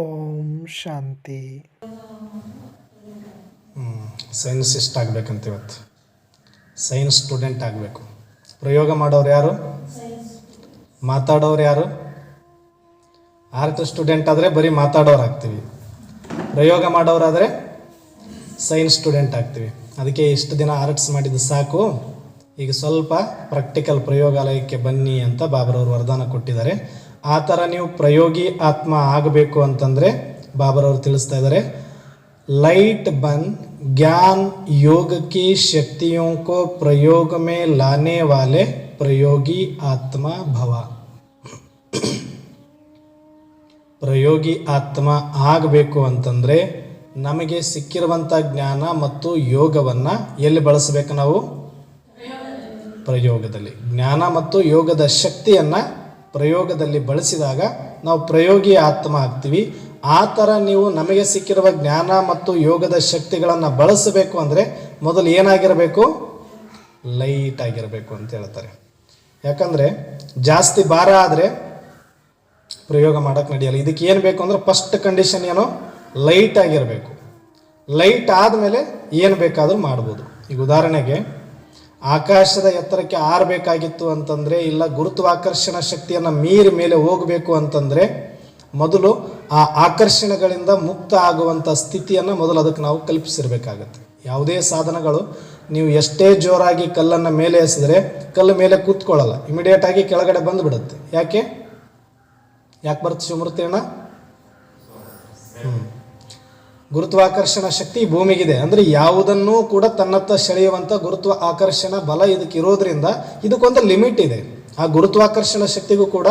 ಓಂ ಶಾಂತಿ. Scientist ಆಗಬೇಕಂತ ಇವತ್ತು science student ಆಗಬೇಕು. ಪ್ರಯೋಗ ಮಾಡೋರು ಯಾರು? ಮಾತಾಡೋರು ಯಾರು? ಆರ್ಟ್ ಸ್ಟೂಡೆಂಟ್ ಆದರೆ ಬರೀ ಮಾತಾಡೋರು ಆಗ್ತೀವಿ, ಪ್ರಯೋಗ ಮಾಡೋರಾದರೆ ಸೈನ್ಸ್ ಸ್ಟೂಡೆಂಟ್ ಆಗ್ತೀವಿ. ಅದಕ್ಕೆ ಇಷ್ಟು ದಿನ ಆರ್ಟ್ಸ್ ಮಾಡಿದ್ದು ಸಾಕು, ಈಗ ಸ್ವಲ್ಪ ಪ್ರಾಕ್ಟಿಕಲ್ ಪ್ರಯೋಗಾಲಯಕ್ಕೆ ಬನ್ನಿ ಅಂತ ಬಾಬರವರು ವರದಾನ ಕೊಟ್ಟಿದ್ದಾರೆ. ಆ ಥರ ನೀವು ಪ್ರಯೋಗಿ ಆತ್ಮ ಆಗಬೇಕು ಅಂತಂದರೆ ಬಾಬರವರು ತಿಳಿಸ್ತಾ ಇದ್ದಾರೆ, लाइट बन ज्ञान योग की शक्तियों को प्रयोग में लाने वाले प्रयोगी आत्मा भव. ಪ್ರಯೋಗಿ ಆತ್ಮ ಆಗಬೇಕು ಅಂತಂದರೆ ನಮಗೆ ಸಿಕ್ಕಿರುವಂಥ ಜ್ಞಾನ ಮತ್ತು ಯೋಗವನ್ನು ಎಲ್ಲಿ ಬಳಸಬೇಕು? ನಾವು ಪ್ರಯೋಗದಲ್ಲಿ. ಜ್ಞಾನ ಮತ್ತು ಯೋಗದ ಶಕ್ತಿಯನ್ನು ಪ್ರಯೋಗದಲ್ಲಿ ಬಳಸಿದಾಗ ನಾವು ಪ್ರಯೋಗಿ ಆತ್ಮ ಆಗ್ತೀವಿ. ಆ ಥರ ನೀವು ನಮಗೆ ಸಿಕ್ಕಿರುವ ಜ್ಞಾನ ಮತ್ತು ಯೋಗದ ಶಕ್ತಿಗಳನ್ನು ಬಳಸಬೇಕು ಅಂದರೆ ಮೊದಲು ಏನಾಗಿರಬೇಕು? ಲೈಟ್ ಆಗಿರಬೇಕು ಅಂತ ಹೇಳ್ತಾರೆ. ಯಾಕಂದರೆ ಜಾಸ್ತಿ ಭಾರ ಆದರೆ ಪ್ರಯೋಗ ಮಾಡೋಕ್ಕೆ ನಡೆಯಲ್ಲ. ಇದಕ್ಕೆ ಏನು ಬೇಕು ಅಂದರೆ ಫಸ್ಟ್ ಕಂಡೀಷನ್ ಏನು? ಲೈಟ್ ಆಗಿರಬೇಕು. ಲೈಟ್ ಆದಮೇಲೆ ಏನು ಬೇಕಾದರೂ ಮಾಡ್ಬೋದು. ಈಗ ಉದಾಹರಣೆಗೆ ಆಕಾಶದ ಎತ್ತರಕ್ಕೆ ಹಾರಬೇಕಾಗಿತ್ತು ಅಂತಂದರೆ, ಇಲ್ಲ ಗುರುತ್ವಾಕರ್ಷಣ ಶಕ್ತಿಯನ್ನು ಮೀರಿ ಮೇಲೆ ಹೋಗಬೇಕು ಅಂತಂದರೆ ಮೊದಲು ಆ ಆಕರ್ಷಣೆಗಳಿಂದ ಮುಕ್ತ ಆಗುವಂಥ ಸ್ಥಿತಿಯನ್ನು ಮೊದಲು ಅದಕ್ಕೆ ನಾವು ಕಲ್ಪಿಸಿರಬೇಕಾಗತ್ತೆ. ಯಾವುದೇ ಸಾಧನಗಳು ನೀವು ಎಷ್ಟೇ ಜೋರಾಗಿ ಕಲ್ಲನ್ನು ಮೇಲೆ ಎಸೆದರೆ ಕಲ್ಲು ಮೇಲೆ ಕೂತ್ಕೊಳ್ಳಲ್ಲ, ಇಮಿಡಿಯೇಟಾಗಿ ಕೆಳಗಡೆ ಬಂದುಬಿಡುತ್ತೆ. ಯಾಕೆ ಬರುತ್ತೆ ಶಿವಮೂರ್ತಿ ಅಣ್ಣ? ಗುರುತ್ವಾಕರ್ಷಣ ಶಕ್ತಿ ಭೂಮಿಗಿದೆ ಅಂದರೆ ಯಾವುದನ್ನೂ ಕೂಡ ತನ್ನತ್ತ ಸೆಳೆಯುವಂಥ ಗುರುತ್ವ ಆಕರ್ಷಣ ಬಲ ಇದಕ್ಕೆ ಇರೋದ್ರಿಂದ ಇದಕ್ಕೊಂದು ಲಿಮಿಟ್ ಇದೆ. ಆ ಗುರುತ್ವಾಕರ್ಷಣ ಶಕ್ತಿಗೂ ಕೂಡ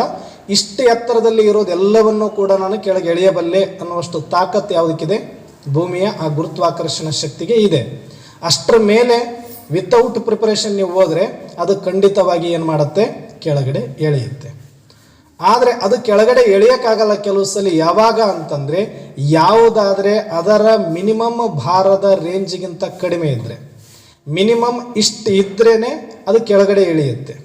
ಇಷ್ಟು ಎತ್ತರದಲ್ಲಿ ಇರೋದೆಲ್ಲವನ್ನೂ ಕೂಡ ನಾನು ಕೆಳಗೆ ಎಳೆಯಬಲ್ಲೆ ಅನ್ನುವಷ್ಟು ತಾಕತ್ತು ಯಾವುದಕ್ಕಿದೆ? ಭೂಮಿಯ ಆ ಗುರುತ್ವಾಕರ್ಷಣ ಶಕ್ತಿಗೆ ಇದೆ. ಅಷ್ಟರ ಮೇಲೆ ವಿತೌಟ್ ಪ್ರಿಪರೇಷನ್ ನೀವು ಹೋದರೆ ಅದು ಖಂಡಿತವಾಗಿ ಏನು ಮಾಡುತ್ತೆ? ಕೆಳಗಡೆ ಎಳೆಯುತ್ತೆ. ಆದರೆ ಅದು ಕೆಳಗಡೆ ಎಳೆಯೋಕ್ಕಾಗಲ್ಲ ಕೆಲವು ಸಲ. ಯಾವಾಗ ಅಂತಂದರೆ ಯಾವುದಾದರೆ ಅದರ ಮಿನಿಮಮ್ ಭಾರದ ರೇಂಜಿಗಿಂತ ಕಡಿಮೆ ಇದ್ದರೆ, ಮಿನಿಮಮ್ ಇಷ್ಟು ಇದ್ರೇ ಅದು ಕೆಳಗಡೆ ಎಳೆಯುತ್ತೆ.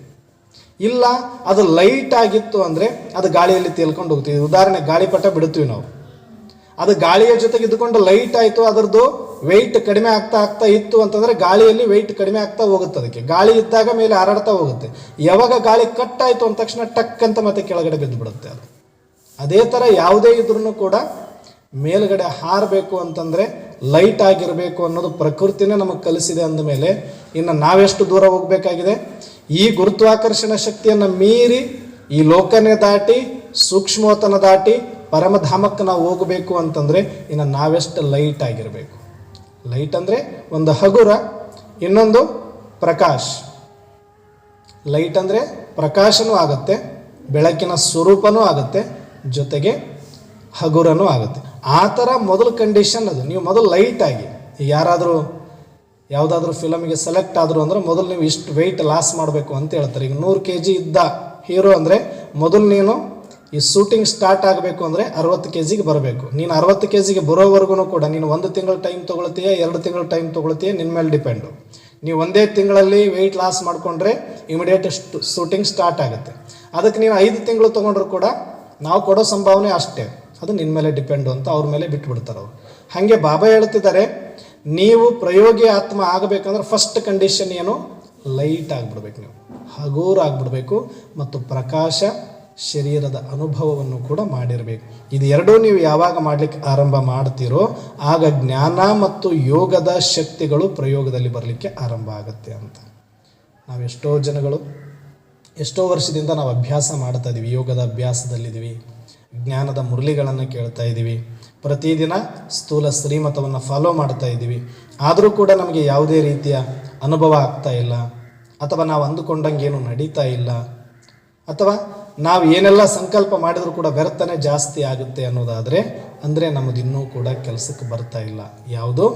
ಇಲ್ಲ ಅದು ಲೈಟ್ ಆಗಿತ್ತು ಅಂದರೆ ಅದು ಗಾಳಿಯಲ್ಲಿ ತೇಲ್ಕೊಂಡು ಹೋಗ್ತೀವಿ. ಉದಾಹರಣೆ ಗಾಳಿಪಟ ಬಿಡ್ತೀವಿ ನಾವು, ಅದು ಗಾಳಿಯ ಜೊತೆಗೆ ಇದ್ದುಕೊಂಡು ಲೈಟ್ ಆಯಿತು, ಅದರದ್ದು ವೆಯ್ಟ್ ಕಡಿಮೆ ಆಗ್ತಾ ಇತ್ತು ಅಂತಂದರೆ ಗಾಳಿಯಲ್ಲಿ ವೆಯ್ಟ್ ಕಡಿಮೆ ಆಗ್ತಾ ಹೋಗುತ್ತೆ. ಅದಕ್ಕೆ ಗಾಳಿ ಇದ್ದಾಗ ಮೇಲೆ ಹಾರಾಡ್ತಾ ಹೋಗುತ್ತೆ. ಯಾವಾಗ ಗಾಳಿ ಕಟ್ ಆಯಿತು ಅಂದ ತಕ್ಷಣ ಟಕ್ ಅಂತ ಮತ್ತೆ ಕೆಳಗಡೆ ಬಿದ್ದು ಬಿಡುತ್ತೆ ಅದು. ಅದೇ ಥರ ಯಾವುದೇ ಇದ್ರೂ ಕೂಡ ಮೇಲ್ಗಡೆ ಹಾರಬೇಕು ಅಂತಂದರೆ ಲೈಟ್ ಆಗಿರಬೇಕು ಅನ್ನೋದು ಪ್ರಕೃತಿನೇ ನಮಗೆ ಕಲಿಸಿದೆ. ಅಂದಮೇಲೆ ಇನ್ನು ನಾವೆಷ್ಟು ದೂರ ಹೋಗಬೇಕಾಗಿದೆ? ಈ ಗುರುತ್ವಾಕರ್ಷಣ ಶಕ್ತಿಯನ್ನು ಮೀರಿ ಈ ಲೋಕನೇ ದಾಟಿ ಸೂಕ್ಷ್ಮೋತನ ದಾಟಿ ಪರಮಧಾಮಕ್ಕೆ ನಾವು ಹೋಗಬೇಕು ಅಂತಂದರೆ ಇನ್ನು ನಾವೆಷ್ಟು ಲೈಟ್ ಆಗಿರಬೇಕು. ಲೈಟ್ ಅಂದರೆ ಒಂದು ಹಗುರ, ಇನ್ನೊಂದು ಪ್ರಕಾಶ್. ಲೈಟ್ ಅಂದರೆ ಪ್ರಕಾಶನೂ ಆಗುತ್ತೆ, ಬೆಳಕಿನ ಸ್ವರೂಪನೂ ಆಗುತ್ತೆ, ಜೊತೆಗೆ ಹಗುರನೂ ಆಗುತ್ತೆ. ಆ ಥರ ಮೊದಲು ಕಂಡೀಷನ್ ಅದು. ನೀವು ಮೊದಲು ಲೈಟ್ ಆಗಿ, ಯಾರಾದರೂ ಯಾವುದಾದ್ರೂ ಫಿಲಮಿಗೆ ಸೆಲೆಕ್ಟ್ ಆದರು ಅಂದರೆ ಮೊದಲು ನೀವು ಇಷ್ಟು ವೆಯ್ಟ್ ಲಾಸ್ ಮಾಡಬೇಕು ಅಂತ ಹೇಳ್ತಾರೆ. ಈಗ 100 kg ಇದ್ದ ಹೀರೋ ಅಂದರೆ ಮೊದಲು ನೀನು ಈ ಶೂಟಿಂಗ್ ಸ್ಟಾರ್ಟ್ ಆಗಬೇಕು ಅಂದರೆ 60 kg ಬರಬೇಕು. ನೀನು 60 kg ಬರೋವರೆಗೂ ಕೂಡ ನೀನು 1 ತಿಂಗಳು ಟೈಮ್ ತೊಗೊಳ್ತೀಯ, 2 ತಿಂಗಳು ಟೈಮ್ ತೊಗೊಳ್ತೀಯ, ನಿನ್ನ ಮೇಲೆ ಡಿಪೆಂಡು. ನೀವು ಒಂದೇ ತಿಂಗಳಲ್ಲಿ ವೆಯ್ಟ್ ಲಾಸ್ ಮಾಡಿಕೊಂಡ್ರೆ ಇಮಿಡಿಯೇಟ್ ಶೂಟಿಂಗ್ ಸ್ಟಾರ್ಟ್ ಆಗುತ್ತೆ. ಅದಕ್ಕೆ ನೀನು 5 ತಿಂಗಳು ತೊಗೊಂಡ್ರು ಕೂಡ ನಾವು ಕೊಡೋ ಸಂಭಾವನೆ ಅಷ್ಟೇ, ಅದು ನಿನ್ನ ಮೇಲೆ ಡಿಪೆಂಡು ಅಂತ ಅವ್ರ ಮೇಲೆ ಬಿಟ್ಬಿಡ್ತಾರೆ ಅವರು. ಹಾಗೆ ಬಾಬಾ ಹೇಳ್ತಿದ್ದಾರೆ, ನೀವು ಪ್ರಯೋಗಿ ಆತ್ಮ ಆಗಬೇಕಂದ್ರೆ ಫಸ್ಟ್ ಕಂಡೀಷನ್ ಏನು? ಲೈಟ್ ಆಗಿಬಿಡ್ಬೇಕು, ನೀವು ಹಗೂರ ಆಗಿಬಿಡ್ಬೇಕು ಮತ್ತು ಪ್ರಕಾಶ ಶರೀರದ ಅನುಭವವನ್ನು ಕೂಡ ಮಾಡಿರಬೇಕು. ಇದು ಎರಡೂ ನೀವು ಯಾವಾಗ ಮಾಡಲಿಕ್ಕೆ ಆರಂಭ ಮಾಡ್ತೀರೋ ಆಗ ಜ್ಞಾನ ಮತ್ತು ಯೋಗದ ಶಕ್ತಿಗಳು ಪ್ರಯೋಗದಲ್ಲಿ ಬರಲಿಕ್ಕೆ ಆರಂಭ ಆಗುತ್ತೆ ಅಂತ. ನಾವು ಎಷ್ಟೋ ಜನಗಳು ಎಷ್ಟೋ ವರ್ಷದಿಂದ ನಾವು ಅಭ್ಯಾಸ ಮಾಡ್ತಾ ಇದ್ದೀವಿ, ಯೋಗದ ಅಭ್ಯಾಸದಲ್ಲಿದ್ದೀವಿ, ಜ್ಞಾನದ ಮುರಳಿಗಳನ್ನು ಕೇಳ್ತಾ ಇದ್ದೀವಿ, ಪ್ರತಿದಿನ ಸ್ಥೂಲ ಶ್ರೀಮತವನ್ನು ಫಾಲೋ ಮಾಡ್ತಾ ಇದ್ದೀವಿ. ಆದರೂ ಕೂಡ ನಮಗೆ ಯಾವುದೇ ರೀತಿಯ ಅನುಭವ ಆಗ್ತಾ ಇಲ್ಲ, ಅಥವಾ ನಾವು ಅಂದುಕೊಂಡಂಗೆ ಏನು ನಡೀತಾ ಇಲ್ಲ, ಅಥವಾ ನಾವು ಏನೆಲ್ಲ ಸಂಕಲ್ಪ ಮಾಡಿದರೂ ಕೂಡ ವ್ಯರ್ಥನೆ ಜಾಸ್ತಿ ಆಗುತ್ತೆ ಅನ್ನೋದಾದರೆ ಅಂದರೆ ನಮ್ಮದು ಇನ್ನೂ ಕೂಡ ಕೆಲಸಕ್ಕೆ ಬರ್ತಾ ಇಲ್ಲ. ಯಾವುದು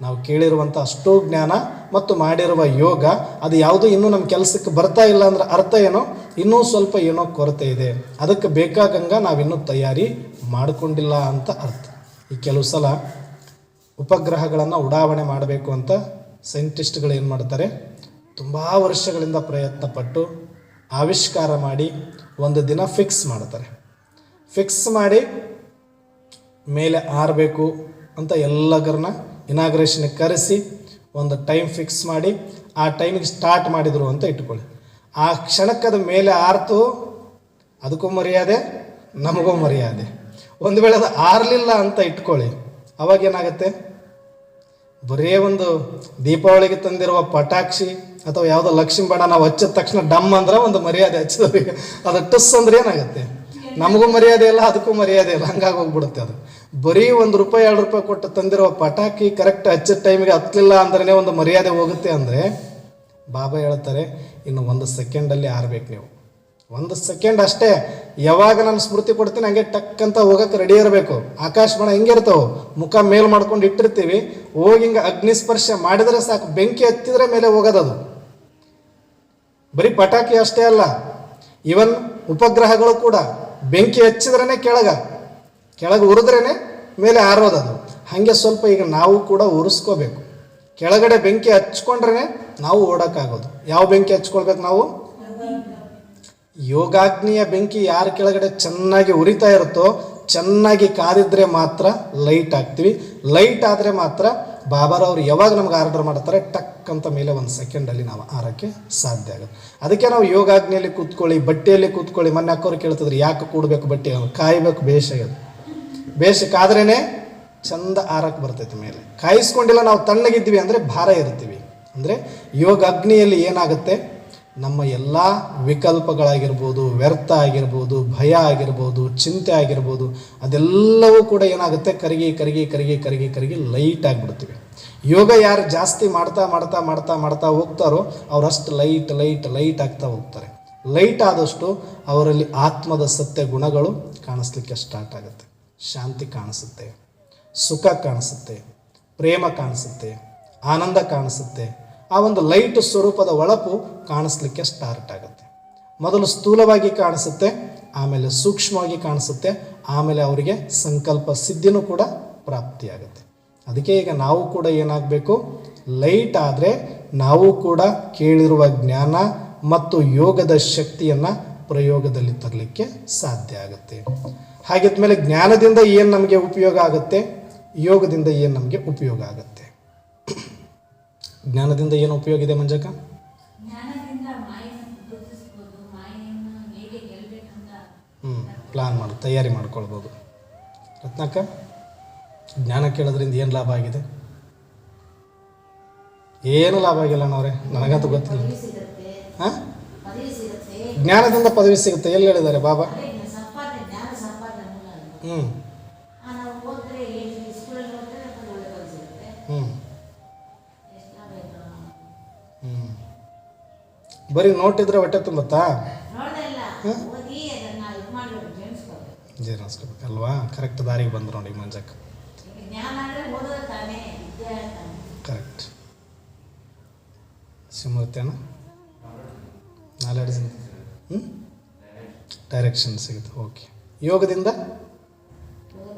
ನಾವು ಕೇಳಿರುವಂಥ ಅಷ್ಟೋ ಜ್ಞಾನ ಮತ್ತು ಮಾಡಿರುವ ಯೋಗ ಅದು ಯಾವುದೂ ಇನ್ನೂ ನಮ್ಮ ಕೆಲಸಕ್ಕೆ ಬರ್ತಾ ಇಲ್ಲ ಅಂದರೆ ಅರ್ಥ ಏನೋ ಇನ್ನೂ ಸ್ವಲ್ಪ ಏನೋ ಕೊರತೆ ಇದೆ, ಅದಕ್ಕೆ ಬೇಕಾಗಂಗ ನಾವಿನ್ನೂ ತಯಾರಿ ಮಾಡಿಕೊಂಡಿಲ್ಲ ಅಂತ ಅರ್ಥ. ಈ ಕೆಲವು ಸಲ ಉಪಗ್ರಹಗಳನ್ನು ಉಡಾವಣೆ ಮಾಡಬೇಕು ಅಂತ ಸೈಂಟಿಸ್ಟ್ಗಳು ಏನು ಮಾಡ್ತಾರೆ, ತುಂಬ ವರ್ಷಗಳಿಂದ ಪ್ರಯತ್ನಪಟ್ಟು ಆವಿಷ್ಕಾರ ಮಾಡಿ ಒಂದು ದಿನ ಫಿಕ್ಸ್ ಮಾಡ್ತಾರೆ. ಫಿಕ್ಸ್ ಮಾಡಿ ಮೇಲೆ ಆರಬೇಕು ಅಂತ ಎಲ್ಲಗರನ್ನ ಇನಾಗ್ರೇಷನ್ಗೆ ಕರೆಸಿ ಒಂದು ಟೈಮ್ ಫಿಕ್ಸ್ ಮಾಡಿ ಆ ಟೈಮಿಗೆ ಸ್ಟಾರ್ಟ್ ಮಾಡಿದರು ಅಂತ ಇಟ್ಕೊಳ್ಳಿ. ಆ ಕ್ಷಣಕ್ಕೆ ಅದು ಮೇಲೆ ಆರ್ತು ಅದಕ್ಕೂ ಮರ್ಯಾದೆ, ನಮಗೂ ಮರ್ಯಾದೆ. ಒಂದು ವೇಳೆ ಅದು ಆರಲಿಲ್ಲ ಅಂತ ಇಟ್ಕೊಳ್ಳಿ, ಅವಾಗೇನಾಗುತ್ತೆ, ಬರೀ ಒಂದು ದೀಪಾವಳಿಗೆ ತಂದಿರುವ ಪಟಾಕ್ಷಿ ಅಥವಾ ಯಾವುದೋ ಲಕ್ಷ್ಮೀ ಬಣ್ಣ ನಾವು ಹಚ್ಚಿದ ತಕ್ಷಣ ಡಮ್ ಅಂದ್ರೆ ಒಂದು ಮರ್ಯಾದೆ ಹಚ್ಚಿದವ್ರಿಗೆ, ಅದು ಟಸ್ ಅಂದ್ರೆ ಏನಾಗುತ್ತೆ, ನಮಗೂ ಮರ್ಯಾದೆ ಇಲ್ಲ ಅದಕ್ಕೂ ಮರ್ಯಾದೆ ಇಲ್ಲ, ಹಂಗಾಗಿ ಹೋಗ್ಬಿಡುತ್ತೆ. ಅದು ಬರೀ ₹1 ₹2 ಕೊಟ್ಟು ತಂದಿರುವ ಪಟಾಕಿ ಕರೆಕ್ಟ್ ಹಚ್ಚಿದ ಟೈಮಿಗೆ ಹತ್ತಲಿಲ್ಲ ಅಂದ್ರೆ ಒಂದು ಮರ್ಯಾದೆ ಹೋಗುತ್ತೆ. ಅಂದರೆ ಬಾಬಾ ಹೇಳ್ತಾರೆ, ಇನ್ನು 1 ಸೆಕೆಂಡಲ್ಲಿ ಆರ್ಬೇಕು ನೀವು, 1 ಸೆಕೆಂಡ್ ಅಷ್ಟೇ. ಯಾವಾಗ ನಾನು ಸ್ಮೃತಿ ಕೊಡ್ತೀನಿ ಹಂಗೆ ಟಕ್ ಅಂತ ಹೋಗಕ್ಕೆ ರೆಡಿ ಇರಬೇಕು. ಆಕಾಶ ಬಣ ಹಿಂಗಿರ್ತಾವೆ, ಮುಖ ಮೇಲ್ ಮಾಡ್ಕೊಂಡು ಇಟ್ಟಿರ್ತೀವಿ, ಹೋಗಿ ಹಿಂಗೆ ಅಗ್ನಿಸ್ಪರ್ಶ ಮಾಡಿದರೆ ಸಾಕು, ಬೆಂಕಿ ಹತ್ತಿದ್ರೆ ಮೇಲೆ ಹೋಗೋದದು. ಬರೀ ಪಟಾಕಿ ಅಷ್ಟೇ ಅಲ್ಲ, ಇವನ್ ಉಪಗ್ರಹಗಳು ಕೂಡ ಬೆಂಕಿ ಹಚ್ಚಿದ್ರೇ ಕೆಳಗೆ ಉರಿದ್ರೇ ಮೇಲೆ ಆರೋದದು. ಹಾಗೆ ಸ್ವಲ್ಪ ಈಗ ನಾವು ಕೂಡ ಉರಿಸ್ಕೋಬೇಕು. ಕೆಳಗಡೆ ಬೆಂಕಿ ಹಚ್ಕೊಂಡ್ರೆ ನಾವು ಓಡೋಕ್ಕಾಗೋದು. ಯಾವ ಬೆಂಕಿ ಹಚ್ಕೊಳ್ಬೇಕು ನಾವು? ಯೋಗಾಗ್ನಿಯ ಬೆಂಕಿ ಯಾರ ಕೆಳಗಡೆ ಚೆನ್ನಾಗಿ ಉರಿತಾ ಇರುತ್ತೋ, ಚೆನ್ನಾಗಿ ಕಾದಿದ್ರೆ ಮಾತ್ರ ಲೈಟ್ ಆಗ್ತೀವಿ. ಲೈಟ್ ಆದರೆ ಮಾತ್ರ ಬಾಬಾರವ್ರು ಯಾವಾಗ ನಮ್ಗೆ ಆರ್ಡರ್ ಮಾಡ್ತಾರೆ ಟಕ್ ಅಂತ ಮೇಲೆ 1 ಸೆಕೆಂಡಲ್ಲಿ ನಾವು ಆರೋಕ್ಕೆ ಸಾಧ್ಯ ಆಗುತ್ತೆ. ಅದಕ್ಕೆ ನಾವು ಯೋಗಾಗ್ನಿಯಲ್ಲಿ ಕೂತ್ಕೊಳ್ಳಿ, ಬಟ್ಟೆಯಲ್ಲಿ ಕೂತ್ಕೊಳ್ಳಿ. ಮೊನ್ನೆ ಅಕ್ಕವ್ರು ಕೇಳ್ತಿದ್ರು, ಯಾಕೆ ಕೂಡಬೇಕು ಬಟ್ಟೆ? ಕಾಯಬೇಕು, ಬೇಷಾಗದು. ಬೇಷಕ್ಕಾದ್ರೇ ಚಂದ ಆರಕ್ಕೆ ಬರ್ತೈತೆ ಮೇಲೆ. ಕಾಯಿಸ್ಕೊಂಡಿಲ್ಲ, ನಾವು ತಣ್ಣಗಿದ್ದೀವಿ ಅಂದರೆ ಭಾರ ಇರ್ತೀವಿ. ಅಂದರೆ ಯೋಗಾಗ್ನಿಯಲ್ಲಿ ಏನಾಗುತ್ತೆ, ನಮ್ಮ ಎಲ್ಲ ವಿಕಲ್ಪಗಳಾಗಿರ್ಬೋದು, ವ್ಯರ್ಥ ಆಗಿರ್ಬೋದು, ಭಯ ಆಗಿರ್ಬೋದು, ಚಿಂತೆ ಆಗಿರ್ಬೋದು, ಅದೆಲ್ಲವೂ ಕೂಡ ಏನಾಗುತ್ತೆ, ಕರಗಿ ಕರಗಿ ಕರಗಿ ಕರಗಿ ಕರಗಿ ಲೈಟ್ ಆಗಿಬಿಡ್ತೀವಿ. ಯೋಗ ಯಾರು ಜಾಸ್ತಿ ಮಾಡ್ತಾ ಮಾಡ್ತಾ ಮಾಡ್ತಾ ಮಾಡ್ತಾ ಹೋಗ್ತಾರೋ ಅವರಷ್ಟು ಲೈಟ್ ಲೈಟ್ ಲೈಟ್ ಆಗ್ತಾ ಹೋಗ್ತಾರೆ. ಲೈಟ್ ಆದಷ್ಟು ಅವರಲ್ಲಿ ಆತ್ಮದ ಸತ್ಯ ಗುಣಗಳು ಕಾಣಿಸ್ಲಿಕ್ಕೆ ಸ್ಟಾರ್ಟ್ ಆಗುತ್ತೆ. ಶಾಂತಿ ಕಾಣಿಸುತ್ತೆ, ಸುಖ ಕಾಣಿಸುತ್ತೆ, ಪ್ರೇಮ ಕಾಣಿಸುತ್ತೆ, ಆನಂದ ಕಾಣಿಸುತ್ತೆ. ಆ ಒಂದು ಲೈಟ್ ಸ್ವರೂಪದ ಹೊಳಪು ಕಾಣಿಸ್ಲಿಕ್ಕೆ ಸ್ಟಾರ್ಟ್ ಆಗುತ್ತೆ. ಮೊದಲು ಸ್ಥೂಲವಾಗಿ ಕಾಣಿಸುತ್ತೆ, ಆಮೇಲೆ ಸೂಕ್ಷ್ಮವಾಗಿ ಕಾಣಿಸುತ್ತೆ, ಆಮೇಲೆ ಅವರಿಗೆ ಸಂಕಲ್ಪ ಸಿದ್ಧಿನೂ ಕೂಡ ಪ್ರಾಪ್ತಿಯಾಗುತ್ತೆ. ಅದಕ್ಕೆ ಈಗ ನಾವು ಕೂಡ ಏನಾಗಬೇಕು, ಲೈಟ್ ಆದರೆ ನಾವು ಕೂಡ ಕೇಳಿರುವ ಜ್ಞಾನ ಮತ್ತು ಯೋಗದ ಶಕ್ತಿಯನ್ನು ಪ್ರಯೋಗದಲ್ಲಿ ತರಲಿಕ್ಕೆ ಸಾಧ್ಯ ಆಗುತ್ತೆ. ಹಾಗಿದ್ಮೇಲೆ ಜ್ಞಾನದಿಂದ ಏನು ನಮಗೆ ಉಪಯೋಗ ಆಗುತ್ತೆ, ಯೋಗದಿಂದ ಏನು ನಮಗೆ ಉಪಯೋಗ ಆಗುತ್ತೆ? ಜ್ಞಾನದಿಂದ ಏನು ಉಪಯೋಗ ಇದೆ ಮಂಜಕ್ಕ? ಪ್ಲಾನ್ ಮಾಡಿ ತಯಾರಿ ಮಾಡ್ಕೊಳ್ಬೋದು. ರತ್ನಕ್ಕ, ಜ್ಞಾನ ಕೇಳೋದ್ರಿಂದ ಏನು ಲಾಭ ಆಗಿದೆ? ಏನು ಲಾಭ ಆಗಿಲ್ಲ ನೋಡ್ರೆ, ನನಗಂತೂ ಗೊತ್ತಿಲ್ಲ. ಹಾಂ, ಜ್ಞಾನದಿಂದ ಪದವಿ ಸಿಗುತ್ತೆ ಎಲ್ಲಿ ಹೇಳಿದ್ದಾರೆ ಬಾಬಾ? ಹ್ಞೂ ಹ್ಞೂ ಬರೀ ನೋಟಿದ್ರೆ ಹೊಟ್ಟೆ ತುಂಬತ್ತಾ? ಜೀರ್ಣಿಸ್ಕೋಬೇಕಲ್ವಾ? ಕರೆಕ್ಟ್ ದಾರಿಗೆ ಬಂದ್ರು ನೋಡಿ ಮಂಜಕ್ಕ. ಕರೆಕ್ಟ್. ಸಿಮೂರ್ತಿಯನ್ನ ನಾಲೆಡ್ಜ್ ಡೈರೆಕ್ಷನ್ ಸಿಗುತ್ತೆ. ಓಕೆ. ಯೋಗದಿಂದ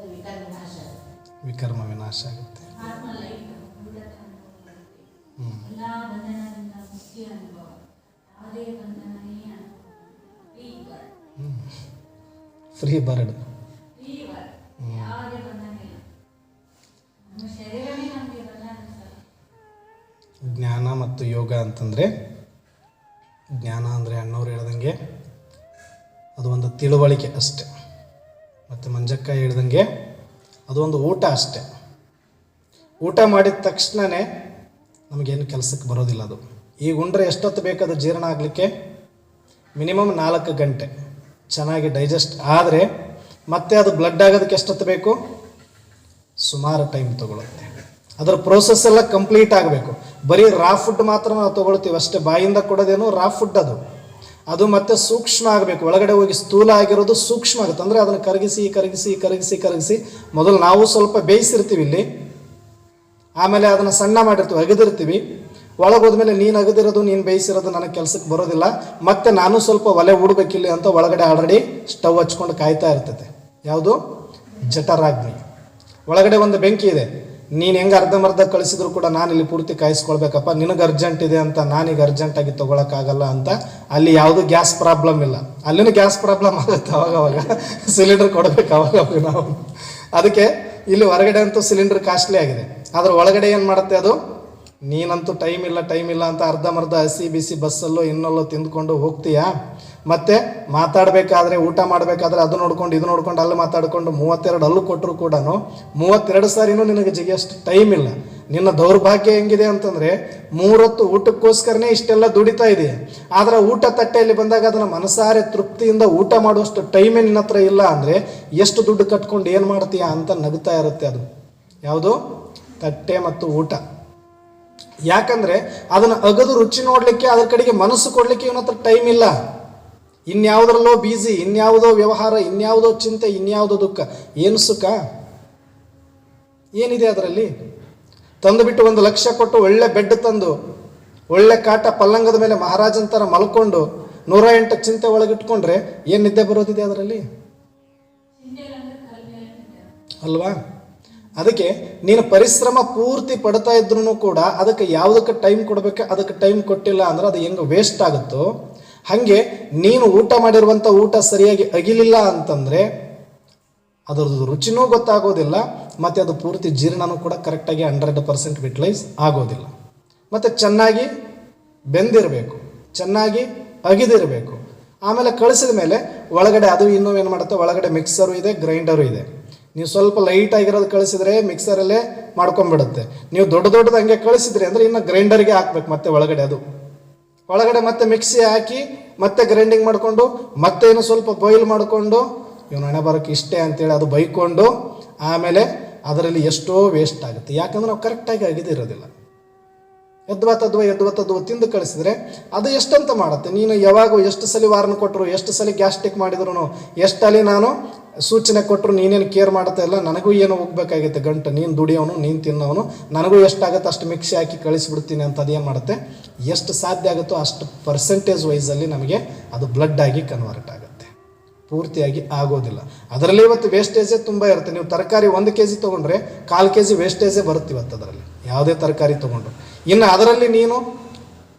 ವಿಕರ್ಮ ವಿನಾಶ ಆಗುತ್ತೆ. Free bird. ಜ್ಞಾನ ಮತ್ತು ಯೋಗ ಅಂತಂದರೆ, ಜ್ಞಾನ ಅಂದರೆ ಅಣ್ಣವ್ರು ಹೇಳ್ದಂಗೆ ಅದು ಒಂದು ತಿಳುವಳಿಕೆ ಅಷ್ಟೆ, ಮತ್ತು ಮಂಜಕ್ಕ ಹೇಳ್ದಂಗೆ ಅದು ಒಂದು ಊಟ ಅಷ್ಟೆ. ಊಟ ಮಾಡಿದ ತಕ್ಷಣವೇ ನಮಗೇನು ಕೆಲಸಕ್ಕೆ ಬರೋದಿಲ್ಲ. ಅದು ಈಗ ಉಂಡ್ರೆ ಎಷ್ಟೊತ್ತು ಬೇಕದು ಜೀರ್ಣ ಆಗಲಿಕ್ಕೆ? ಮಿನಿಮಮ್ 4 ಗಂಟೆ ಚೆನ್ನಾಗಿ ಡೈಜೆಸ್ಟ್ ಆದರೆ ಮತ್ತೆ ಅದು ಬ್ಲಡ್ ಆಗೋದಕ್ಕೆ ಎಷ್ಟೊತ್ತು ಬೇಕು? ಸುಮಾರು ಟೈಮ್ ತೊಗೊಳುತ್ತೆ. ಅದರ ಪ್ರೋಸೆಸ್ ಎಲ್ಲ ಕಂಪ್ಲೀಟ್ ಆಗಬೇಕು. ಬರೀ ರಾ ಫುಡ್ ಮಾತ್ರ ನಾವು ತೊಗೊಳ್ತೀವಿ ಅಷ್ಟೇ, ಬಾಯಿಂದ ಕೊಡೋದೇನು ರಾ ಫುಡ್ ಅದು ಮತ್ತೆ ಸೂಕ್ಷ್ಮ ಆಗಬೇಕು. ಒಳಗಡೆ ಹೋಗಿ ಸ್ಥೂಲ ಆಗಿರೋದು ಸೂಕ್ಷ್ಮ ಆಗುತ್ತೆ. ಅಂದರೆ ಅದನ್ನು ಕರಗಿಸಿ ಕರಗಿಸಿ ಕರಗಿಸಿ ಕರಗಿಸಿ ಮೊದಲು ನಾವು ಸ್ವಲ್ಪ ಬೇಯಿಸಿರ್ತೀವಿ ಇಲ್ಲಿ, ಆಮೇಲೆ ಅದನ್ನು ಸಣ್ಣ ಮಾಡಿರ್ತೀವಿ, ಅಗದಿರ್ತೀವಿ. ಒಳಗೋದ್ಮೇಲೆ ನೀನು ಅಗದಿರೋದು ನೀನು ಬೇಯಿಸಿರೋದು ನನಗೆ ಕೆಲಸಕ್ಕೆ ಬರೋದಿಲ್ಲ, ಮತ್ತು ನಾನು ಸ್ವಲ್ಪ ಒಲೆ ಉಡ್ಬೇಕಿಲ್ಲಿ ಅಂತ ಒಳಗಡೆ ಆಲ್ರೆಡಿ ಸ್ಟವ್ ಹಚ್ಕೊಂಡು ಕಾಯ್ತಾ ಇರ್ತೈತೆ. ಯಾವುದು? ಜಠರಾಗ್ನಿ. ಒಳಗಡೆ ಒಂದು ಬೆಂಕಿ ಇದೆ. ನೀನು ಹೆಂಗೆ ಅರ್ಧಂಬರ್ಧ ಕಳಿಸಿದ್ರು ಕೂಡ ನಾನು ಇಲ್ಲಿ ಪೂರ್ತಿ ಕಾಯಿಸ್ಕೊಳ್ಬೇಕಪ್ಪ, ನಿನಗೆ ಅರ್ಜೆಂಟ್ ಇದೆ ಅಂತ ನಾನೀಗ ಅರ್ಜೆಂಟಾಗಿ ತೊಗೊಳಕ್ಕಾಗಲ್ಲ ಅಂತ. ಅಲ್ಲಿ ಯಾವುದೂ ಗ್ಯಾಸ್ ಪ್ರಾಬ್ಲಮ್ ಇಲ್ಲ, ಅಲ್ಲಿನೂ ಗ್ಯಾಸ್ ಪ್ರಾಬ್ಲಮ್ ಆಗುತ್ತೆ ಅವಾಗವಾಗ. ಸಿಲಿಂಡರ್ ಕೊಡಬೇಕು ಅವಾಗ ನಾವು. ಅದಕ್ಕೆ ಇಲ್ಲಿ ಹೊರಗಡೆ ಅಂತೂ ಸಿಲಿಂಡರ್ ಕಾಸ್ಟ್ಲಿ ಆಗಿದೆ, ಅದ್ರ ಒಳಗಡೆ ಏನು ಮಾಡುತ್ತೆ ಅದು, ನೀನಂತೂ ಟೈಮ್ ಇಲ್ಲ ಅಂತ ಅರ್ಧಂಬರ್ಧ ಹಸಿ ಬಿಸಿ ಬಸ್ಸಲ್ಲೋ ಇನ್ನಲ್ಲೋ ತಿಂದ್ಕೊಂಡು ಹೋಗ್ತೀಯಾ, ಮತ್ತೆ ಮಾತಾಡಬೇಕಾದ್ರೆ ಊಟ ಮಾಡಬೇಕಾದ್ರೆ ಅದು ನೋಡ್ಕೊಂಡು ಇದು ನೋಡ್ಕೊಂಡು ಅಲ್ಲಿ ಮಾತಾಡ್ಕೊಂಡು 32 ಅಲ್ಲೂ ಕೊಟ್ಟರು ಕೂಡ 32 ಸಾರಿನೂ ನಿನಗೆ ಜಿಗಿಯಷ್ಟು ಟೈಮ್ ಇಲ್ಲ. ನಿನ್ನ ದೌರ್ಭಾಗ್ಯ ಹೆಂಗಿದೆ ಅಂತಂದರೆ 3 ಹೊತ್ತು ಊಟಕ್ಕೋಸ್ಕರನೇ ಇಷ್ಟೆಲ್ಲ ದುಡಿತಾ ಇದೆಯಾ, ಆದರೆ ಊಟ ತಟ್ಟೆಯಲ್ಲಿ ಬಂದಾಗ ಅದನ್ನು ಮನಸಾರೆ ತೃಪ್ತಿಯಿಂದ ಊಟ ಮಾಡುವಷ್ಟು ಟೈಮೇ ನಿನ್ನ ಹತ್ರ ಇಲ್ಲ ಅಂದರೆ ಎಷ್ಟು ದುಡ್ಡು ಕಟ್ಕೊಂಡು ಏನು ಮಾಡ್ತೀಯಾ ಅಂತ ನಗ್ತಾ ಇರುತ್ತೆ. ಅದು ಯಾವುದು, ತಟ್ಟೆ ಮತ್ತು ಊಟ. ಯಾಕಂದರೆ ಅದನ್ನು ಅಗದು ರುಚಿ ನೋಡಲಿಕ್ಕೆ, ಅದ್ರ ಕಡೆಗೆ ಮನಸ್ಸು ಕೊಡಲಿಕ್ಕೆ ಇವನ ಹತ್ರ ಟೈಮ್ ಇಲ್ಲ. ಇನ್ಯಾವುದರಲ್ಲೋ ಬೀಸಿ, ಇನ್ಯಾವುದೋ ವ್ಯವಹಾರ, ಇನ್ಯಾವುದೋ ಚಿಂತೆ, ಇನ್ಯಾವುದೋ ದುಃಖ. ಏನು ಸುಖ ಏನಿದೆ ಅದರಲ್ಲಿ? ತಂದುಬಿಟ್ಟು 1 ಲಕ್ಷ ಕೊಟ್ಟು ಒಳ್ಳೆ ಬೆಡ್ ತಂದು ಒಳ್ಳೆ ಕಾಟ ಪಲ್ಲಂಗದ ಮೇಲೆ ಮಹಾರಾಜನ ಥರ ಮಲ್ಕೊಂಡು 108 ಚಿಂತೆ ಒಳಗಿಟ್ಕೊಂಡ್ರೆ ಏನು ನಿದ್ದೆ ಬರೋದಿದೆ ಅದರಲ್ಲಿ ಅಲ್ವಾ? ಅದಕ್ಕೆ ನೀನು ಪರಿಶ್ರಮ ಪೂರ್ತಿ ಪಡ್ತಾ ಇದ್ರೂ ಕೂಡ ಅದಕ್ಕೆ ಯಾವುದಕ್ಕೆ ಟೈಮ್ ಕೊಡಬೇಕು ಅದಕ್ಕೆ ಟೈಮ್ ಕೊಟ್ಟಿಲ್ಲ ಅಂದ್ರೆ ಅದು ಹೆಂಗೆ ವೇಸ್ಟ್ ಆಗುತ್ತೋ ಹಾಗೆ ನೀನು ಊಟ ಮಾಡಿರುವಂಥ ಊಟ ಸರಿಯಾಗಿ ಅಗಿಲಿಲ್ಲ ಅಂತಂದರೆ ಅದರದ್ದು ರುಚಿನೂ ಗೊತ್ತಾಗೋದಿಲ್ಲ, ಮತ್ತು ಅದು ಪೂರ್ತಿ ಜೀರ್ಣನೂ ಕೂಡ ಕರೆಕ್ಟಾಗಿ 100% ಯುಟಿಲೈಸ್ ಆಗೋದಿಲ್ಲ. ಮತ್ತು ಚೆನ್ನಾಗಿ ಬೆಂದಿರಬೇಕು, ಚೆನ್ನಾಗಿ ಅಗಿದಿರಬೇಕು. ಆಮೇಲೆ ಕಳಿಸಿದ ಮೇಲೆ ಒಳಗಡೆ ಅದು ಇನ್ನೂ ಏನು ಮಾಡುತ್ತೆ, ಒಳಗಡೆ ಮಿಕ್ಸರು ಇದೆ, ಗ್ರೈಂಡರು ಇದೆ. ನೀವು ಸ್ವಲ್ಪ ಲೈಟ್ ಆಗಿರೋದು ಕಳಿಸಿದ್ರೆ ಮಿಕ್ಸರಲ್ಲೇ ಮಾಡ್ಕೊಂಡ್ಬಿಡುತ್ತೆ. ನೀವು ದೊಡ್ಡದು ಹಂಗೆ ಕಳಿಸಿದ್ರಿ ಅಂದರೆ ಇನ್ನು ಗ್ರೈಂಡರ್ಗೆ ಹಾಕ್ಬೇಕು, ಮತ್ತೆ ಒಳಗಡೆ ಮತ್ತೆ ಮಿಕ್ಸಿ ಹಾಕಿ ಮತ್ತೆ ಗ್ರೈಂಡಿಂಗ್ ಮಾಡಿಕೊಂಡು ಮತ್ತೆ ಇನ್ನೂ ಸ್ವಲ್ಪ ಬಾಯ್ಲ್ ಮಾಡಿಕೊಂಡು ಇವನು ಹಣೆ ಬರೋಕ್ಕೆ ಇಷ್ಟೇ ಅಂತೇಳಿ ಅದು ಬೈಕೊಂಡು ಆಮೇಲೆ ಅದರಲ್ಲಿ ಎಷ್ಟೋ ವೇಸ್ಟ್ ಆಗುತ್ತೆ. ಯಾಕಂದ್ರೆ ನಾವು ಕರೆಕ್ಟಾಗಿ ಅಗಿದಿರೋದಿಲ್ಲ. ಎದ್ವ ತಿಂದು ಕಳಿಸಿದ್ರೆ ಅದು ಎಷ್ಟಂತ ಮಾಡುತ್ತೆ. ನೀನು ಯಾವಾಗ ಎಷ್ಟು ಸಲ ವಾರನ ಕೊಟ್ಟರು, ಎಷ್ಟು ಸಲ ಗ್ಯಾಸ್ಟ್ರಿಕ್ ಮಾಡಿದ್ರು, ಎಷ್ಟಲ್ಲಿ ನಾನು ಸೂಚನೆ ಕೊಟ್ಟರು ನೀನೇನು ಕೇರ್ ಮಾಡ್ತಾ ಇಲ್ಲ. ನನಗೂ ಏನು ಹೋಗ್ಬೇಕಾಗಿತ್ತು ಗಂಟು, ನೀನು ದುಡಿಯೋನು, ನೀನು ತಿನ್ನೋನು, ನನಗೂ ಎಷ್ಟಾಗುತ್ತೆ ಅಷ್ಟು ಮಿಕ್ಸಿ ಹಾಕಿ ಕಳಿಸಿಬಿಡ್ತೀನಿ ಅಂತ ಅದೇನು ಮಾಡುತ್ತೆ, ಎಷ್ಟು ಸಾಧ್ಯ ಆಗುತ್ತೋ ಅಷ್ಟು ಪರ್ಸೆಂಟೇಜ್ ವೈಸಲ್ಲಿ ನಮಗೆ ಅದು ಬ್ಲಡ್ ಆಗಿ ಕನ್ವರ್ಟ್ ಆಗುತ್ತೆ. ಪೂರ್ತಿಯಾಗಿ ಆಗೋದಿಲ್ಲ. ಅದರಲ್ಲಿ ಇವತ್ತು ವೇಸ್ಟೇಜೇ ತುಂಬ ಇರುತ್ತೆ. ನೀವು ತರಕಾರಿ 1 kg ತೊಗೊಂಡ್ರೆ 1/4 kg ವೇಸ್ಟೇಜೇ ಬರುತ್ತೆ ಇವತ್ತು ಅದರಲ್ಲಿ, ಯಾವುದೇ ತರಕಾರಿ ತೊಗೊಂಡು. ಇನ್ನು ಅದರಲ್ಲಿ ನೀನು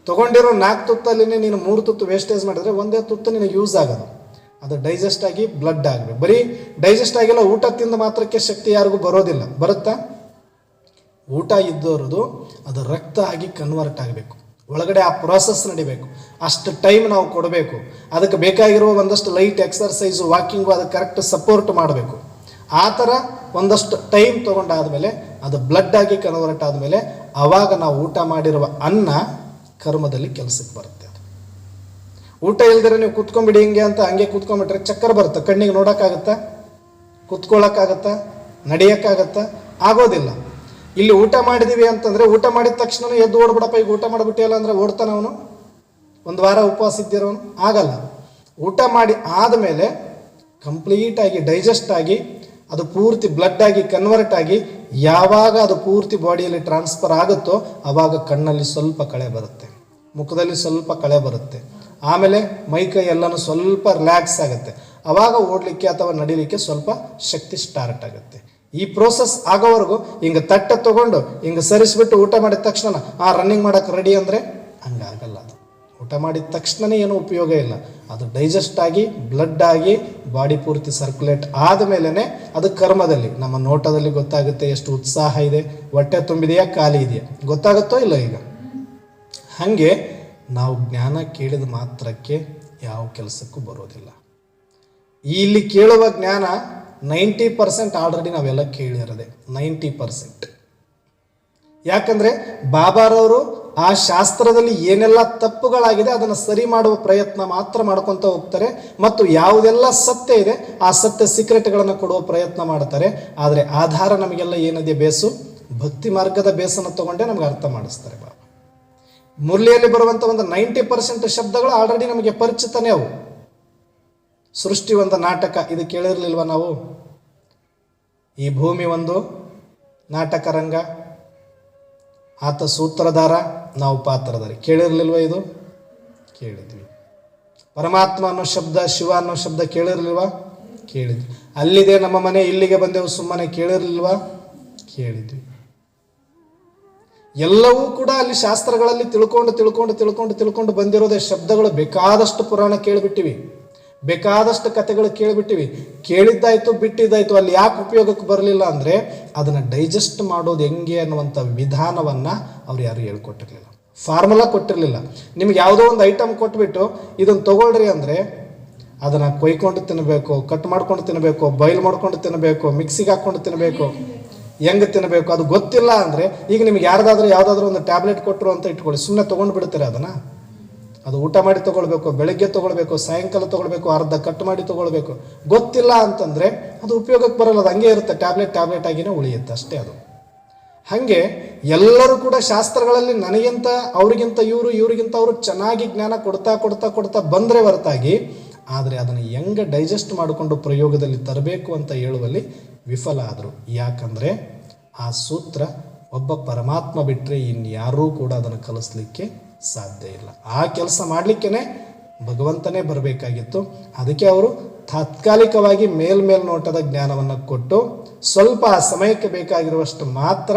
ತೊಗೊಂಡಿರೋ 4 ತುತ್ತಲ್ಲಿ ನೀನು 3 ತುತ್ತು ವೇಸ್ಟೇಜ್ ಮಾಡಿದರೆ 1 ತುತ್ತು ನಿನಗೆ ಯೂಸ್ ಆಗೋದು. ಅದು ಡೈಜೆಸ್ಟ್ ಆಗಿ ಬ್ಲಡ್ ಆಗಬೇಕು. ಬರೀ ಡೈಜೆಸ್ಟ್ ಆಗಿಲ್ಲ, ಊಟ ತಿಂದ ಮಾತ್ರಕ್ಕೆ ಶಕ್ತಿ ಯಾರಿಗೂ ಬರೋದಿಲ್ಲ. ಬರುತ್ತಾ? ಊಟ ಇದ್ದೋರದು ಅದು ರಕ್ತ ಆಗಿ ಕನ್ವರ್ಟ್ ಆಗಬೇಕು, ಒಳಗಡೆ ಆ ಪ್ರೋಸೆಸ್ ನಡಿಬೇಕು. ಅಷ್ಟು ಟೈಮ್ ನಾವು ಕೊಡಬೇಕು. ಅದಕ್ಕೆ ಬೇಕಾಗಿರುವ ಒಂದಷ್ಟು ಲೈಟ್ ಎಕ್ಸರ್ಸೈಸು, ವಾಕಿಂಗು ಅದಕ್ಕೆ ಕರೆಕ್ಟ್ ಸಪೋರ್ಟ್ ಮಾಡಬೇಕು. ಆ ಥರ ಒಂದಷ್ಟು ಟೈಮ್ ತೊಗೊಂಡಾದಮೇಲೆ ಅದು ಬ್ಲಡ್ ಆಗಿ ಕನ್ವರ್ಟ್ ಆದಮೇಲೆ ಆವಾಗ ನಾವು ಊಟ ಮಾಡಿರುವ ಅನ್ನ ಕರ್ಮದಲ್ಲಿ ಕೆಲಸಕ್ಕೆ ಬರುತ್ತೆ. ಅದು ಊಟ ಇಲ್ದಿರ ನೀವು ಕುತ್ಕೊಂಡ್ಬಿಡಿ ಹಿಂಗೆ ಅಂತ ಹಂಗೆ ಕೂತ್ಕೊಂಡ್ಬಿಟ್ರೆ ಚಕ್ಕರ್ ಬರುತ್ತೆ. ಕಣ್ಣಿಗೆ ನೋಡೋಕ್ಕಾಗತ್ತಾ, ಕುತ್ಕೊಳ್ಳೋಕ್ಕಾಗತ್ತಾ, ನಡೆಯೋಕ್ಕಾಗತ್ತಾ? ಆಗೋದಿಲ್ಲ. ಇಲ್ಲಿ ಊಟ ಮಾಡಿದೀವಿ ಅಂತಂದರೆ ಊಟ ಮಾಡಿದ ತಕ್ಷಣ ಎದ್ದು ಓಡ್ಬಿಡಪ್ಪ, ಈಗ ಊಟ ಮಾಡಿಬಿಟ್ಟಿಲ್ಲ ಅಂದರೆ ಓಡ್ತಾನೆ ಅವನು, 1 ವಾರ ಉಪವಾಸ ಇದ್ದಿರೋನು? ಆಗಲ್ಲ. ಊಟ ಮಾಡಿ ಆದಮೇಲೆ ಕಂಪ್ಲೀಟಾಗಿ ಡೈಜೆಸ್ಟ್ ಆಗಿ ಅದು ಪೂರ್ತಿ ಬ್ಲಡ್ ಆಗಿ ಕನ್ವರ್ಟ್ ಆಗಿ ಯಾವಾಗ ಅದು ಪೂರ್ತಿ ಬಾಡಿಯಲ್ಲಿ ಟ್ರಾನ್ಸ್ಫರ್ ಆಗುತ್ತೋ ಆವಾಗ ಕಣ್ಣಲ್ಲಿ ಸ್ವಲ್ಪ ಕಳೆ ಬರುತ್ತೆ, ಮುಖದಲ್ಲಿ ಸ್ವಲ್ಪ ಕಳೆ ಬರುತ್ತೆ, ಆಮೇಲೆ ಮೈಕೈ ಎಲ್ಲನೂ ಸ್ವಲ್ಪ ರಿಲ್ಯಾಕ್ಸ್ ಆಗುತ್ತೆ. ಆವಾಗ ಓಡಲಿಕ್ಕೆ ಅಥವಾ ನಡಿಲಿಕ್ಕೆ ಸ್ವಲ್ಪ ಶಕ್ತಿ ಸ್ಟಾರ್ಟ್ ಆಗುತ್ತೆ. ಈ ಪ್ರೋಸೆಸ್ ಆಗೋವರೆಗೂ ಹಿಂಗೆ ತಟ್ಟೆ ತೊಗೊಂಡು ಹಿಂಗೆ ಸರಿಸ್ಬಿಟ್ಟು ಊಟ ಮಾಡಿದ ತಕ್ಷಣ ರನ್ನಿಂಗ್ ಮಾಡೋಕ್ಕೆ ರೆಡಿ ಅಂದರೆ ಹಂಗಾಗಲ್ಲ. ಅದು ಊಟ ಮಾಡಿದ ತಕ್ಷಣವೇ ಏನೂ ಉಪಯೋಗ ಇಲ್ಲ. ಅದು ಡೈಜೆಸ್ಟ್ ಆಗಿ ಬ್ಲಡ್ ಆಗಿ ಬಾಡಿ ಪೂರ್ತಿ ಸರ್ಕ್ಯುಲೇಟ್ ಆದಮೇಲೆ ಅದು ಕರ್ಮದಲ್ಲಿ ನಮ್ಮ ನೋಟದಲ್ಲಿ ಗೊತ್ತಾಗುತ್ತೆ ಎಷ್ಟು ಉತ್ಸಾಹ ಇದೆ, ಹೊಟ್ಟೆ ತುಂಬಿದೆಯಾ ಖಾಲಿ ಇದೆಯಾ ಗೊತ್ತಾಗುತ್ತೋ ಇಲ್ಲ. ಈಗ ಹಾಗೆ ನಾವು ಜ್ಞಾನ ಕೇಳಿದ ಮಾತ್ರಕ್ಕೆ ಯಾವ ಕೆಲಸಕ್ಕೂ ಬರೋದಿಲ್ಲ. ಇಲ್ಲಿ ಕೇಳುವ ಜ್ಞಾನ 90% ಆಲ್ರೆಡಿ ನಾವೆಲ್ಲ ಕೇಳಿರೋದೆ, 90%. ಯಾಕಂದರೆ ಬಾಬಾರವರು ಆ ಶಾಸ್ತ್ರದಲ್ಲಿ ಏನೆಲ್ಲ ತಪ್ಪುಗಳಾಗಿದೆ ಅದನ್ನು ಸರಿ ಮಾಡುವ ಪ್ರಯತ್ನ ಮಾತ್ರ ಮಾಡ್ಕೊತ ಹೋಗ್ತಾರೆ, ಮತ್ತು ಯಾವುದೆಲ್ಲ ಸತ್ಯ ಇದೆ ಆ ಸತ್ಯ ಸೀಕ್ರೆಟ್ಗಳನ್ನು ಕೊಡುವ ಪ್ರಯತ್ನ ಮಾಡ್ತಾರೆ. ಆದರೆ ಆಧಾರ ನಮಗೆಲ್ಲ ಏನಿದೆ, ಬೇಸು ಭಕ್ತಿ ಮಾರ್ಗದ ಬೇಸನ್ನು ತಗೊಂಡೇ ನಮಗೆ ಅರ್ಥ ಮಾಡಿಸ್ತಾರೆ ಬಾಬಾ. ಮುರಳಿಯಲ್ಲಿ ಬರುವಂಥ ಒಂದು 90% ಶಬ್ದಗಳು ಆಲ್ರೆಡಿ ನಮಗೆ ಪರಿಚಿತನೇ. ಅವು ಸೃಷ್ಟಿ ಒಂದು ನಾಟಕ, ಇದು ಕೇಳಿರಲಿಲ್ವ ನಾವು? ಈ ಭೂಮಿ ಒಂದು ನಾಟಕ ರಂಗ, ಆತ ಸೂತ್ರಧಾರ, ನಾವು ಪಾತ್ರಧಾರಿ. ಕೇಳಿರಲಿಲ್ವ? ಇದು ಕೇಳಿದ್ವಿ. ಪರಮಾತ್ಮ ಅನ್ನೋ ಶಬ್ದ, ಶಿವ ಅನ್ನೋ ಶಬ್ದ ಕೇಳಿರಲಿಲ್ವ? ಕೇಳಿದ್ವಿ. ಅಲ್ಲಿದೆ ನಮ್ಮ ಮನೆ, ಇಲ್ಲಿಗೆ ಬಂದೆವು ಸುಮ್ಮನೆ, ಕೇಳಿರಲಿಲ್ವ? ಕೇಳಿದ್ವಿ. ಎಲ್ಲವೂ ಕೂಡ ಅಲ್ಲಿ ಶಾಸ್ತ್ರಗಳಲ್ಲಿ ತಿಳ್ಕೊಂಡು ಬಂದಿರೋದೇ ಶಬ್ದಗಳು. ಬೇಕಾದಷ್ಟು ಪುರಾಣ ಕೇಳಿಬಿಟ್ಟಿವಿ. ಬೇಕಾದಷ್ಟು ಕಥೆಗಳು ಕೇಳಿಬಿಟ್ಟಿವಿ, ಕೇಳಿದ್ದಾಯ್ತು ಬಿಟ್ಟಿದ್ದಾಯ್ತು, ಅಲ್ಲಿ ಯಾಕೆ ಉಪಯೋಗಕ್ಕೆ ಬರಲಿಲ್ಲ ಅಂದರೆ ಅದನ್ನು ಡೈಜೆಸ್ಟ್ ಮಾಡೋದು ಹೆಂಗೆ ಅನ್ನುವಂಥ ವಿಧಾನವನ್ನು ಅವ್ರು ಯಾರು ಹೇಳ್ಕೊಟ್ಟಿರಲಿಲ್ಲ, ಫಾರ್ಮುಲಾ ಕೊಟ್ಟಿರಲಿಲ್ಲ. ನಿಮ್ಗೆ ಯಾವುದೋ ಒಂದು ಐಟಮ್ ಕೊಟ್ಬಿಟ್ಟು ಇದನ್ನು ತೊಗೊಳ್ರಿ ಅಂದರೆ ಅದನ್ನು ಕೊಯ್ಕೊಂಡು ತಿನ್ನಬೇಕು, ಕಟ್ ಮಾಡ್ಕೊಂಡು ತಿನ್ನಬೇಕು, ಬಾಯ್ಲ್ ಮಾಡ್ಕೊಂಡು ತಿನ್ನಬೇಕು, ಮಿಕ್ಸಿಗೆ ಹಾಕ್ಕೊಂಡು ತಿನ್ನಬೇಕು, ಹೆಂಗೆ ತಿನ್ನಬೇಕು ಅದು ಗೊತ್ತಿಲ್ಲ ಅಂದರೆ ಈಗ ನಿಮ್ಗೆ ಯಾವುದಾದ್ರೂ ಒಂದು ಟ್ಯಾಬ್ಲೆಟ್ ಕೊಟ್ಟರು ಅಂತ ಇಟ್ಕೊಳ್ಳಿ, ಸುಮ್ಮನೆ ತೊಗೊಂಡು ಬಿಡ್ತಾರೆ ಅದನ್ನು. ಅದು ಊಟ ಮಾಡಿ ತೊಗೊಳ್ಬೇಕು, ಬೆಳಗ್ಗೆ ತೊಗೊಳ್ಬೇಕು, ಸಾಯಂಕಾಲ ತೊಗೊಳ್ಬೇಕು, ಅರ್ಧ ಕಟ್ ಮಾಡಿ ತೊಗೊಳ್ಬೇಕು. ಗೊತ್ತಿಲ್ಲ ಅಂತಂದರೆ ಅದು ಉಪಯೋಗಕ್ಕೆ ಬರೋಲ್ಲ, ಅದು ಹಂಗೆ ಇರುತ್ತೆ, ಟ್ಯಾಬ್ಲೆಟ್ ಆಗಿನೇ ಉಳಿಯುತ್ತೆ ಅಷ್ಟೇ. ಅದು ಹಾಗೆ ಎಲ್ಲರೂ ಕೂಡ ಶಾಸ್ತ್ರಗಳಲ್ಲಿ ನನಗಿಂತ ಅವ್ರಿಗಿಂತ ಇವ್ರಿಗಿಂತ ಅವರು ಚೆನ್ನಾಗಿ ಜ್ಞಾನ ಕೊಡ್ತಾ ಬಂದರೆ ಹೊರತಾಗಿ, ಆದರೆ ಅದನ್ನು ಹೆಂಗೆ ಡೈಜೆಸ್ಟ್ ಮಾಡಿಕೊಂಡು ಪ್ರಯೋಗದಲ್ಲಿ ತರಬೇಕು ಅಂತ ಹೇಳುವಲ್ಲಿ ವಿಫಲ ಆದರು. ಯಾಕಂದರೆ ಆ ಸೂತ್ರ ಒಬ್ಬ ಪರಮಾತ್ಮ ಬಿಟ್ಟರೆ ಇನ್ಯಾರೂ ಕೂಡ ಅದನ್ನು ಕಲಿಸ್ಲಿಕ್ಕೆ ಸಾಧ್ಯ ಇಲ್ಲ. ಆ ಕೆಲಸ ಮಾಡಲಿಕ್ಕೇ ಭಗವಂತನೇ ಬರಬೇಕಾಗಿತ್ತು. ಅದಕ್ಕೆ ಅವರು ತಾತ್ಕಾಲಿಕವಾಗಿ ಮೇಲ್ನೋಟದ ಜ್ಞಾನವನ್ನು ಕೊಟ್ಟು ಸ್ವಲ್ಪ ಆ ಸಮಯಕ್ಕೆ ಬೇಕಾಗಿರುವಷ್ಟು ಮಾತ್ರ,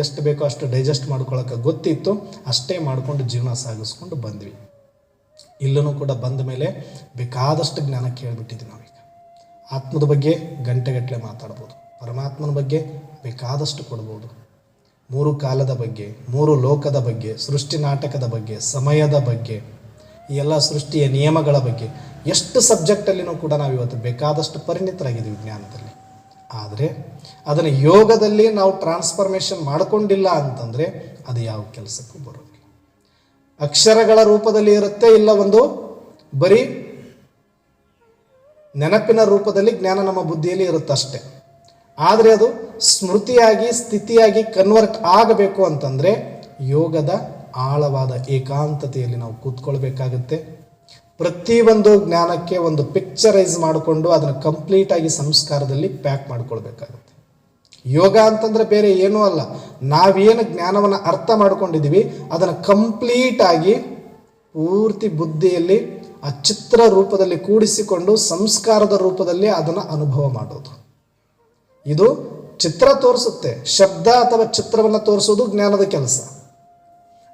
ಎಷ್ಟು ಬೇಕೋ ಅಷ್ಟು ಡೈಜೆಸ್ಟ್ ಮಾಡ್ಕೊಳ್ಳೋಕೆ ಗೊತ್ತಿತ್ತು, ಅಷ್ಟೇ ಮಾಡಿಕೊಂಡು ಜೀವನ ಸಾಗಿಸ್ಕೊಂಡು ಬಂದ್ವಿ. ಇಲ್ಲೂ ಕೂಡ ಬಂದ ಮೇಲೆ ಬೇಕಾದಷ್ಟು ಜ್ಞಾನ ಕೇಳಿಬಿಟ್ಟಿದ್ವಿ ನಾವೀಗ. ಆತ್ಮದ ಬಗ್ಗೆ ಗಂಟೆಗಟ್ಟಲೆ ಮಾತಾಡ್ಬೋದು, ಪರಮಾತ್ಮನ ಬಗ್ಗೆ ಬೇಕಾದಷ್ಟು ಕೊಡ್ಬೋದು, 3 ಕಾಲದ ಬಗ್ಗೆ, 3 ಲೋಕದ ಬಗ್ಗೆ, ಸೃಷ್ಟಿ ನಾಟಕದ ಬಗ್ಗೆ, ಸಮಯದ ಬಗ್ಗೆ, ಈ ಎಲ್ಲ ಸೃಷ್ಟಿಯ ನಿಯಮಗಳ ಬಗ್ಗೆ, ಎಷ್ಟು ಸಬ್ಜೆಕ್ಟಲ್ಲಿನೂ ಕೂಡ ನಾವು ಇವತ್ತು ಬೇಕಾದಷ್ಟು ಪರಿಣಿತರಾಗಿದ್ದೀವಿ ಜ್ಞಾನದಲ್ಲಿ. ಆದರೆ ಅದನ್ನು ಯೋಗದಲ್ಲಿ ನಾವು ಟ್ರಾನ್ಸ್ಫಾರ್ಮೇಷನ್ ಮಾಡಿಕೊಂಡಿಲ್ಲ ಅಂತಂದರೆ ಅದು ಯಾವ ಕೆಲಸಕ್ಕೂ ಬರೋದಿಲ್ಲ. ಅಕ್ಷರಗಳ ರೂಪದಲ್ಲಿ ಇರುತ್ತೆ, ಇಲ್ಲ ಒಂದು ಬರೀ ನೆನಪಿನ ರೂಪದಲ್ಲಿ ಜ್ಞಾನ ನಮ್ಮ ಬುದ್ಧಿಯಲ್ಲಿ ಇರುತ್ತಷ್ಟೆ. ಆದರೆ ಅದು ಸ್ಮೃತಿಯಾಗಿ ಸ್ಥಿತಿಯಾಗಿ ಕನ್ವರ್ಟ್ ಆಗಬೇಕು ಅಂತಂದರೆ ಯೋಗದ ಆಳವಾದ ಏಕಾಂತತೆಯಲ್ಲಿ ನಾವು ಕೂತ್ಕೊಳ್ಬೇಕಾಗುತ್ತೆ. ಪ್ರತಿಯೊಂದು ಜ್ಞಾನಕ್ಕೆ ಒಂದು ಪಿಕ್ಚರೈಸ್ ಮಾಡಿಕೊಂಡು ಅದನ್ನು ಕಂಪ್ಲೀಟಾಗಿ ಸಂಸ್ಕಾರದಲ್ಲಿ ಪ್ಯಾಕ್ ಮಾಡ್ಕೊಳ್ಬೇಕಾಗುತ್ತೆ. ಯೋಗ ಅಂತಂದರೆ ಬೇರೆ ಏನೂ ಅಲ್ಲ, ನಾವೇನು ಜ್ಞಾನವನ್ನು ಅರ್ಥ ಮಾಡ್ಕೊಂಡಿದ್ದೀವಿ ಅದನ್ನು ಕಂಪ್ಲೀಟಾಗಿ ಪೂರ್ತಿ ಬುದ್ಧಿಯಲ್ಲಿ ಆ ಚಿತ್ರ ರೂಪದಲ್ಲಿ ಕೂಡಿಸಿಕೊಂಡು ಸಂಸ್ಕಾರದ ರೂಪದಲ್ಲಿ ಅದನ್ನು ಅನುಭವ ಮಾಡೋದು. ಇದು ಚಿತ್ರ ತೋರಿಸುತ್ತೆ, ಶಬ್ದ ಅಥವಾ ಚಿತ್ರವನ್ನು ತೋರಿಸೋದು ಜ್ಞಾನದ ಕೆಲಸ.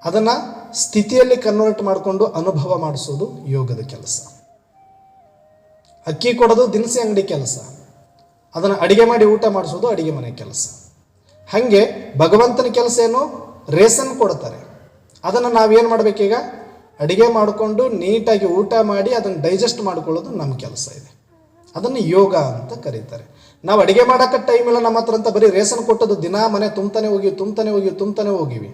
ಅದನ್ನು ಸ್ಥಿತಿಯಲ್ಲಿ ಕನ್ವರ್ಟ್ ಮಾಡಿಕೊಂಡು ಅನುಭವ ಮಾಡಿಸೋದು ಯೋಗದ ಕೆಲಸ. ಅಕ್ಕಿ ಕೊಡೋದು ದಿನಸಿ ಅಂಗಡಿ ಕೆಲಸ, ಅದನ್ನು ಅಡಿಗೆ ಮಾಡಿ ಊಟ ಮಾಡಿಸೋದು ಅಡಿಗೆ ಮನೆ ಕೆಲಸ. ಹಾಗೆ ಭಗವಂತನ ಕೆಲಸ ಏನು, ರೇಷನ್ ಕೊಡ್ತಾರೆ, ಅದನ್ನು ನಾವೇನು ಮಾಡಬೇಕೀಗ, ಅಡಿಗೆ ಮಾಡಿಕೊಂಡು ನೀಟಾಗಿ ಊಟ ಮಾಡಿ ಅದನ್ನು ಡೈಜೆಸ್ಟ್ ಮಾಡ್ಕೊಳ್ಳೋದು ನಮ್ಮ ಕೆಲಸ ಇದೆ. ಅದನ್ನು ಯೋಗ ಅಂತ ಕರೀತಾರೆ. ನಾವು ಅಡಿಗೆ ಮಾಡೋಕ್ಕೆ ಟೈಮ್ ಇಲ್ಲ ನಮ್ಮ ಹತ್ರ ಅಂತ ಬರೀ ರೇಷನ್ ಕೊಟ್ಟದ್ದು ದಿನ ಮನೆ ತುಂಬ್ತಾನೆ ಹೋಗಿವಿ.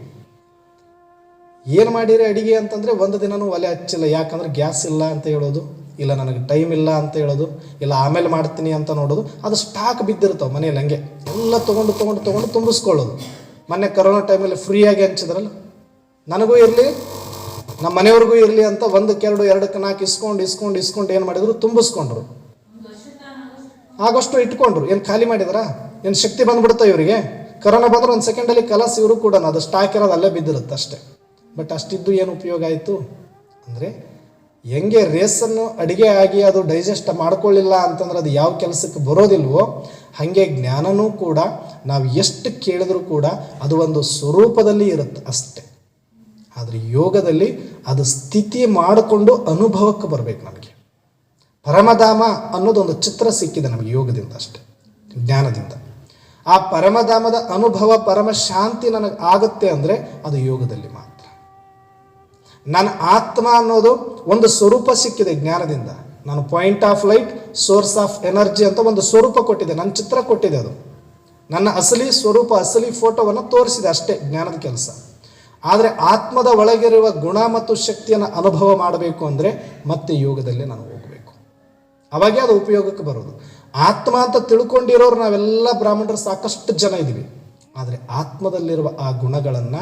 ಏನು ಮಾಡಿರಿ ಅಡಿಗೆ ಅಂತಂದರೆ ಒಂದು ದಿನನೂ ಒಲೆ ಹಚ್ಚಿಲ್ಲ, ಯಾಕಂದ್ರೆ ಗ್ಯಾಸ್ ಇಲ್ಲ ಅಂತ ಹೇಳೋದು, ಇಲ್ಲ ನನಗೆ ಟೈಮ್ ಇಲ್ಲ ಅಂತ ಹೇಳೋದು, ಇಲ್ಲ ಆಮೇಲೆ ಮಾಡ್ತೀನಿ ಅಂತ ನೋಡೋದು. ಅದು ಸ್ಟಾಕ್ ಬಿದ್ದಿರ್ತಾವೆ ಮನೇಲಿ, ಹಂಗೆ ಎಲ್ಲ ತೊಗೊಂಡು ತುಂಬಿಸ್ಕೊಳ್ಳೋದು. ಮೊನ್ನೆ ಕರೋನಾ ಟೈಮಲ್ಲಿ ಫ್ರೀಯಾಗಿ ಹಂಚಿದ್ರಲ್ಲ, ನನಗೂ ಇರಲಿ ನಮ್ಮ ಮನೆಯವ್ರಿಗೂ ಇರಲಿ ಅಂತ 1, 2, 2ಕ್ಕೆ 4 ಇಸ್ಕೊಂಡು ಏನು ಮಾಡಿದ್ರು, ತುಂಬಿಸ್ಕೊಂಡ್ರು. ಆಗಷ್ಟು ಇಟ್ಕೊಂಡ್ರು. ಏನು ಖಾಲಿ ಮಾಡಿದ್ರಾ, ಏನು ಶಕ್ತಿ ಬಂದ್ಬಿಡುತ್ತಾ ಇವರಿಗೆ? ಕರೋನಾ ಬಂದ್ರೆ 1 ಸೆಕೆಂಡಲ್ಲಿ ಕಲಸ್ ಇವರು ಕೂಡ ಅದು ಸ್ಟಾಕ್ ಇರೋದು ಅಲ್ಲೇ ಬಿದ್ದಿರುತ್ತೆ ಅಷ್ಟೇ. ಬಟ್ ಅಷ್ಟಿದ್ದು ಏನು ಉಪಯೋಗ ಆಯಿತು ಅಂದರೆ, ಹೆಂಗೆ ರೇಸನ್ನು ಅಡಿಗೆ ಆಗಿ ಅದು ಡೈಜೆಸ್ಟ್ ಮಾಡ್ಕೊಳ್ಳಿಲ್ಲ ಅಂತಂದ್ರೆ ಅದು ಯಾವ ಕೆಲಸಕ್ಕೆ ಬರೋದಿಲ್ವೋ, ಹಾಗೆ ಜ್ಞಾನನೂ ಕೂಡ ನಾವು ಎಷ್ಟು ಕೇಳಿದ್ರೂ ಕೂಡ ಅದು ಒಂದು ಸ್ವರೂಪದಲ್ಲಿ ಇರುತ್ತೆ ಅಷ್ಟೆ. ಆದರೆ ಯೋಗದಲ್ಲಿ ಅದು ಸ್ಥಿತಿ ಮಾಡಿಕೊಂಡು ಅನುಭವಕ್ಕೆ ಬರಬೇಕು. ನಮಗೆ ಪರಮಧಾಮ ಅನ್ನೋದೊಂದು ಚಿತ್ರ ಸಿಕ್ಕಿದೆ ನಮಗೆ ಯೋಗದಿಂದ ಅಷ್ಟೆ, ಜ್ಞಾನದಿಂದ. ಆ ಪರಮಧಾಮದ ಅನುಭವ, ಪರಮ ಶಾಂತಿ ನನಗೆ ಆಗುತ್ತೆ ಅಂದರೆ ಅದು ಯೋಗದಲ್ಲಿ ಮಾತ್ರ. ನನ್ನ ಆತ್ಮ ಅನ್ನೋದು ಒಂದು ಸ್ವರೂಪ ಸಿಕ್ಕಿದೆ ಜ್ಞಾನದಿಂದ. ನಾನು point of light, source of energy ಅಂತ ಒಂದು ಸ್ವರೂಪ ಕೊಟ್ಟಿದೆ, ನನ್ನ ಚಿತ್ರ ಕೊಟ್ಟಿದೆ. ಅದು ನನ್ನ ಅಸಲಿ ಸ್ವರೂಪ, ಅಸಲಿ ಫೋಟೋವನ್ನು ತೋರಿಸಿದೆ ಅಷ್ಟೇ ಜ್ಞಾನದ ಕೆಲಸ. ಆದರೆ ಆತ್ಮದ ಒಳಗಿರುವ ಗುಣ ಮತ್ತು ಶಕ್ತಿಯನ್ನು ಅನುಭವ ಮಾಡಬೇಕು ಅಂದರೆ ಮತ್ತೆ ಯೋಗದಲ್ಲೇ ನಾನು ಹೋಗಬೇಕು, ಅವಾಗೇ ಅದು ಉಪಯೋಗಕ್ಕೆ ಬರೋದು. ಆತ್ಮ ಅಂತ ತಿಳ್ಕೊಂಡಿರೋರು ನಾವೆಲ್ಲ ಬ್ರಾಹ್ಮಣರು ಸಾಕಷ್ಟು ಜನ ಇದ್ದೀವಿ. ಆದರೆ ಆತ್ಮದಲ್ಲಿರುವ ಆ ಗುಣಗಳನ್ನು,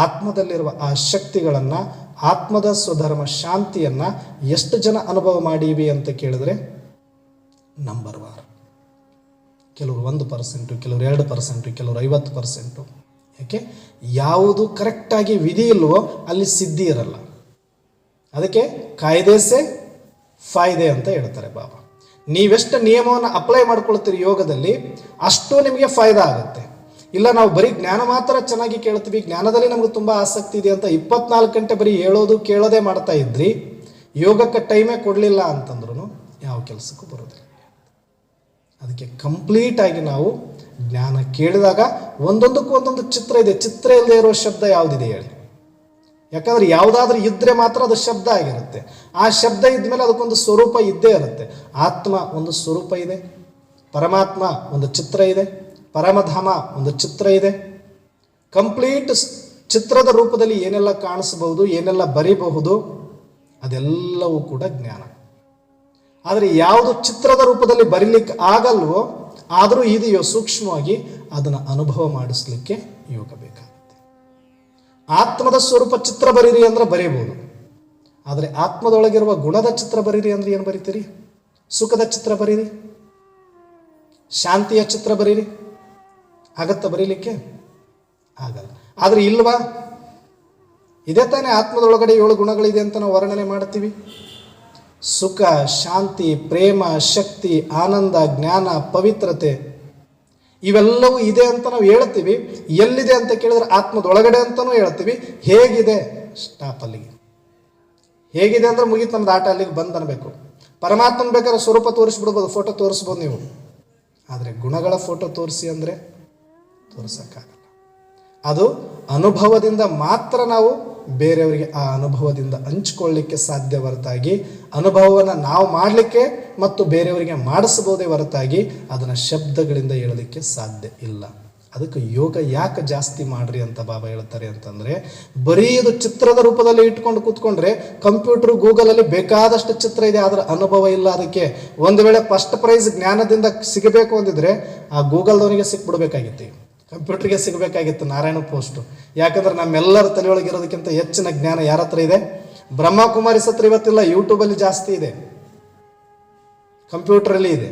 ಆತ್ಮದಲ್ಲಿರುವ ಆ ಶಕ್ತಿಗಳನ್ನು, ಆತ್ಮದ ಸ್ವಧರ್ಮ ಶಾಂತಿಯನ್ನು ಎಷ್ಟು ಜನ ಅನುಭವ ಮಾಡೀವಿ ಅಂತ ಕೇಳಿದ್ರೆ ನಂಬರ್ ವಾರ್. ಕೆಲವರು 1%, ಕೆಲವರು 2%, ಕೆಲವರು 50%. ಯಾಕೆ? ಯಾವುದು ಕರೆಕ್ಟಾಗಿ ವಿಧಿ ಇಲ್ವೋ ಅಲ್ಲಿ ಸಿದ್ಧಿ ಇರಲ್ಲ. ಅದಕ್ಕೆ ಕಾಯ್ದೆಸೆ ಫಾಯ್ದೆ ಅಂತ ಹೇಳ್ತಾರೆ ಬಾಬಾ. ನೀವೆಷ್ಟು ನಿಯಮವನ್ನು ಅಪ್ಲೈ ಮಾಡ್ಕೊಳ್ತೀರಿ ಯೋಗದಲ್ಲಿ ಅಷ್ಟು ನಿಮಗೆ ಫಾಯ್ದಾ ಆಗುತ್ತೆ. ಇಲ್ಲ ನಾವು ಬರೀ ಜ್ಞಾನ ಮಾತ್ರ ಚೆನ್ನಾಗಿ ಕೇಳ್ತೀವಿ, ಜ್ಞಾನದಲ್ಲಿ ನಮಗೆ ತುಂಬ ಆಸಕ್ತಿ ಇದೆ ಅಂತ 24 ಗಂಟೆ ಬರೀ ಹೇಳೋದು ಕೇಳೋದೇ ಮಾಡ್ತಾ ಇದ್ರಿ, ಯೋಗಕ್ಕೆ ಟೈಮೇ ಕೊಡಲಿಲ್ಲ ಅಂತಂದ್ರೂ ಯಾವ ಕೆಲಸಕ್ಕೂ ಬರೋದಿಲ್ಲ. ಅದಕ್ಕೆ ಕಂಪ್ಲೀಟಾಗಿ ನಾವು ಜ್ಞಾನ ಕೇಳಿದಾಗ ಒಂದೊಂದಕ್ಕೂ ಒಂದೊಂದು ಚಿತ್ರ ಇದೆ. ಚಿತ್ರ ಇಲ್ಲದೆ ಇರೋ ಶಬ್ದ ಯಾವುದಿದೆ ಹೇಳಿ? ಯಾಕಂದರೆ ಯಾವುದಾದ್ರೂ ಇದ್ದರೆ ಮಾತ್ರ ಅದು ಶಬ್ದ ಆಗಿರುತ್ತೆ. ಆ ಶಬ್ದ ಇದ್ಮೇಲೆ ಅದಕ್ಕೊಂದು ಸ್ವರೂಪ ಇದ್ದೇ ಇರುತ್ತೆ. ಆತ್ಮ ಒಂದು ಸ್ವರೂಪ ಇದೆ, ಪರಮಾತ್ಮ ಒಂದು ಚಿತ್ರ ಇದೆ, ಪರಮಧಾಮ ಒಂದು ಚಿತ್ರ ಇದೆ. ಕಂಪ್ಲೀಟ್ ಚಿತ್ರದ ರೂಪದಲ್ಲಿ ಏನೆಲ್ಲ ಕಾಣಿಸಬಹುದು, ಏನೆಲ್ಲ ಬರೀಬಹುದು, ಅದೆಲ್ಲವೂ ಕೂಡ ಜ್ಞಾನ. ಆದರೆ ಯಾವುದು ಚಿತ್ರದ ರೂಪದಲ್ಲಿ ಬರೀಲಿಕ್ಕೆ ಆಗಲ್ವೋ, ಆದರೂ ಇದೆಯೋ ಸೂಕ್ಷ್ಮವಾಗಿ, ಅದನ್ನು ಅನುಭವ ಮಾಡಿಸ್ಲಿಕ್ಕೆ ಯೋಗ ಬೇಕಾಗುತ್ತೆ. ಆತ್ಮದ ಸ್ವರೂಪ ಚಿತ್ರ ಬರೀರಿ ಅಂದ್ರೆ ಬರೀಬಹುದು. ಆದರೆ ಆತ್ಮದೊಳಗಿರುವ ಗುಣದ ಚಿತ್ರ ಬರೀರಿ ಅಂದ್ರೆ ಏನು ಬರೀತೀರಿ? ಸುಖದ ಚಿತ್ರ ಬರೀರಿ, ಶಾಂತಿಯ ಚಿತ್ರ ಬರೀರಿ, ಆಗತ್ತ ಬರೀಲಿಕ್ಕೆ? ಆಗಲ್ಲ. ಆದರೆ ಇಲ್ವಾ? ಇದೇ ತಾನೇ ಆತ್ಮದೊಳಗಡೆ 7 ಗುಣಗಳಿದೆ ಅಂತ ನಾವು ವರ್ಣನೆ ಮಾಡ್ತೀವಿ. ಸುಖ, ಶಾಂತಿ, ಪ್ರೇಮ, ಶಕ್ತಿ, ಆನಂದ, ಜ್ಞಾನ, ಪವಿತ್ರತೆ, ಇವೆಲ್ಲವೂ ಇದೆ ಅಂತ ನಾವು ಹೇಳ್ತೀವಿ. ಎಲ್ಲಿದೆ ಅಂತ ಕೇಳಿದ್ರೆ ಆತ್ಮದೊಳಗಡೆ ಅಂತಲೂ ಹೇಳ್ತೀವಿ. ಹೇಗಿದೆ? ಸ್ಟಾಪ್ ಅಲ್ಲಿಗೆ. ಹೇಗಿದೆ ಅಂದ್ರೆ ಮುಗೀತು, ನಮ್ದು ಆಟ ಅಲ್ಲಿಗೆ ಬಂದ್ ಅನ್ಬೇಕು. ಪರಮಾತ್ಮನ ಬೇಕಾದ್ರೆ ಸ್ವರೂಪ ತೋರಿಸ್ಬಿಡ್ಬೋದು, ಫೋಟೋ ತೋರಿಸ್ಬೋದು ನೀವು. ಆದರೆ ಗುಣಗಳ ಫೋಟೋ ತೋರಿಸಿ ಅಂದರೆ ತೋರಿಸೋಕ್ಕಾಗಲ್ಲ. ಅದು ಅನುಭವದಿಂದ ಮಾತ್ರ ನಾವು ಬೇರೆಯವರಿಗೆ ಆ ಅನುಭವದಿಂದ ಹಂಚಿಕೊಳ್ಳಿಕ್ಕೆ ಸಾಧ್ಯ ಹೊರತಾಗಿ, ಅನುಭವವನ್ನು ನಾವು ಮಾಡಲಿಕ್ಕೆ ಮತ್ತು ಬೇರೆಯವರಿಗೆ ಮಾಡಿಸಬಹುದೇ ಹೊರತಾಗಿ ಅದನ್ನು ಶಬ್ದಗಳಿಂದ ಹೇಳಲಿಕ್ಕೆ ಸಾಧ್ಯ ಇಲ್ಲ. ಅದಕ್ಕೆ ಯೋಗ ಯಾಕೆ ಜಾಸ್ತಿ ಮಾಡ್ರಿ ಅಂತ ಬಾಬಾ ಹೇಳ್ತಾರೆ ಅಂತಂದರೆ, ಬರೀ ಇದು ಚಿತ್ರದ ರೂಪದಲ್ಲಿ ಇಟ್ಕೊಂಡು ಕೂತ್ಕೊಂಡ್ರೆ ಕಂಪ್ಯೂಟ್ರು ಗೂಗಲಲ್ಲಿ ಬೇಕಾದಷ್ಟು ಚಿತ್ರ ಇದೆ, ಆದರೆ ಅನುಭವ ಇಲ್ಲ. ಅದಕ್ಕೆ ಒಂದು ವೇಳೆ ಫಸ್ಟ್ ಪ್ರೈಸ್ ಜ್ಞಾನದಿಂದ ಸಿಗಬೇಕು ಅಂದಿದ್ರೆ ಆ ಗೂಗಲ್ದವನಿಗೆ ಸಿಕ್ಬಿಡ್ಬೇಕಾಗಿತ್ತು, ಕಂಪ್ಯೂಟ್ರಿಗೆ ಸಿಗಬೇಕಾಗಿತ್ತು ನಾರಾಯಣ ಪೋಸ್ಟು. ಯಾಕಂದ್ರೆ ನಮ್ಮೆಲ್ಲರ ತಲೆಯೊಳಗಿರೋದಕ್ಕಿಂತ ಹೆಚ್ಚಿನ ಜ್ಞಾನ ಯಾರ ಹತ್ರ ಇದೆ? ಬ್ರಹ್ಮಕುಮಾರಿಸ್ ಹತ್ರ ಇವತ್ತಿಲ್ಲ, ಯೂಟ್ಯೂಬಲ್ಲಿ ಜಾಸ್ತಿ ಇದೆ, ಕಂಪ್ಯೂಟ್ರಲ್ಲಿ ಇದೆ.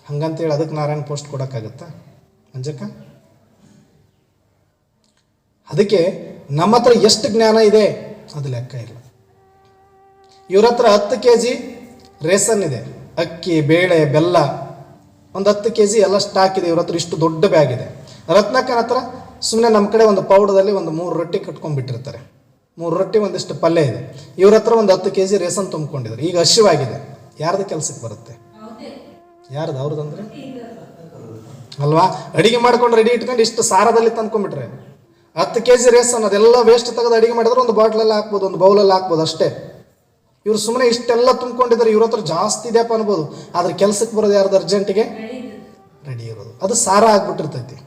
ಹಂಗಂತೇಳಿ ಅದಕ್ಕೆ ನಾರಾಯಣ ಪೋಸ್ಟ್ ಕೊಡೋಕ್ಕಾಗತ್ತಾ ಅಂಜಕ್ಕ? ಅದಕ್ಕೆ ನಮ್ಮ ಹತ್ರ ಎಷ್ಟು ಜ್ಞಾನ ಇದೆ ಅದು ಲೆಕ್ಕ ಇಲ್ಲ. ಇವ್ರ ಹತ್ರ 10 kg ರೇಷನ್ ಇದೆ, ಅಕ್ಕಿ, ಬೇಳೆ, ಬೆಲ್ಲ, ಒಂದು 10 kg ಎಲ್ಲ ಸ್ಟಾಕ್ ಇದೆ. ಇವ್ರ ಹತ್ರ ಇಷ್ಟು ದೊಡ್ಡ ಬ್ಯಾಗ್ ಇದೆ. ರತ್ನಕ್ಕನ ಹತ್ರ ಸುಮ್ಮನೆ ನಮ್ಮ ಕಡೆ ಒಂದು ಪೌಡದಲ್ಲಿ ಒಂದು 3 ರೊಟ್ಟಿ ಕಟ್ಕೊಂಡ್ಬಿಟ್ಟಿರ್ತಾರೆ, 3 ರೊಟ್ಟಿ ಒಂದಿಷ್ಟು ಪಲ್ಯ ಇದೆ. ಇವ್ರ ಹತ್ರ ಒಂದು 10 kg ರೇಷನ್ ತುಂಬಿಕೊಂಡಿದ್ದಾರೆ. ಈಗ ಹಸಿವಾಗಿದೆ, ಯಾರ್ದು ಕೆಲಸಕ್ಕೆ ಬರುತ್ತೆ? ಯಾರ್ದು? ಅವ್ರದಂದ್ರೆ ಅಲ್ವಾ? ಅಡಿಗೆ ಮಾಡ್ಕೊಂಡು ರೆಡಿ ಇಟ್ಕೊಂಡು ಇಷ್ಟು ಸಾರದಲ್ಲಿ ತಂದ್ಕೊಂಡ್ಬಿಟ್ರೆ 10 kg ರೇಷನ್ ಅದೆಲ್ಲ ವೇಸ್ಟ್ ತೆಗೆದು ಅಡಿಗೆ ಮಾಡಿದ್ರೆ ಒಂದು ಬಾಟ್ಲಲ್ಲಿ ಹಾಕ್ಬೋದು, ಒಂದು ಬೌಲಲ್ಲಿ ಹಾಕ್ಬೋದು ಅಷ್ಟೇ. ಇವ್ರು ಸುಮ್ಮನೆ ಇಷ್ಟೆಲ್ಲ ತುಂಬ್ಕೊಂಡಿದ್ದಾರೆ, ಇವ್ರ ಹತ್ರ ಜಾಸ್ತಿ ಇದೆಯಪ್ಪ ಅನ್ಬೋದು. ಆದ್ರೆ ಕೆಲಸಕ್ಕೆ ಬರೋದು ಯಾರ್ದು? ಅರ್ಜೆಂಟಿಗೆ ರೆಡಿ ಇರೋದು. ಅದು ಸಾರ ಆಗ್ಬಿಟ್ಟಿರ್ತೈತಿ.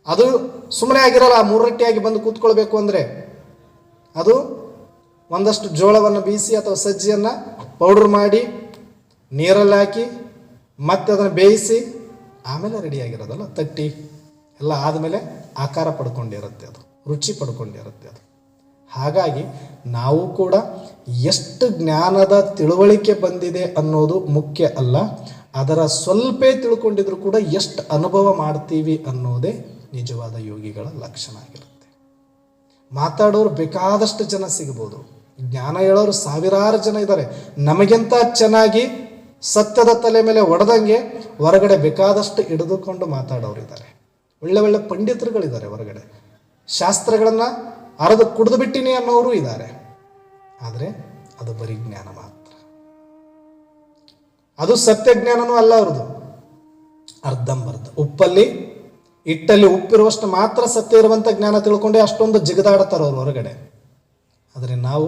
ಅದು ಸುಮ್ಮನೆ ಆಗಿರಲ್ಲ. 3 ರೊಟ್ಟಿಯಾಗಿ ಬಂದು ಕೂತ್ಕೊಳ್ಬೇಕು ಅಂದರೆ ಅದು ಒಂದಷ್ಟು ಜೋಳವನ್ನು ಬೀಸಿ ಅಥವಾ ಸಜ್ಜಿಯನ್ನು ಪೌಡ್ರ್ ಮಾಡಿ ನೀರಲ್ಲಿ ಹಾಕಿ ಮತ್ತೆ ಅದನ್ನು ಬೇಯಿಸಿ ಆಮೇಲೆ ರೆಡಿಯಾಗಿರೋದಲ್ಲ, ತಟ್ಟಿ ಎಲ್ಲ ಆದಮೇಲೆ ಆಕಾರ ಪಡ್ಕೊಂಡಿರುತ್ತೆ, ಅದು ರುಚಿ ಪಡ್ಕೊಂಡಿರುತ್ತೆ ಅದು. ಹಾಗಾಗಿ ನಾವು ಕೂಡ ಎಷ್ಟು ಜ್ಞಾನದ ತಿಳುವಳಿಕೆ ಬಂದಿದೆ ಅನ್ನೋದು ಮುಖ್ಯ ಅಲ್ಲ, ಅದರ ಸ್ವಲ್ಪ ತಿಳ್ಕೊಂಡಿದ್ರು ಕೂಡ ಎಷ್ಟು ಅನುಭವ ಮಾಡ್ತೀವಿ ಅನ್ನೋದೇ ನಿಜವಾದ ಯೋಗಿಗಳ ಲಕ್ಷಣ ಆಗಿರುತ್ತೆ. ಮಾತಾಡೋರು ಬೇಕಾದಷ್ಟು ಜನ ಸಿಗ್ಬೋದು, ಜ್ಞಾನ ಹೇಳೋರು ಸಾವಿರಾರು ಜನ ಇದ್ದಾರೆ. ನಮಗಿಂತ ಚೆನ್ನಾಗಿ ಸತ್ಯದ ತಲೆ ಮೇಲೆ ಒಡೆದಂಗೆ ಹೊರಗಡೆ ಬೇಕಾದಷ್ಟು ಹಿಡಿದುಕೊಂಡು ಮಾತಾಡೋರು ಇದ್ದಾರೆ. ಒಳ್ಳೆ ಒಳ್ಳೆ ಪಂಡಿತರುಗಳಿದ್ದಾರೆ ಹೊರಗಡೆ, ಶಾಸ್ತ್ರಗಳನ್ನು ಅರೆದು ಕುಡಿದು ಬಿಟ್ಟಿನಿ ಅನ್ನೋರು ಇದ್ದಾರೆ. ಆದರೆ ಅದು ಬರೀ ಜ್ಞಾನ ಮಾತ್ರ, ಅದು ಸತ್ಯ ಜ್ಞಾನನೂ ಅಲ್ಲ ಅವ್ರದ್ದು. ಅರ್ಧಂಬರ್ಧ ಉಪ್ಪಲ್ಲಿ ಹಿಟ್ಟಲ್ಲಿ ಉಪ್ಪಿರುವಷ್ಟು ಮಾತ್ರ ಸತ್ಯ ಇರುವಂಥ ಜ್ಞಾನ ತಿಳ್ಕೊಂಡೆ ಅಷ್ಟೊಂದು ಜಿಗದಾಡ್ತಾರೆ ಅವರು ಹೊರಗಡೆ. ಆದರೆ ನಾವು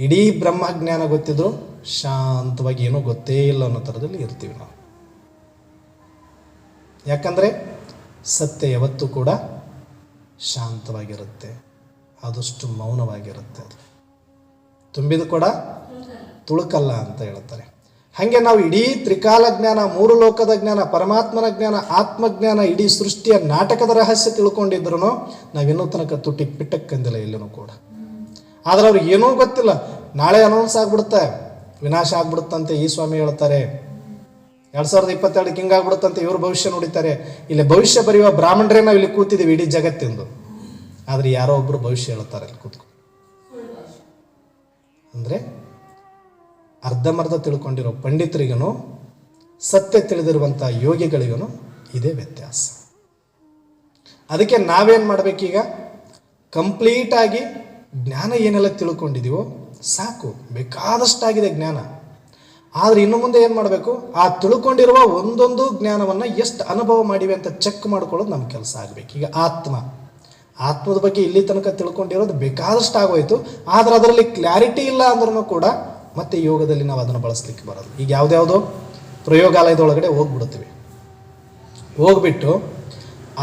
ಇಡೀ ಬ್ರಹ್ಮಜ್ಞಾನ ಗೊತ್ತಿದ್ರು ಶಾಂತವಾಗಿ ಏನೂ ಗೊತ್ತೇ ಇಲ್ಲ ಅನ್ನೋ ಥರದಲ್ಲಿ ಇರ್ತೀವಿ ನಾವು. ಯಾಕಂದರೆ ಸತ್ಯ ಯಾವತ್ತೂ ಕೂಡ ಶಾಂತವಾಗಿರುತ್ತೆ, ಆದಷ್ಟು ಮೌನವಾಗಿರುತ್ತೆ. ಅದು ತುಂಬಿದ ಕೂಡ ತುಳುಕಲ್ಲ ಅಂತ ಹೇಳ್ತಾರೆ. ಹಾಗೆ ನಾವು ಇಡೀ ತ್ರಿಕಾಲ ಜ್ಞಾನ, 3 ಲೋಕದ ಜ್ಞಾನ, ಪರಮಾತ್ಮನ ಜ್ಞಾನ, ಆತ್ಮಜ್ಞಾನ, ಇಡೀ ಸೃಷ್ಟಿಯ ನಾಟಕದ ರಹಸ್ಯ ತಿಳ್ಕೊಂಡಿದ್ರು ನಾವಿನ್ನೂ ತನಕ ತುಟಿಗೆ ಪಿಟ್ಟಕ್ಕಂದಿಲ್ಲ ಎಲ್ಲೂ ಕೂಡ. ಆದರೆ ಅವ್ರಿಗೆ ಏನೂ ಗೊತ್ತಿಲ್ಲ. ನಾಳೆ ಅನೌನ್ಸ್ ಆಗ್ಬಿಡುತ್ತೆ, ವಿನಾಶ ಆಗ್ಬಿಡುತ್ತಂತೆ. ಈ ಸ್ವಾಮಿ ಹೇಳ್ತಾರೆ 2022 ಹಿಂಗಾಗ್ಬಿಡುತ್ತಂತೆ, ಇವ್ರ ಭವಿಷ್ಯ ನುಡಿತಾರೆ. ಇಲ್ಲಿ ಭವಿಷ್ಯ ಬರೆಯುವ ಬ್ರಾಹ್ಮಣರೇ ನಾವು ಇಲ್ಲಿ ಕೂತಿದ್ದೀವಿ ಇಡೀ ಜಗತ್ತಿಂದು. ಆದರೆ ಯಾರೋ ಒಬ್ಬರು ಭವಿಷ್ಯ ಹೇಳ್ತಾರೆ ಅಲ್ಲಿ ಕೂತ್ಕೊಂಡು. ಅಂದರೆ ಅರ್ಧಮರ್ಧ ತಿಳ್ಕೊಂಡಿರೋ ಪಂಡಿತರಿಗೂ ಸತ್ಯ ತಿಳಿದಿರುವಂಥ ಯೋಗಿಗಳಿಗೂ ಇದೇ ವ್ಯತ್ಯಾಸ. ಅದಕ್ಕೆ ನಾವೇನು ಮಾಡಬೇಕೀಗ? ಕಂಪ್ಲೀಟಾಗಿ ಜ್ಞಾನ ಏನೆಲ್ಲ ತಿಳ್ಕೊಂಡಿದ್ದೀವೋ ಸಾಕು, ಬೇಕಾದಷ್ಟಾಗಿದೆ ಜ್ಞಾನ. ಆದರೆ ಇನ್ನು ಮುಂದೆ ಏನು ಮಾಡಬೇಕು, ಆ ತಿಳ್ಕೊಂಡಿರುವ ಒಂದೊಂದು ಜ್ಞಾನವನ್ನು ಎಷ್ಟು ಅನುಭವ ಮಾಡಿವೆ ಅಂತ ಚೆಕ್ ಮಾಡ್ಕೊಳ್ಳೋದು ನಮ್ಮ ಕೆಲಸ ಆಗಬೇಕು. ಈಗ ಆತ್ಮದ ಬಗ್ಗೆ ಇಲ್ಲಿ ತನಕ ತಿಳ್ಕೊಂಡಿರೋದು ಬೇಕಾದಷ್ಟು ಆಗೋಯ್ತು, ಆದರೆ ಅದರಲ್ಲಿ ಕ್ಲಾರಿಟಿ ಇಲ್ಲ ಅಂದ್ರೂ ಕೂಡ ಮತ್ತೆ ಯೋಗದಲ್ಲಿ ನಾವು ಅದನ್ನು ಬಳಸಲಿಕ್ಕೆ ಬರೋದು. ಈಗ ಯಾವುದ್ಯಾವುದೋ ಪ್ರಯೋಗಾಲಯದೊಳಗಡೆ ಹೋಗ್ಬಿಡ್ತೀವಿ, ಹೋಗ್ಬಿಟ್ಟು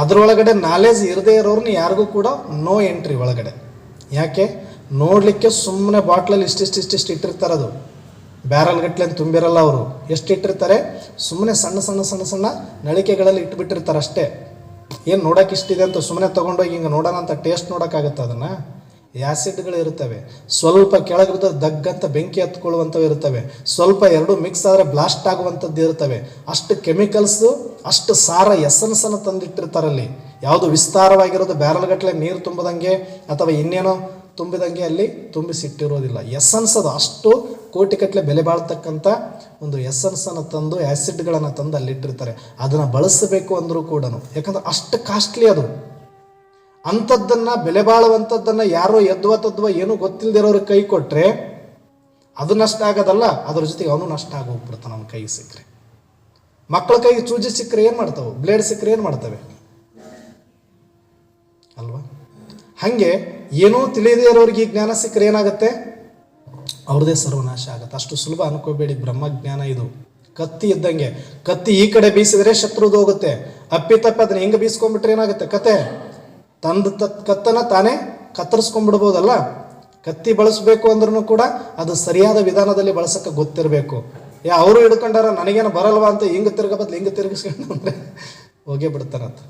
ಅದರೊಳಗಡೆ ನಾಲೆಜ್ ಇರದೇ ಇರೋರನ್ನ ಯಾರಿಗೂ ಕೂಡ ನೋ ಎಂಟ್ರಿ ಒಳಗಡೆ. ಯಾಕೆ? ನೋಡಲಿಕ್ಕೆ ಸುಮ್ಮನೆ ಬಾಟ್ಲಲ್ಲಿ ಇಷ್ಟಿಷ್ಟು ಇಟ್ಟಿರ್ತಾರೆ, ಅದು ಬ್ಯಾರಲ್ ಗಟ್ಲೆ ಅಂತ ತುಂಬಿರಲ್ಲ. ಅವರು ಎಷ್ಟು ಇಟ್ಟಿರ್ತಾರೆ, ಸುಮ್ಮನೆ ಸಣ್ಣ ಸಣ್ಣ ಸಣ್ಣ ಸಣ್ಣ ನಳಿಕೆಗಳಲ್ಲಿ ಇಟ್ಬಿಟ್ಟಿರ್ತಾರೆ ಅಷ್ಟೇ. ಏನು ನೋಡೋಕೆ ಇಷ್ಟಿದೆ ಅಂತ ಸುಮ್ಮನೆ ತೊಗೊಂಡೋಗಿ ಹಿಂಗೆ ನೋಡೋಣ ಅಂತ ಟೇಸ್ಟ್ ನೋಡೋಕ್ಕಾಗತ್ತೆ? ಅದನ್ನು ಆ್ಯಸಿಡ್ಗಳು ಇರ್ತವೆ, ಸ್ವಲ್ಪ ಕೆಳಗಿರೋದು ದಗ್ಗಂತ ಬೆಂಕಿ ಹತ್ಕೊಳ್ಳುವಂಥವು ಇರ್ತವೆ, ಸ್ವಲ್ಪ ಎರಡು ಮಿಕ್ಸ್ ಆದರೆ ಬ್ಲಾಸ್ಟ್ ಆಗುವಂಥದ್ದು ಇರ್ತವೆ. ಅಷ್ಟು ಕೆಮಿಕಲ್ಸು, ಅಷ್ಟು ಸಾರ ಎಸನ್ಸನ್ನು ತಂದಿಟ್ಟಿರ್ತಾರಲ್ಲಿ. ಯಾವುದು ವಿಸ್ತಾರವಾಗಿರೋದು ಬ್ಯಾರಲ್ ಗಟ್ಟಲೆ ನೀರು ತುಂಬಿದಂಗೆ ಅಥವಾ ಇನ್ನೇನೋ ತುಂಬಿದಂಗೆ ಅಲ್ಲಿ ತುಂಬಿಸಿಟ್ಟಿರೋದಿಲ್ಲ. ಎಸನ್ಸ್ ಅದು ಅಷ್ಟು ಕೋಟಿಗಟ್ಟಲೆ ಬೆಲೆ ಬಾಳ್ತಕ್ಕಂಥ ಒಂದು ಎಸನ್ಸನ್ನು ತಂದು, ಆ್ಯಸಿಡ್ಗಳನ್ನು ತಂದು ಅಲ್ಲಿಟ್ಟಿರ್ತಾರೆ. ಅದನ್ನು ಬಳಸಬೇಕು ಅಂದರೂ ಕೂಡ, ಯಾಕಂದ್ರೆ ಅಷ್ಟು ಕಾಸ್ಟ್ಲಿ ಅದು. ಅಂಥದ್ದನ್ನು, ಬೆಲೆ ಬಾಳುವಂಥದ್ದನ್ನು ಯಾರೋ ತದ್ವ ಏನೂ ಗೊತ್ತಿಲ್ಲದಿರೋರಿಗೆ ಕೈ ಕೊಟ್ಟರೆ ಅದು ನಷ್ಟ ಆಗೋದಲ್ಲ, ಅದ್ರ ಜೊತೆಗೆ ಅವನು ನಷ್ಟ ಆಗೋಗ್ಬಿಡ್ತಾನೆ. ಅವನ ಕೈಗೆ ಸಿಕ್ಕರೆ, ಮಕ್ಕಳ ಕೈಗೆ ಚೂಜಿ ಸಿಕ್ಕರೆ ಏನು ಮಾಡ್ತಾವೆ, ಬ್ಲೇಡ್ ಸಿಕ್ಕರೆ ಏನು ಮಾಡ್ತವೆ ಅಲ್ವಾ? ಹಾಗೆ ಏನೂ ತಿಳಿಯದೇ ಇರೋರಿಗೆ ಈ ಜ್ಞಾನ ಸಿಕ್ಕರೆ ಏನಾಗುತ್ತೆ, ಅವ್ರದ್ದೇ ಸರ್ವನಾಶ ಆಗುತ್ತೆ. ಅಷ್ಟು ಸುಲಭ ಅನ್ಕೋಬೇಡಿ. ಬ್ರಹ್ಮಜ್ಞಾನ ಇದು ಕತ್ತಿ ಇದ್ದಂಗೆ. ಕತ್ತಿ ಈ ಕಡೆ ಬೀಸಿದ್ರೆ ಶತ್ರುದು ಹೋಗುತ್ತೆ, ಅಪ್ಪಿತಪ್ಪಿ ಅದನ್ನ ಹಿಂಗೆ ಬೀಸ್ಕೊಂಡ್ಬಿಟ್ರೆ ಏನಾಗುತ್ತೆ ಕತೆ? ಕತ್ತನ ತಾನೇ ಕತ್ತರಿಸ್ಕೊಂಡ್ಬಿಡ್ಬೋದಲ್ಲ. ಕತ್ತಿ ಬಳಸಬೇಕು ಅಂದ್ರೂ ಕೂಡ ಅದು ಸರಿಯಾದ ವಿಧಾನದಲ್ಲಿ ಬಳಸಕ್ಕೆ ಗೊತ್ತಿರಬೇಕು. ಅವರು ಹಿಡ್ಕೊಂಡಾರ ನನಗೇನು ಬರಲ್ವಾ ಅಂತ ಹಿಂಗೆ ಬದಲು ಹಿಂಗೆ ತಿರುಗಿಸ್ಕೊಂಡು ಅಂದರೆ ಹೋಗೇ ಬಿಡ್ತಾರಂತ.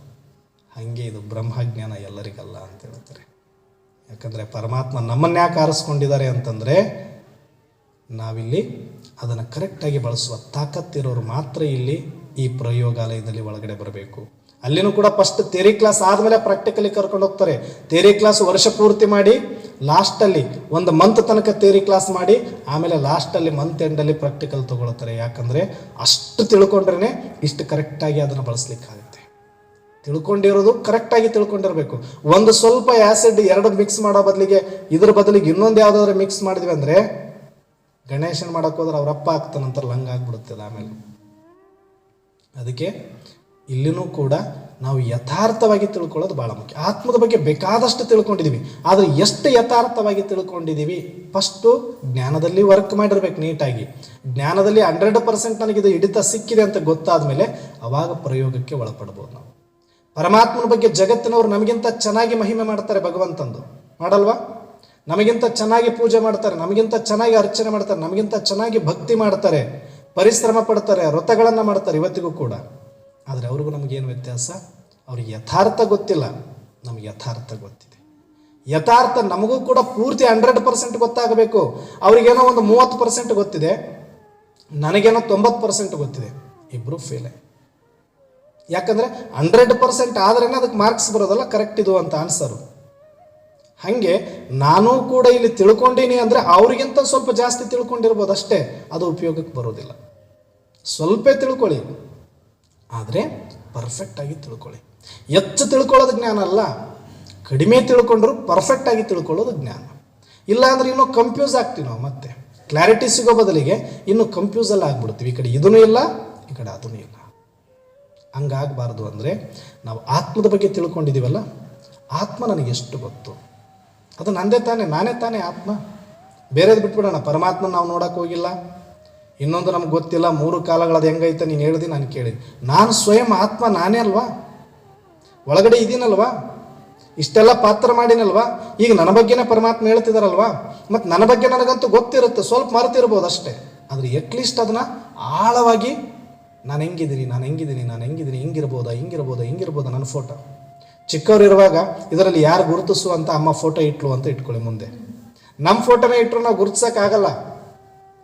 ಹಾಗೆ ಇದು ಬ್ರಹ್ಮಜ್ಞಾನ ಎಲ್ಲರಿಗಲ್ಲ ಅಂತ ಹೇಳ್ತಾರೆ. ಯಾಕಂದರೆ ಪರಮಾತ್ಮ ನಮ್ಮನ್ನು ಯಾಕೆ ಆರಿಸ್ಕೊಂಡಿದ್ದಾರೆ ಅಂತಂದರೆ, ನಾವಿಲ್ಲಿ ಅದನ್ನು ಕರೆಕ್ಟಾಗಿ ಬಳಸುವ ತಾಕತ್ತಿರೋರು ಮಾತ್ರ ಇಲ್ಲಿ ಈ ಪ್ರಯೋಗಾಲಯದಲ್ಲಿ ಒಳಗಡೆ ಬರಬೇಕು. ಅಲ್ಲಿನೂ ಕೂಡ ಫಸ್ಟ್ ಥಿಯರಿ ಕ್ಲಾಸ್ ಆದಮೇಲೆ ಪ್ರಾಕ್ಟಿಕಲಿ ಕರ್ಕೊಂಡು ಹೋಗ್ತಾರೆ. ಥಿಯರಿ ಕ್ಲಾಸ್ ವರ್ಷ ಪೂರ್ತಿ ಮಾಡಿ, ಲಾಸ್ಟಲ್ಲಿ ಒಂದು ಮಂತ್ ತನಕ ಥಿಯರಿ ಕ್ಲಾಸ್ ಮಾಡಿ, ಆಮೇಲೆ ಲಾಸ್ಟಲ್ಲಿ ಮಂತ್ ಎಂಡಲ್ಲಿ ಪ್ರಾಕ್ಟಿಕಲ್ ತೊಗೊಳ್ತಾರೆ. ಯಾಕಂದರೆ ಅಷ್ಟು ತಿಳ್ಕೊಂಡ್ರೇ ಇಷ್ಟು ಕರೆಕ್ಟಾಗಿ ಅದನ್ನು ಬಳಸಲಿಕ್ಕಾಗುತ್ತೆ. ತಿಳ್ಕೊಂಡಿರೋದು ಕರೆಕ್ಟಾಗಿ ತಿಳ್ಕೊಂಡಿರಬೇಕು. ಒಂದು ಸ್ವಲ್ಪ ಆ್ಯಸಿಡ್ ಎರಡು ಮಿಕ್ಸ್ ಮಾಡೋ ಬದಲಿಗೆ ಇದ್ರ ಬದಲಿಗೆ ಇನ್ನೊಂದು ಯಾವುದಾದ್ರು ಮಿಕ್ಸ್ ಮಾಡಿದ್ವಿ ಅಂದರೆ ಗಣೇಶನ್ ಮಾಡೋಕ್ಕೆ ಹೋದ್ರೆ ಅವ್ರ ಅಪ್ಪ ಆಗ್ತಾನಂತಾರಲ್ಲ, ಹಂಗಾಗ್ಬಿಡುತ್ತದೆ ಆಮೇಲೆ. ಅದಕ್ಕೆ ಇಲ್ಲಿನೂ ಕೂಡ ನಾವು ಯಥಾರ್ಥವಾಗಿ ತಿಳ್ಕೊಳ್ಳೋದು ಭಾಳ ಮುಖ್ಯ. ಆತ್ಮದ ಬಗ್ಗೆ ಬೇಕಾದಷ್ಟು ತಿಳ್ಕೊಂಡಿದ್ದೀವಿ, ಆದರೆ ಎಷ್ಟು ಯಥಾರ್ಥವಾಗಿ ತಿಳ್ಕೊಂಡಿದ್ದೀವಿ? ಫಸ್ಟು ಜ್ಞಾನದಲ್ಲಿ ವರ್ಕ್ ಮಾಡಿರ್ಬೇಕು ನೀಟಾಗಿ. ಜ್ಞಾನದಲ್ಲಿ 100% ನನಗಿದು ಹಿಡಿತ ಸಿಕ್ಕಿದೆ ಅಂತ ಗೊತ್ತಾದ ಮೇಲೆ ಅವಾಗ ಪ್ರಯೋಗಕ್ಕೆ ಒಳಪಡ್ಬೋದು ನಾವು. ಪರಮಾತ್ಮನ ಬಗ್ಗೆ ಜಗತ್ತಿನವರು ನಮಗಿಂತ ಚೆನ್ನಾಗಿ ಮಹಿಮೆ ಮಾಡ್ತಾರೆ, ಭಗವಂತಂದು ಮಾಡಲ್ವಾ? ನಮಗಿಂತ ಚೆನ್ನಾಗಿ ಪೂಜೆ ಮಾಡ್ತಾರೆ, ನಮಗಿಂತ ಚೆನ್ನಾಗಿ ಅರ್ಚನೆ ಮಾಡ್ತಾರೆ, ನಮಗಿಂತ ಚೆನ್ನಾಗಿ ಭಕ್ತಿ ಮಾಡ್ತಾರೆ, ಪರಿಶ್ರಮ ಪಡ್ತಾರೆ, ವ್ರತಗಳನ್ನು ಮಾಡ್ತಾರೆ ಇವತ್ತಿಗೂ ಕೂಡ. ಆದರೆ ಅವ್ರಿಗೂ ನಮಗೇನು ವ್ಯತ್ಯಾಸ? ಅವ್ರಿಗೆ ಯಥಾರ್ಥ ಗೊತ್ತಿಲ್ಲ, ನಮಗೆ ಯಥಾರ್ಥ ಗೊತ್ತಿದೆ. ಯಥಾರ್ಥ ನಮಗೂ ಕೂಡ ಪೂರ್ತಿ 100% ಗೊತ್ತಾಗಬೇಕು. ಅವ್ರಿಗೇನೋ ಒಂದು 30% ಗೊತ್ತಿದೆ, ನನಗೇನೋ 90% ಗೊತ್ತಿದೆ. ಇಬ್ಬರು ಫೇಲೆ. ಯಾಕಂದರೆ 100% ಆದ್ರೇ ಅದಕ್ಕೆ ಮಾರ್ಕ್ಸ್ ಬರೋದಲ್ಲ, ಕರೆಕ್ಟ್ ಇದು ಅಂತ ಆನ್ಸರು. ಹಾಗೆ ನಾನು ಕೂಡ ಇಲ್ಲಿ ತಿಳ್ಕೊಂಡೀನಿ ಅಂದರೆ ಅವ್ರಿಗಿಂತ ಸ್ವಲ್ಪ ಜಾಸ್ತಿ ತಿಳ್ಕೊಂಡಿರ್ಬೋದು ಅಷ್ಟೇ, ಅದು ಉಪಯೋಗಕ್ಕೆ ಬರೋದಿಲ್ಲ. ಸ್ವಲ್ಪ ತಿಳ್ಕೊಳ್ಳಿ, ಆದರೆ ಪರ್ಫೆಕ್ಟಾಗಿ ತಿಳ್ಕೊಳ್ಳಿ. ಹೆಚ್ಚು ತಿಳ್ಕೊಳ್ಳೋದು ಜ್ಞಾನ ಅಲ್ಲ, ಕಡಿಮೆ ತಿಳ್ಕೊಂಡ್ರು ಪರ್ಫೆಕ್ಟಾಗಿ ತಿಳ್ಕೊಳ್ಳೋದು ಜ್ಞಾನ. ಇಲ್ಲಾಂದ್ರೆ ಇನ್ನೂ ಕನ್ಫ್ಯೂಸ್ ಆಗ್ತೀವಿ ನಾವು. ಮತ್ತೆ ಕ್ಲಾರಿಟಿ ಸಿಗೋ ಬದಲಿಗೆ ಇನ್ನೂ ಕನ್ಫ್ಯೂಸಲ್ಲಿ ಆಗ್ಬಿಡ್ತೀವಿ. ಈ ಕಡೆ ಇದೂ ಇಲ್ಲ, ಈ ಕಡೆ ಅದೂ ಇಲ್ಲ. ಹಂಗಾಗಬಾರ್ದು. ಅಂದರೆ ನಾವು ಆತ್ಮದ ಬಗ್ಗೆ ತಿಳ್ಕೊಂಡಿದ್ದೀವಲ್ಲ, ಆತ್ಮ ನನಗೆ ಎಷ್ಟು ಗೊತ್ತು, ಅದು ನಂದೇ ತಾನೇ, ನಾನೇ ತಾನೇ ಆತ್ಮ. ಬೇರೆದು ಬಿಟ್ಬಿಡೋಣ. ಪರಮಾತ್ಮ ನಾವು ನೋಡೋಕೆ ಹೋಗಿಲ್ಲ, ಇನ್ನೊಂದು ನಮ್ಗೆ ಗೊತ್ತಿಲ್ಲ, 3 ಕಾಲಗಳದು ಹೆಂಗೈತೆ ನೀನು ಹೇಳ್ದಿ, ನಾನು ಕೇಳಿದೆ. ನಾನು ಸ್ವಯಂ ಆತ್ಮ ನಾನೇ ಅಲ್ವಾ, ಒಳಗಡೆ ಇದ್ದೀನಲ್ವಾ, ಇಷ್ಟೆಲ್ಲ ಪಾತ್ರ ಮಾಡಿನಲ್ವಾ. ಈಗ ನನ್ನ ಬಗ್ಗೆನೇ ಪರಮಾತ್ಮ ಹೇಳ್ತಿದಾರಲ್ವಾ, ಮತ್ತು ನನ್ನ ಬಗ್ಗೆ ನನಗಂತೂ ಗೊತ್ತಿರುತ್ತೆ, ಸ್ವಲ್ಪ ಮರೆತಿರ್ಬೋದು ಅಷ್ಟೇ. ಆದರೆ ಅಟ್ಲೀಸ್ಟ್ ಅದನ್ನು ಆಳವಾಗಿ ನಾನು ಹೆಂಗಿದ್ದೀನಿ, ಹಿಂಗಿರ್ಬೋದಾ ನನ್ನ ಫೋಟೋ. ಚಿಕ್ಕವರಿರುವಾಗ ಇದರಲ್ಲಿ ಯಾರು ಗುರುತಿಸು ಅಂತ ಅಮ್ಮ ಫೋಟೋ ಇಟ್ಲು ಅಂತ ಇಟ್ಕೊಳ್ಳಿ. ಮುಂದೆ ನಮ್ಮ ಫೋಟೋನೇ ಇಟ್ಟರು ನಾವು ಗುರುತಿಸೋಕ್ಕಾಗಲ್ಲ.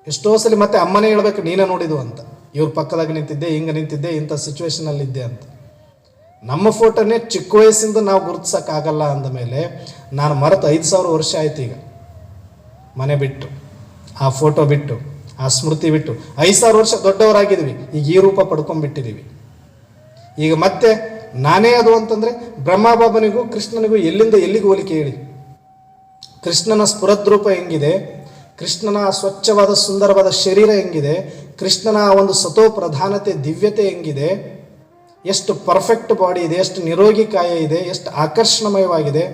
ಎಷ್ಟೋ ಸಲ ಮತ್ತೆ ಅಮ್ಮನೇ ಹೇಳ್ಬೇಕು, ನೀನೇ ನೋಡಿದು ಅಂತ. ಇವ್ರ ಪಕ್ಕದಾಗ ನಿಂತಿದ್ದೆ, ಹಿಂಗೆ ನಿಂತಿದ್ದೆ, ಇಂಥ ಸಿಚುವೇಶನಲ್ಲಿದ್ದೆ ಅಂತ. ನಮ್ಮ ಫೋಟೋನೇ ಚಿಕ್ಕ ವಯಸ್ಸಿಂದ ನಾವು ಗುರುತಿಸೋಕ್ಕಾಗಲ್ಲ ಅಂದಮೇಲೆ, ನಾನು ಮರೆತು 5000 ವರ್ಷ ಆಯ್ತು ಈಗ. ಮನೆ ಬಿಟ್ಟು, ಆ ಫೋಟೋ ಬಿಟ್ಟು, ಆ ಸ್ಮೃತಿ ಬಿಟ್ಟು 5000 ವರ್ಷ ದೊಡ್ಡವರಾಗಿದ್ವಿ. ಈಗ ಈ ರೂಪ ಪಡ್ಕೊಂಡ್ಬಿಟ್ಟಿದ್ದೀವಿ. ಈಗ ಮತ್ತೆ ನಾನೇ ಅದು ಅಂತಂದರೆ ಬ್ರಹ್ಮಬಾಬನಿಗೂ ಕೃಷ್ಣನಿಗೂ ಎಲ್ಲಿಂದ ಎಲ್ಲಿಗೆ ಹೋಲಿಕೆ ಹೇಳಿ? ಕೃಷ್ಣನ ಸ್ಫುರದ್ರೂಪ ಹೆಂಗಿದೆ, ಕೃಷ್ಣನ ಸ್ವಚ್ಛವಾದ ಸುಂದರವಾದ ಶರೀರ ಹೆಂಗಿದೆ, ಕೃಷ್ಣನ ಒಂದು ಸತೋ ಪ್ರಧಾನತೆ ದಿವ್ಯತೆ ಹೆಂಗಿದೆ, ಎಷ್ಟು ಪರ್ಫೆಕ್ಟ್ ಬಾಡಿ ಇದೆ, ಎಷ್ಟು ನಿರೋಗಿ ಕಾಯ ಇದೆ, ಎಷ್ಟು ಆಕರ್ಷಣಮಯವಾಗಿದೆ.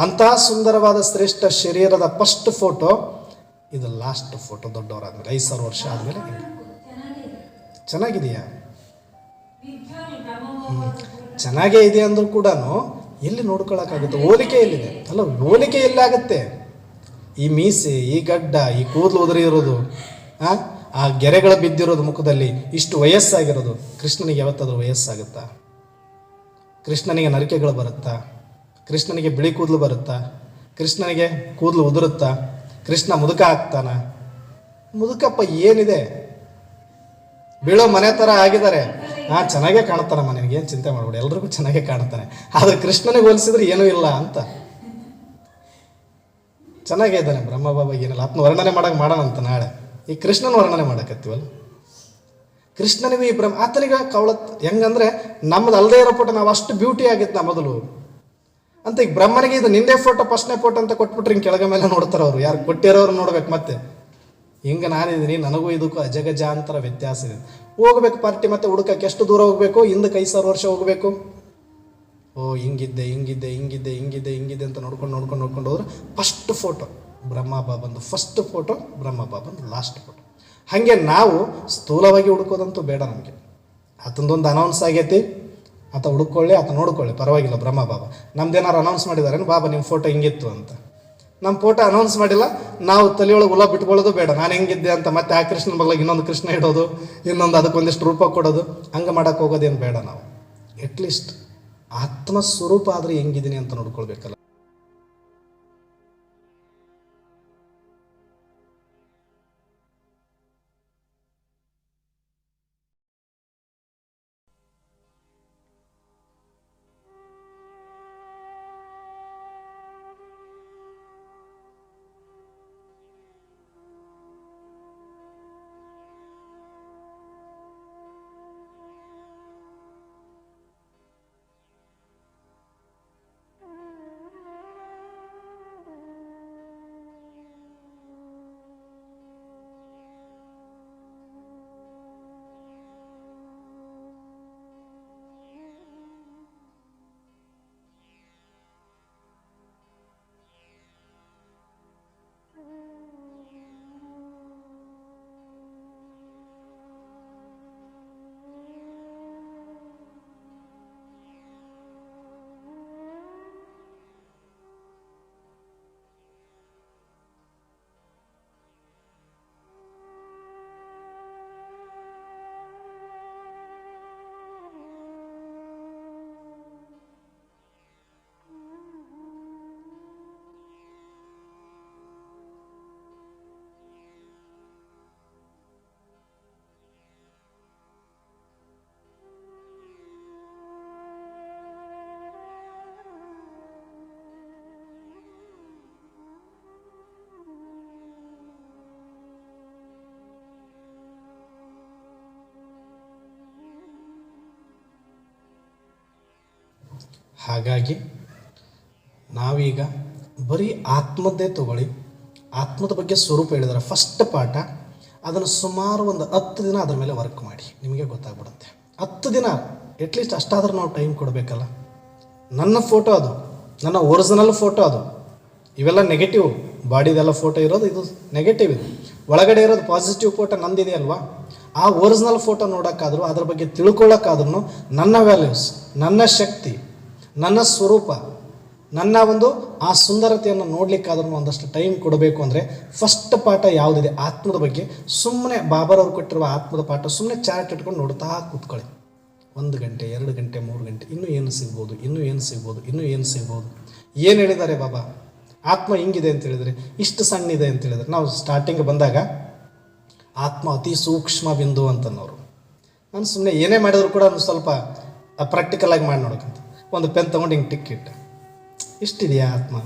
ಅಂತಹ ಸುಂದರವಾದ ಶ್ರೇಷ್ಠ ಶರೀರದ ಫಸ್ಟ್ ಫೋಟೋ ಇದು, ಲಾಸ್ಟ್ ಫೋಟೋ ದೊಡ್ಡವರಾದ್ಮೇಲೆ 5,000 ವರ್ಷ ಆದಮೇಲೆ. ಚೆನ್ನಾಗಿದೆಯಾ? ಚೆನ್ನಾಗೇ ಇದೆ ಅಂದರೂ ಕೂಡ ಎಲ್ಲಿ ನೋಡ್ಕೊಳಕ್ಕಾಗುತ್ತೆ? ಹೋಲಿಕೆ ಎಲ್ಲಿದೆ? ಅಲ್ಲ, ಹೋಲಿಕೆ ಎಲ್ಲಾಗುತ್ತೆ? ಈ ಮೀಸೆ, ಈ ಗಡ್ಡ, ಈ ಕೂದಲು ಉದುರಿ ಇರೋದು, ಆ ಗೆರೆಗಳು ಬಿದ್ದಿರೋದು ಮುಖದಲ್ಲಿ, ಇಷ್ಟು ವಯಸ್ಸಾಗಿರೋದು. ಕೃಷ್ಣನಿಗೆ ಯಾವತ್ತಾದ್ರೂ ವಯಸ್ಸಾಗುತ್ತಾ? ಕೃಷ್ಣನಿಗೆ ನರಿಕೆಗಳು ಬರುತ್ತಾ? ಕೃಷ್ಣನಿಗೆ ಬಿಳಿ ಕೂದಲು ಬರುತ್ತಾ? ಕೃಷ್ಣನಿಗೆ ಕೂದಲು ಉದುರುತ್ತಾ? ಕೃಷ್ಣ ಮುದುಕ ಆಗ್ತಾನ? ಮುದುಕಪ್ಪ ಏನಿದೆ, ಬೀಳೋ ಮನೆ ಥರ ಆಗಿದ್ದಾರೆ. ಚೆನ್ನಾಗೇ ಕಾಣ್ತಾನಮ್ಮ, ನಿನಗೇನು ಚಿಂತೆ ಮಾಡ್ಬೇಡಿ, ಎಲ್ರಿಗೂ ಚೆನ್ನಾಗೇ ಕಾಣ್ತಾನೆ. ಆದರೆ ಕೃಷ್ಣನಿಗೆ ಹೋಲಿಸಿದ್ರೆ ಏನೂ ಇಲ್ಲ ಅಂತ. ಚೆನ್ನಾಗೇ ಇದ್ದಾನೆ ಬ್ರಹ್ಮ ಬಾಬಾ, ಏನಿಲ್ಲ. ಆತ್ಮ ವರ್ಣನೆ ಮಾಡೋಣ ಅಂತ ನಾಳೆ. ಈ ಕೃಷ್ಣನ ವರ್ಣನೆ ಮಾಡಕತ್ತೀವಲ್ಲ, ಕೃಷ್ಣನಿಗೂ ಈ ಆತನಿಗೆ ಕವಳತ್ ಹೆಂಗಂದ್ರೆ ನಮ್ಮದು ಅಲ್ಲದೆ ಇರೋ ಫೋಟೋ ನಾವು ಅಷ್ಟು ಬ್ಯೂಟಿ ಆಗಿತ್ತು ನಾ ಮೊದಲು ಅಂತ. ಈಗ ಬ್ರಹ್ಮನಿಗೆ ಇದು ನಿಂದೇ ಫೋಟೋ, ಫಸ್ಟ್ನೇ ಫೋಟೋ ಅಂತ ಕೊಟ್ಬಿಟ್ರೆ ಹಿಂಗೆ ಕೆಳಗೆ ಮೇಲೆ ನೋಡ್ತಾರೆ ಅವರು. ಯಾರು ಕೊಟ್ಟಿರೋರು ನೋಡ್ಬೇಕು. ಮತ್ತೆ ಹಿಂಗೆ ನಾನಿದ್ದೀನಿ, ನನಗೂ ಇದಕ್ಕೂ ಅಜಗಜಾಂತರ ವ್ಯತ್ಯಾಸ ಇದೆ. ಹೋಗ್ಬೇಕು ಪಾರ್ಟಿ ಮತ್ತೆ ಹುಡುಕಕ್ಕೆ ಎಷ್ಟು ದೂರ ಹೋಗಬೇಕು? ಹಿಂದಕ್ಕೆ 5,000 ವರ್ಷ ಹೋಗಬೇಕು. ಹಿಂಗಿದ್ದೆ ಅಂತ ನೋಡ್ಕೊಂಡು ಹೋದ್ರೆ ಫಸ್ಟ್ ಫೋಟೋ ಬ್ರಹ್ಮ ಬಾಬಂದು, ಫಸ್ಟ್ ಫೋಟೋ ಬ್ರಹ್ಮ ಬಾಬಂದು, ಲಾಸ್ಟ್ ಫೋಟೋ. ಹಾಗೆ ನಾವು ಸ್ಥೂಲವಾಗಿ ಹುಡುಕೋದಂತೂ ಬೇಡ ನಮಗೆ. ಆತಂದೊಂದು ಅನೌನ್ಸ್ ಆಗೈತಿ, ಆತ ಹುಡುಕೊಳ್ಳಿ, ಆತ ನೋಡ್ಕೊಳ್ಳಿ, ಪರವಾಗಿಲ್ಲ. ಬ್ರಹ್ಮ ಬಾಬಾ ನಮ್ದೇನಾರು ಅನೌನ್ಸ್ ಮಾಡಿದಾರೇನು, ಬಾಬಾ ನಿಮ್ಮ ಫೋಟೋ ಹಿಂಗಿತ್ತು ಅಂತ. ನಮ್ಮ ಫೋಟೋ ಅನೌನ್ಸ್ ಮಾಡಿಲ್ಲ, ನಾವು ತಲೆಯೊಳಗೆ ಹುಳ ಬಿಟ್ಕೊಳ್ಳೋದು ಬೇಡ. ನಾನು ಹೆಂಗಿದ್ದೆ ಅಂತ ಮತ್ತೆ ಆ ಕೃಷ್ಣನ ಬಗ್ಲಾಗ ಇನ್ನೊಂದು ಕೃಷ್ಣ ಇಡೋದು, ಇನ್ನೊಂದು ಅದಕ್ಕೊಂದಿಷ್ಟು ರೂಪ ಕೊಡೋದು, ಹಂಗೆ ಮಾಡೋಕ್ಕೆ ಹೋಗೋದೇನು ಬೇಡ. ನಾವು ಅಟ್ಲೀಸ್ಟ್ ಆತ್ಮ ಸ್ವರೂಪ ಆದರೆ ಹೆಂಗಿದ್ದೀನಿ ಅಂತ ನೋಡ್ಕೊಳ್ಬೇಕಲ್ಲ. ಹಾಗಾಗಿ ನಾವೀಗ ಬರೀ ಆತ್ಮದ್ದೇ ತಗೊಳ್ಳಿ. ಆತ್ಮದ ಬಗ್ಗೆ ಸ್ವರೂಪ ಹೇಳಿದ್ದಾರೆ ಫಸ್ಟ್ ಪಾಠ. ಅದನ್ನು ಸುಮಾರು ಒಂದು 10 ದಿನ ಅದರ ಮೇಲೆ ವರ್ಕ್ ಮಾಡಿ, ನಿಮಗೆ ಗೊತ್ತಾಗ್ಬಿಡುತ್ತೆ. 10 ದಿನ ಅಟ್ಲೀಸ್ಟ್ ಅಷ್ಟಾದ್ರೂ ನಾವು ಟೈಮ್ ಕೊಡಬೇಕಲ್ಲ. ನನ್ನ ಫೋಟೋ ಅದು, ನನ್ನ ಒರಿಜಿನಲ್ ಫೋಟೋ ಅದು. ಇವೆಲ್ಲ ನೆಗೆಟಿವ್, ಬಾಡಿದೆಲ್ಲ ಫೋಟೋ ಇರೋದು ಇದು ನೆಗೆಟಿವ್. ಇದು ಒಳಗಡೆ ಇರೋದು ಪಾಸಿಟಿವ್ ಫೋಟೋ ನಂದಿದೆ ಅಲ್ವಾ. ಆ ಒರಿಜಿನಲ್ ಫೋಟೋ ನೋಡೋಕ್ಕಾದ್ರೂ, ಅದ್ರ ಬಗ್ಗೆ ತಿಳ್ಕೊಳ್ಳೋಕ್ಕಾದ್ರೂ ನನ್ನ ವ್ಯಾಲ್ಯೂಸ್, ನನ್ನ ಶಕ್ತಿ, ನನ್ನ ಸ್ವರೂಪ, ನನ್ನ ಒಂದು ಆ ಸುಂದರತೆಯನ್ನು ನೋಡಲಿಕ್ಕಾದ್ರೂ ಒಂದಷ್ಟು ಟೈಮ್ ಕೊಡಬೇಕು. ಅಂದರೆ ಫಸ್ಟ್ ಪಾಠ ಯಾವುದಿದೆ ಆತ್ಮದ ಬಗ್ಗೆ, ಸುಮ್ಮನೆ ಬಾಬಾರವ್ರು ಕೊಟ್ಟಿರುವ ಆತ್ಮದ ಪಾಠ ಸುಮ್ಮನೆ ಚಾರ್ಟ್ ಇಟ್ಕೊಂಡು ನೋಡ್ತಾ ಕೂತ್ಕೊಳ್ಳಿ. 1 ಗಂಟೆ 2 ಗಂಟೆ 3 ಗಂಟೆ, ಇನ್ನೂ ಏನು ಸಿಗ್ಬೋದು, ಇನ್ನೂ ಏನು ಸಿಗ್ಬೋದು, ಇನ್ನೂ ಏನು ಸಿಗ್ಬೋದು. ಏನು ಹೇಳಿದ್ದಾರೆ ಬಾಬಾ, ಆತ್ಮ ಹಿಂಗಿದೆ ಅಂತ ಹೇಳಿದರೆ, ಇಷ್ಟು ಸಣ್ಣಿದೆ ಅಂತ ಹೇಳಿದರೆ. ನಾವು ಸ್ಟಾರ್ಟಿಂಗ್ ಬಂದಾಗ ಆತ್ಮ ಅತಿ ಸೂಕ್ಷ್ಮ ಬಿಂದು ಅಂತನವರು. ನಾನು ಸುಮ್ಮನೆ ಏನೇ ಮಾಡಿದ್ರು ಕೂಡ ಒಂದು ಸ್ವಲ್ಪ ಪ್ರಾಕ್ಟಿಕಲಾಗಿ ಮಾಡಿ ನೋಡೋಕ್ಕಂತ ಒಂದು ಪೆನ್ ತೊಗೊಂಡು ಹಿಂಗೆ ಟಿಕ್ ಇಟ್ಟೆ, ಇಷ್ಟಿದೆಯಾ ಆತ್ಮ,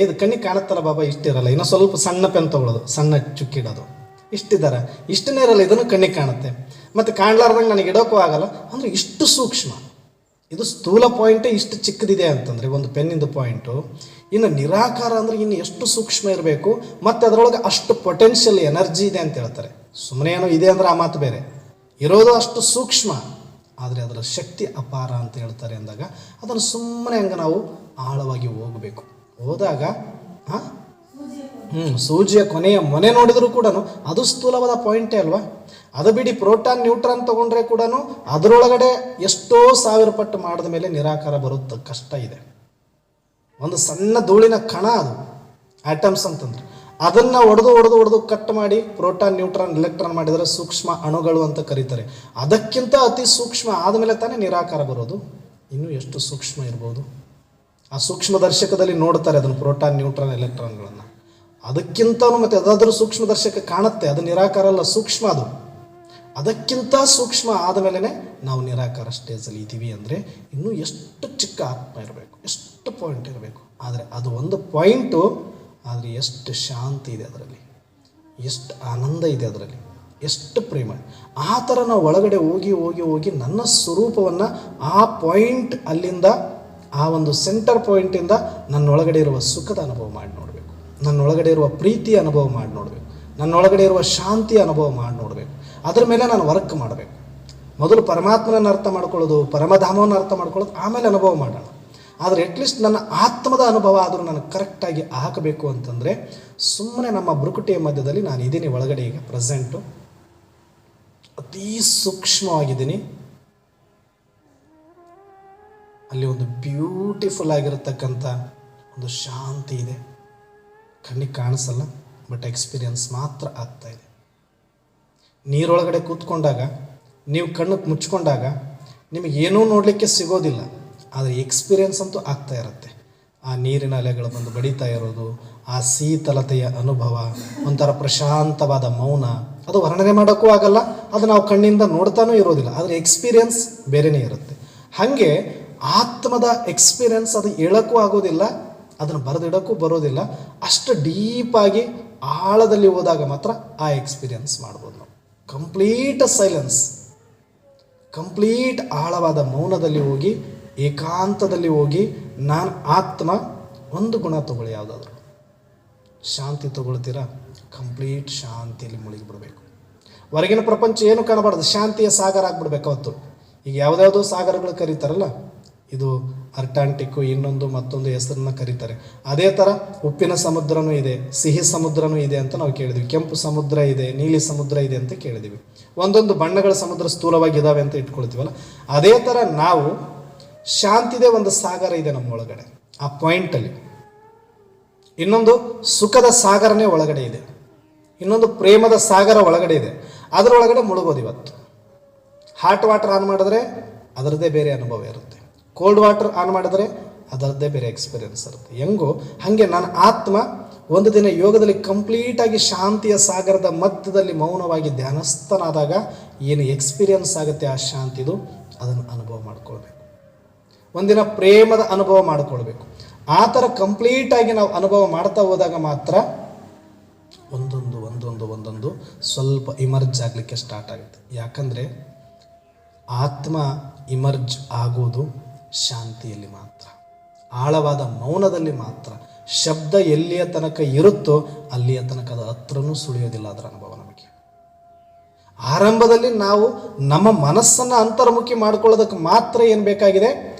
ಇದು ಕಣ್ಣಿಗೆ ಕಾಣುತ್ತಲ್ಲ ಬಾಬಾ, ಇಷ್ಟಿರಲ್ಲ. ಇನ್ನೂ ಸ್ವಲ್ಪ ಸಣ್ಣ ಪೆನ್ ತೊಗೊಳ್ಳೋದು, ಸಣ್ಣ ಚುಕ್ಕಿಡೋದು, ಇಷ್ಟಿದ್ದಾರೆ, ಇಷ್ಟನೇ ಇರಲ್ಲ, ಇದನ್ನು ಕಣ್ಣಿಗೆ ಕಾಣುತ್ತೆ. ಮತ್ತು ಕಾಣಲಾರ್ದಂಗೆ ನನಗೆ ಇಡೋಕ್ಕೂ ಆಗಲ್ಲ. ಅಂದರೆ ಇಷ್ಟು ಸೂಕ್ಷ್ಮ. ಇದು ಸ್ಥೂಲ ಪಾಯಿಂಟೇ ಇಷ್ಟು ಚಿಕ್ಕದಿದೆ ಅಂತಂದರೆ ಒಂದು ಪೆನ್ನಿಂದು ಪಾಯಿಂಟು. ಇನ್ನು ನಿರಾಕಾರ ಅಂದರೆ ಇನ್ನು ಎಷ್ಟು ಸೂಕ್ಷ್ಮ ಇರಬೇಕು, ಮತ್ತು ಅದರೊಳಗೆ ಅಷ್ಟು ಪೊಟೆನ್ಷಿಯಲ್ ಎನರ್ಜಿ ಇದೆ ಅಂತ ಹೇಳ್ತಾರೆ. ಸುಮ್ಮನೆ ಏನೋ ಇದೆ ಅಂದರೆ ಆ ಮಾತು ಬೇರೆ, ಇರೋದು ಅಷ್ಟು ಸೂಕ್ಷ್ಮ, ಆದರೆ ಅದರ ಶಕ್ತಿ ಅಪಾರ ಅಂತ ಹೇಳ್ತಾರೆ ಅಂದಾಗ ಅದನ್ನು ಸುಮ್ಮನೆ ಹಂಗೆ ನಾವು ಆಳವಾಗಿ ಹೋಗಬೇಕು. ಹೋದಾಗ ಸೂಜಿಯ ಕೊನೆಯ ಮೊನೆ ನೋಡಿದರೂ ಕೂಡ ಅದು ಸ್ಥೂಲವಾದ ಪಾಯಿಂಟೇ ಅಲ್ವಾ. ಅದು ಬಿಡಿ, ಪ್ರೋಟಾನ್ ನ್ಯೂಟ್ರಾನ್ ತೊಗೊಂಡ್ರೆ ಕೂಡ ಅದರೊಳಗಡೆ ಎಷ್ಟೋ ಸಾವಿರ ಪಟ್ಟು ಮಾಡಿದ ಮೇಲೆ ನಿರಾಕಾರ ಬರುತ್ತೆ, ಕಷ್ಟ ಇದೆ. ಒಂದು ಸಣ್ಣ ಧೂಳಿನ ಕಣ ಅದು, ಆಟಮ್ಸ್ ಅಂತಂದ್ರೆ ಅದನ್ನು ಒಡೆದು ಕಟ್ ಮಾಡಿ ಪ್ರೋಟಾನ್ ನ್ಯೂಟ್ರಾನ್ ಎಲೆಕ್ಟ್ರಾನ್ ಮಾಡಿದರೆ ಸೂಕ್ಷ್ಮ ಅಣುಗಳು ಅಂತ ಕರೀತಾರೆ. ಅದಕ್ಕಿಂತ ಅತಿ ಸೂಕ್ಷ್ಮ ಆದಮೇಲೆ ತಾನೇ ನಿರಾಕಾರ ಬರೋದು. ಇನ್ನೂ ಎಷ್ಟು ಸೂಕ್ಷ್ಮ ಇರ್ಬೋದು, ಆ ಸೂಕ್ಷ್ಮದರ್ಶಕದಲ್ಲಿ ನೋಡ್ತಾರೆ ಅದನ್ನು, ಪ್ರೋಟಾನ್ ನ್ಯೂಟ್ರಾನ್ ಎಲೆಕ್ಟ್ರಾನ್ಗಳನ್ನು. ಅದಕ್ಕಿಂತನೂ ಮತ್ತು ಅದಾದರೂ ಸೂಕ್ಷ್ಮದರ್ಶಕ ಕಾಣುತ್ತೆ, ಅದು ನಿರಾಕಾರ ಅಲ್ಲ, ಸೂಕ್ಷ್ಮ ಅದು. ಅದಕ್ಕಿಂತ ಸೂಕ್ಷ್ಮ ಆದಮೇಲೆ ನಾವು ನಿರಾಕಾರ ಸ್ಟೇಜಲ್ಲಿ ಇದ್ದೀವಿ ಅಂದರೆ ಇನ್ನೂ ಎಷ್ಟು ಚಿಕ್ಕ ಆತ್ಮ ಇರಬೇಕು, ಎಷ್ಟು ಪಾಯಿಂಟ್ ಇರಬೇಕು. ಆದರೆ ಅದು ಒಂದು ಪಾಯಿಂಟು, ಆದರೆ ಎಷ್ಟು ಶಾಂತಿ ಇದೆ ಅದರಲ್ಲಿ, ಎಷ್ಟು ಆನಂದ ಇದೆ ಅದರಲ್ಲಿ, ಎಷ್ಟು ಪ್ರೇಮ. ಆ ಥರ ನಾವು ಒಳಗಡೆ ಹೋಗಿ ನನ್ನ ಸ್ವರೂಪವನ್ನು ಆ ಪಾಯಿಂಟ್, ಅಲ್ಲಿಂದ ಆ ಒಂದು ಸೆಂಟರ್ ಪಾಯಿಂಟಿಂದ ನನ್ನೊಳಗಡೆ ಇರುವ ಸುಖದ ಅನುಭವ ಮಾಡಿ ನೋಡಬೇಕು, ನನ್ನೊಳಗಡೆ ಇರುವ ಪ್ರೀತಿಯ ಅನುಭವ ಮಾಡಿ ನೋಡಬೇಕು, ನನ್ನೊಳಗಡೆ ಇರುವ ಶಾಂತಿಯ ಅನುಭವ ಮಾಡಿ ನೋಡಬೇಕು. ಅದರ ಮೇಲೆ ನಾನು ವರ್ಕ್ ಮಾಡಬೇಕು. ಮೊದಲು ಪರಮಾತ್ಮನನ್ನು ಅರ್ಥ ಮಾಡ್ಕೊಳ್ಳೋದು, ಪರಮಧಾಮವನ್ನು ಅರ್ಥ ಮಾಡ್ಕೊಳ್ಳೋದು, ಆಮೇಲೆ ಅನುಭವ ಮಾಡೋಣ. ಆದರೆ ಅಟ್ಲೀಸ್ಟ್ ನನ್ನ ಆತ್ಮದ ಅನುಭವ ಆದರೂ ನನಗೆ ಕರೆಕ್ಟಾಗಿ ಹಾಕಬೇಕು ಅಂತಂದರೆ ಸುಮ್ಮನೆ ನಮ್ಮ ಬೃಕುಟಿಯ ಮಧ್ಯದಲ್ಲಿ ನಾನು ಇದ್ದೀನಿ, ಒಳಗಡೆ ಈಗ ಪ್ರೆಸೆಂಟು ಅತೀ ಸೂಕ್ಷ್ಮವಾಗಿದ್ದೀನಿ. ಅಲ್ಲಿ ಒಂದು ಬ್ಯೂಟಿಫುಲ್ ಆಗಿರತಕ್ಕಂಥ ಒಂದು ಶಾಂತಿ ಇದೆ, ಕಣ್ಣಿಗೆ ಕಾಣಿಸಲ್ಲ, ಬಟ್ ಎಕ್ಸ್ಪೀರಿಯನ್ಸ್ ಮಾತ್ರ ಆಗ್ತಾ ಇದೆ. ನೀರೊಳಗಡೆ ಕೂತ್ಕೊಂಡಾಗ, ನೀವು ಕಣ್ಣು ಮುಚ್ಕೊಂಡಾಗ ನಿಮಗೇನೂ ನೋಡಲಿಕ್ಕೆ ಸಿಗೋದಿಲ್ಲ, ಆದರೆ ಎಕ್ಸ್ಪೀರಿಯನ್ಸ್ ಅಂತೂ ಆಗ್ತಾ ಇರುತ್ತೆ. ಆ ನೀರಿನ ಅಲೆಗಳು ಬಂದು ಬಡಿತಾ ಇರೋದು, ಆ ಶೀತಲತೆಯ ಅನುಭವ, ಒಂಥರ ಪ್ರಶಾಂತವಾದ ಮೌನ, ಅದು ವರ್ಣನೆ ಮಾಡೋಕ್ಕೂ ಆಗಲ್ಲ, ಅದು ನಾವು ಕಣ್ಣಿಂದ ನೋಡ್ತಾನೂ ಇರೋದಿಲ್ಲ, ಆದರೆ ಎಕ್ಸ್ಪೀರಿಯನ್ಸ್ ಬೇರೆಯೇ ಇರುತ್ತೆ. ಹಾಗೆ ಆತ್ಮದ ಎಕ್ಸ್ಪೀರಿಯನ್ಸ್ ಅದು ಹೇಳೋಕ್ಕೂ ಆಗೋದಿಲ್ಲ, ಅದನ್ನು ಬರೆದಿಡೋಕ್ಕೂ ಬರೋದಿಲ್ಲ. ಅಷ್ಟು ಡೀಪಾಗಿ ಆಳದಲ್ಲಿ ಹೋದಾಗ ಮಾತ್ರ ಆ ಎಕ್ಸ್ಪೀರಿಯನ್ಸ್ ಮಾಡ್ಬೋದು ನಾವು. ಕಂಪ್ಲೀಟ್ ಸೈಲೆನ್ಸ್, ಕಂಪ್ಲೀಟ್ ಆಳವಾದ ಮೌನದಲ್ಲಿ ಹೋಗಿ, ಏಕಾಂತದಲ್ಲಿ ಹೋಗಿ, ನಾನು ಆತ್ಮ, ಒಂದು ಗುಣ ತಗೊಳ್ಳಿ, ಯಾವುದಾದ್ರೂ ಶಾಂತಿ ತಗೊಳ್ತೀರಾ, ಕಂಪ್ಲೀಟ್ ಶಾಂತಿಯಲ್ಲಿ ಮುಳುಗಿಬಿಡ್ಬೇಕು. ಹೊರಗಿನ ಪ್ರಪಂಚ ಏನು ಕಾಣಬಾರ್ದು, ಶಾಂತಿಯ ಸಾಗರ ಆಗಿಬಿಡ್ಬೇಕು ಅವತ್ತು. ಈಗ ಯಾವುದ್ಯಾವುದೋ ಸಾಗರಗಳು ಕರೀತಾರಲ್ಲ, ಇದು ಅರ್ಟಾಂಟಿಕ್ಕು, ಇನ್ನೊಂದು ಮತ್ತೊಂದು ಹೆಸರನ್ನ ಕರೀತಾರೆ. ಅದೇ ಥರ ಉಪ್ಪಿನ ಸಮುದ್ರನೂ ಇದೆ, ಸಿಹಿ ಸಮುದ್ರನೂ ಇದೆ ಅಂತ ನಾವು ಕೇಳಿದ್ವಿ. ಕೆಂಪು ಸಮುದ್ರ ಇದೆ, ನೀಲಿ ಸಮುದ್ರ ಇದೆ ಅಂತ ಕೇಳಿದ್ವಿ. ಒಂದೊಂದು ಬಣ್ಣಗಳ ಸಮುದ್ರ ಸ್ಥೂಲವಾಗಿ ಇದ್ದಾವೆ ಅಂತ ಇಟ್ಕೊಳ್ತೀವಲ್ಲ, ಅದೇ ಥರ ನಾವು ಶಾಂತಿದೆ, ಒಂದು ಸಾಗರ ಇದೆ ನಮ್ಮ ಒಳಗಡೆ ಆ ಪಾಯಿಂಟಲ್ಲಿ. ಇನ್ನೊಂದು ಸುಖದ ಸಾಗರನೇ ಒಳಗಡೆ ಇದೆ, ಇನ್ನೊಂದು ಪ್ರೇಮದ ಸಾಗರ ಒಳಗಡೆ ಇದೆ. ಅದರೊಳಗಡೆ ಮುಳುಗೋದು ಇವತ್ತು. ಹಾಟ್ ವಾಟರ್ ಆನ್ ಮಾಡಿದ್ರೆ ಅದರದ್ದೇ ಬೇರೆ ಅನುಭವ ಇರುತ್ತೆ, ಕೋಲ್ಡ್ ವಾಟರ್ ಆನ್ ಮಾಡಿದ್ರೆ ಅದರದ್ದೇ ಬೇರೆ ಎಕ್ಸ್ಪೀರಿಯನ್ಸ್ ಇರುತ್ತೆ. ಹೆಂಗೋ ಹಾಗೆ ನನ್ನ ಆತ್ಮ ಒಂದು ದಿನ ಯೋಗದಲ್ಲಿ ಕಂಪ್ಲೀಟಾಗಿ ಶಾಂತಿಯ ಸಾಗರದ ಮಧ್ಯದಲ್ಲಿ ಮೌನವಾಗಿ ಧ್ಯಾನಸ್ಥನಾದಾಗ ಏನು ಎಕ್ಸ್ಪೀರಿಯನ್ಸ್ ಆಗುತ್ತೆ ಆ ಶಾಂತಿದು, ಅದನ್ನು ಅನುಭವ ಮಾಡ್ಕೊಳ್ಬೇಕು. ಒಂದಿನ ಪ್ರೇಮದ ಅನುಭವ ಮಾಡಿಕೊಳ್ಬೇಕು. ಆ ಥರ ಕಂಪ್ಲೀಟಾಗಿ ನಾವು ಅನುಭವ ಮಾಡ್ತಾ ಹೋದಾಗ ಮಾತ್ರ ಒಂದೊಂದು ಸ್ವಲ್ಪ ಇಮರ್ಜ್ ಆಗಲಿಕ್ಕೆ ಸ್ಟಾರ್ಟ್ ಆಗುತ್ತೆ. ಯಾಕಂದರೆ ಆತ್ಮ ಇಮರ್ಜ್ ಆಗೋದು ಶಾಂತಿಯಲ್ಲಿ ಮಾತ್ರ, ಆಳವಾದ ಮೌನದಲ್ಲಿ ಮಾತ್ರ. ಶಬ್ದ ಎಲ್ಲಿಯ ತನಕ ಇರುತ್ತೋ ಅಲ್ಲಿಯ ತನಕ ಅದು ಹತ್ರನೂ ಸುಳಿಯೋದಿಲ್ಲ ಅದರ ಅನುಭವ ನಮಗೆ. ಆರಂಭದಲ್ಲಿ ನಾವು ನಮ್ಮ ಮನಸ್ಸನ್ನು ಅಂತರ್ಮುಖಿ ಮಾಡ್ಕೊಳ್ಳೋದಕ್ಕೆ ಮಾತ್ರ ಏನು ಬೇಕಾಗಿದೆ,